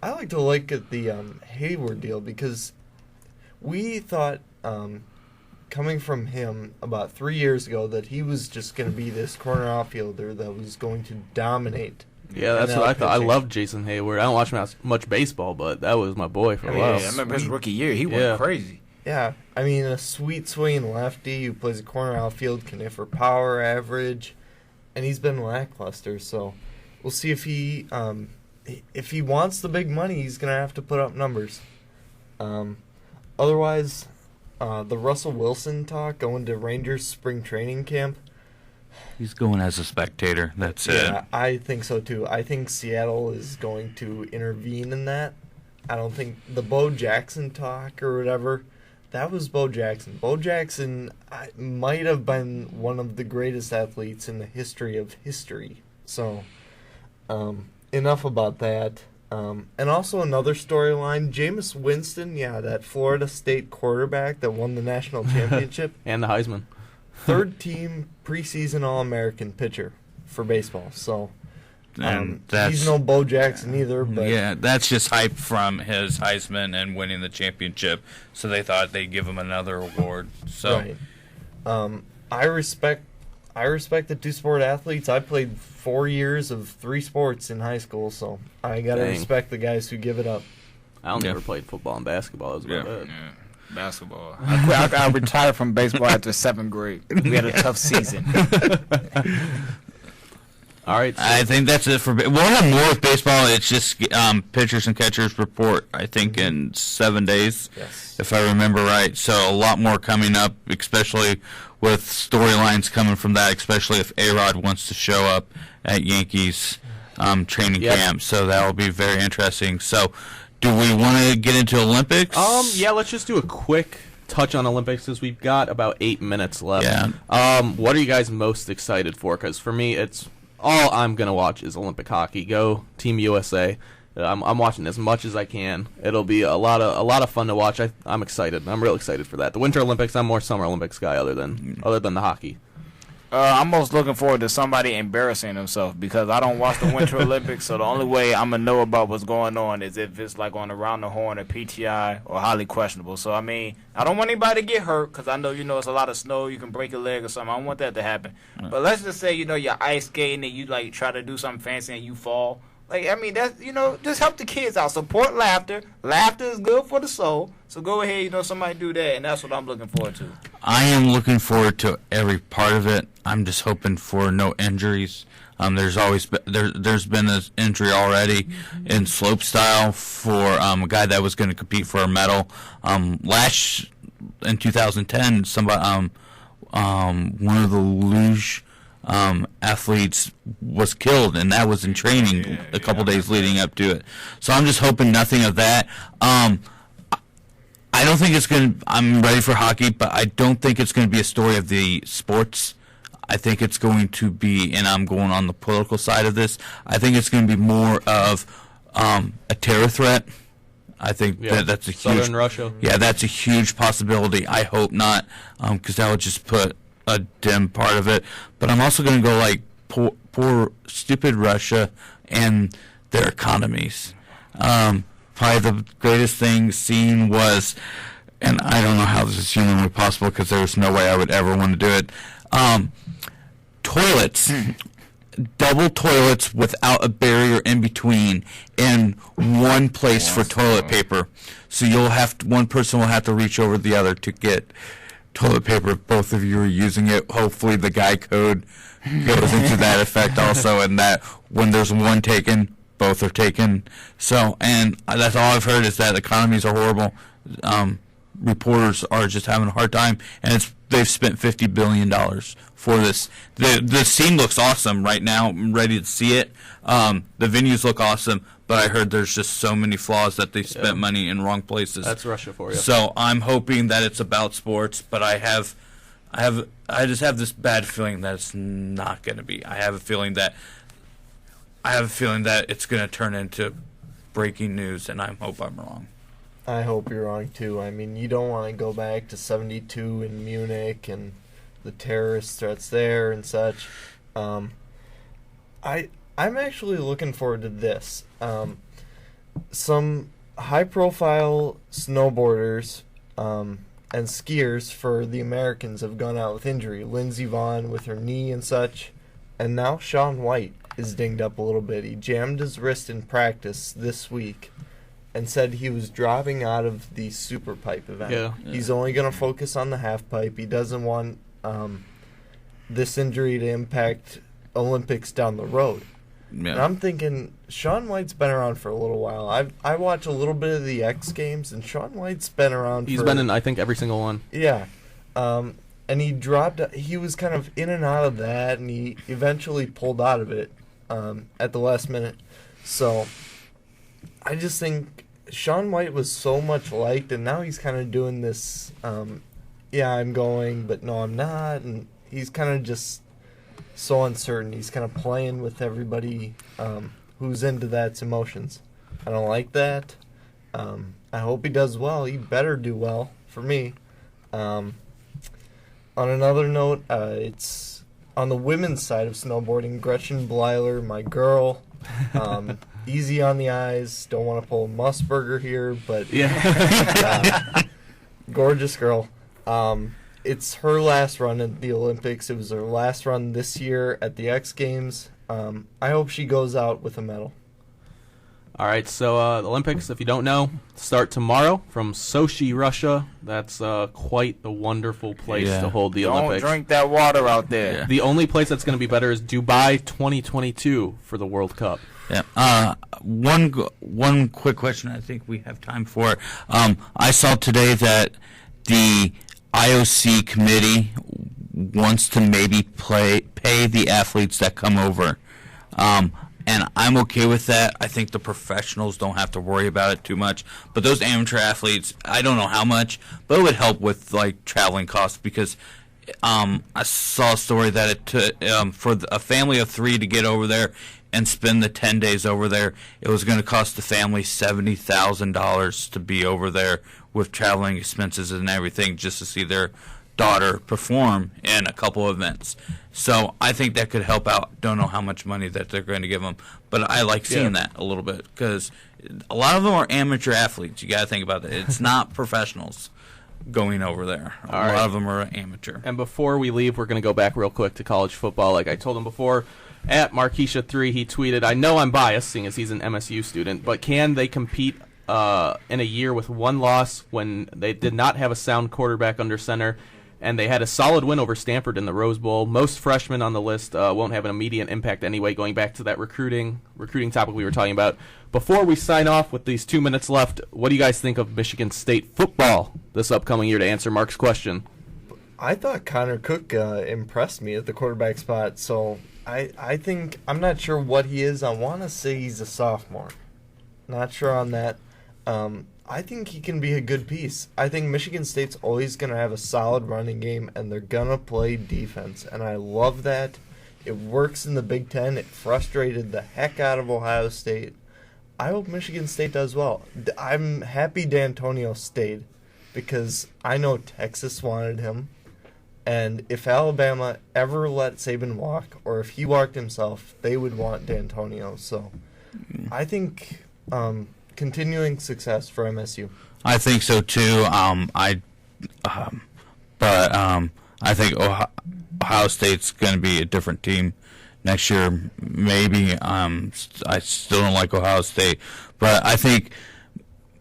I like to look at the Hayward deal because we thought, coming from him about 3 years ago, that he was just going to be this corner outfielder that was going to dominate. Yeah, that's what I thought. I loved Jason Hayward. I don't watch much baseball, but that was my boy for a while. Yeah, I remember his rookie year. He went crazy. Yeah, I mean, a sweet swinging lefty who plays a corner outfield, can hit for power, average, and he's been lackluster. So we'll see if he wants the big money, he's going to have to put up numbers. Otherwise, the Russell Wilson talk, going to Rangers spring training camp. He's going as a spectator. That's it. Yeah, I think so too. I think Seattle is going to intervene in that. I don't think the Bo Jackson talk or whatever, that was Bo Jackson. Bo Jackson might have been one of the greatest athletes in the history of history. So, enough about that. And also another storyline, Jameis Winston, that Florida State quarterback that won the national championship. And the Heisman. Third team preseason All-American pitcher for baseball. So, And that's, he's no Bo Jackson either. But yeah, that's just hype from his Heisman and winning the championship. So they thought they'd give him another award. So right. I respect the two-sport athletes. I played 4 years of 3 sports in high school, so I gotta respect the guys who give it up. I only ever played football and basketball. That was about it. Yeah. Basketball. I retired from baseball after 7th grade. We had a tough season. All right. So I think that's it for. We'll have more with baseball. It's just pitchers and catchers report, I think, in 7 days, if I remember right. So a lot more coming up, especially with storylines coming from that, especially if A-Rod wants to show up at Yankees training camp. So that will be very interesting. So do we want to get into Olympics? Yeah, let's just do a quick touch on Olympics because we've got about 8 minutes left. Yeah. What are you guys most excited for? Because for me, it's all I'm gonna watch is Olympic hockey. Go Team USA. I'm watching as much as I can. It'll be a lot of fun to watch. I'm excited. I'm real excited for that. The Winter Olympics. I'm more Summer Olympics guy other than the hockey. I'm most looking forward to somebody embarrassing himself because I don't watch the Winter Olympics, so the only way I'm going to know about what's going on is if it's like on Around the Horn or PTI or highly questionable. So, I mean, I don't want anybody to get hurt because I know, it's a lot of snow. You can break a leg or something. I don't want that to happen. But let's just say, you're ice skating and you, try to do something fancy and you fall. That's, just help the kids out. Support laughter. Laughter is good for the soul. So go ahead, somebody do that, and that's what I'm looking forward to. I am looking forward to every part of it. I'm just hoping for no injuries. There's been an injury already in slopestyle for a guy that was going to compete for a medal. In 2010, somebody one of the luge athletes was killed, and that was in training a couple days leading up to it. So I'm just hoping nothing of that. I don't think it's going to – I'm ready for hockey, but I don't think it's going to be a story of the sports. I think it's going to be – and I'm going on the political side of this. I think it's going to be more of a terror threat. I think that's a huge – Southern Russia. Yeah, that's a huge possibility. I hope not, because that would just put a dim part of it. But I'm also going to go poor, stupid Russia and their economies. Probably the greatest thing seen was, and I don't know how this is humanly possible because there's no way I would ever want to do it, toilets. Double toilets without a barrier in between and one place for toilet paper. So one person will have to reach over the other to get toilet paper if both of you are using it. Hopefully the guy code goes into that effect also, and that when there's one taken, both are taken. So, and that's all I've heard is that economies are horrible. Reporters are just having a hard time, and they've spent $50 billion for this. The scene looks awesome right now. I'm ready to see it. The venues look awesome, but I heard there's just so many flaws that they spent money in wrong places. That's Russia for you. So I'm hoping that it's about sports, but I just have this bad feeling that it's not going to be. I have a feeling that it's going to turn into breaking news, and I hope I'm wrong. I hope you're wrong, too. I mean, you don't want to go back to 72 in Munich and the terrorist threats there and such. I'm actually looking forward to this. Some high-profile snowboarders and skiers for the Americans have gone out with injury. Lindsey Vonn with her knee and such. And now Shaun White is dinged up a little bit. He jammed his wrist in practice this week and said he was dropping out of the super pipe event. Yeah. He's only going to focus on the half pipe. He doesn't want this injury to impact Olympics down the road. Yeah. And I'm thinking Shaun White's been around for a little while. I watch a little bit of the X Games, and Shaun White's been around. He's been in, I think, every single one. Yeah. And he dropped. He was kind of in and out of that, and he eventually pulled out of it at the last minute. So I just think Shaun White was so much liked, and now he's kind of doing this, I'm going, but no, I'm not. And he's kind of just so uncertain. He's kind of playing with everybody who's into that's emotions. I don't like that. I hope he does well. He better do well for me. On another note, it's on the women's side of snowboarding, Gretchen Bleiler, my girl, easy on the eyes. Don't want to pull a Musburger here, but gorgeous girl. It's her last run at the Olympics. It was her last run this year at the X Games. I hope she goes out with a medal. All right, so the Olympics, if you don't know, start tomorrow from Sochi, Russia. That's quite the wonderful place to hold the Olympics. Don't drink that water out there. Yeah. The only place that's going to be better is Dubai 2022 for the World Cup. Yeah. One quick question I think we have time for. I saw today that the IOC committee wants to maybe pay the athletes that come over. And I'm okay with that. I think the professionals don't have to worry about it too much. But those amateur athletes, I don't know how much, but it would help with like traveling costs because I saw a story that it took for a family of 3 to get over there and spend the 10 days over there, it was going to cost the family $70,000 to be over there with traveling expenses and everything just to see their daughter perform in a couple events. So I think that could help out. Don't know how much money that they're going to give them, but I like seeing that a little bit because a lot of them are amateur athletes. You got to think about that. It's not professionals going over there. A lot of them are amateur. And before we leave, we're going to go back real quick to college football. Like I told him before, at Marquisha3, he tweeted, I know I'm biased, seeing as he's an MSU student, but can they compete in a year with one loss when they did not have a sound quarterback under center? And they had a solid win over Stanford in the Rose Bowl. Most freshmen on the list won't have an immediate impact anyway, going back to that recruiting topic we were talking about. Before we sign off with these 2 minutes left, what do you guys think of Michigan State football this upcoming year, to answer Mark's question? I thought Connor Cook impressed me at the quarterback spot, so I think, I'm not sure what he is. I want to say he's a sophomore. Not sure on that. I think he can be a good piece. I think Michigan State's always going to have a solid running game, and they're going to play defense. And I love that. It works in the Big Ten. It frustrated the heck out of Ohio State. I hope Michigan State does well. I'm happy D'Antonio stayed because I know Texas wanted him. And if Alabama ever let Saban walk, or if he walked himself, they would want D'Antonio. So I think continuing success for MSU. I think so too. But I think Ohio State's going to be a different team next year. Maybe I still don't like Ohio State, but I think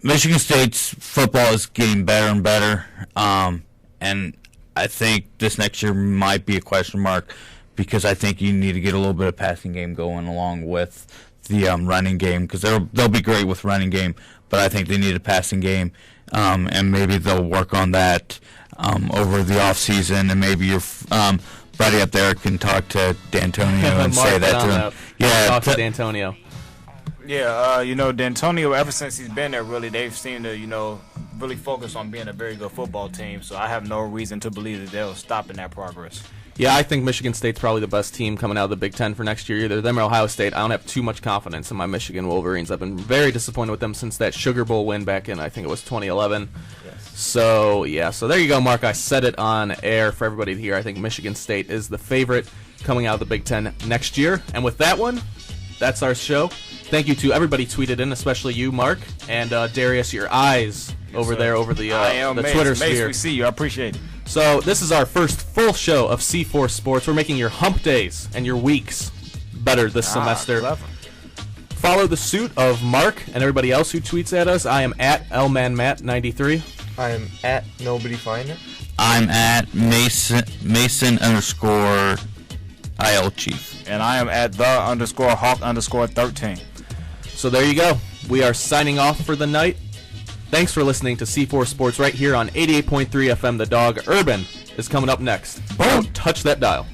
Michigan State's football is getting better and better. And I think this next year might be a question mark because I think you need to get a little bit of passing game going along with the running game because they'll be great with running game, but I think they need a passing game, and maybe they'll work on that over the off season, and maybe your buddy up there can talk to D'Antonio and say that to him. Yeah, talk to D'Antonio. Yeah, D'Antonio, ever since he's been there, really, they've seemed to, really focus on being a very good football team, so I have no reason to believe that they'll stop in that progress. Yeah, I think Michigan State's probably the best team coming out of the Big Ten for next year. Either them or Ohio State. I don't have too much confidence in my Michigan Wolverines. I've been very disappointed with them since that Sugar Bowl win back in, I think it was 2011. Yes. So there you go, Mark. I said it on air for everybody to hear. I think Michigan State is the favorite coming out of the Big Ten next year. And with that one, that's our show. Thank you to everybody tweeted in, especially you, Mark, and Darius, your eyes over there over the Twitter sphere. We see you. I appreciate it. So this is our first full show of C4 Sports. We're making your hump days and your weeks better this semester. Clever. Follow the suit of Mark and everybody else who tweets at us. I am at LManMatt93. I am at NobodyFinder. I'm at Mason _IL Chief. And I am at _Hawk_13. So there you go. We are signing off for the night. Thanks for listening to C4 Sports right here on 88.3 FM The Dog. Urban is coming up next. Don't touch that dial.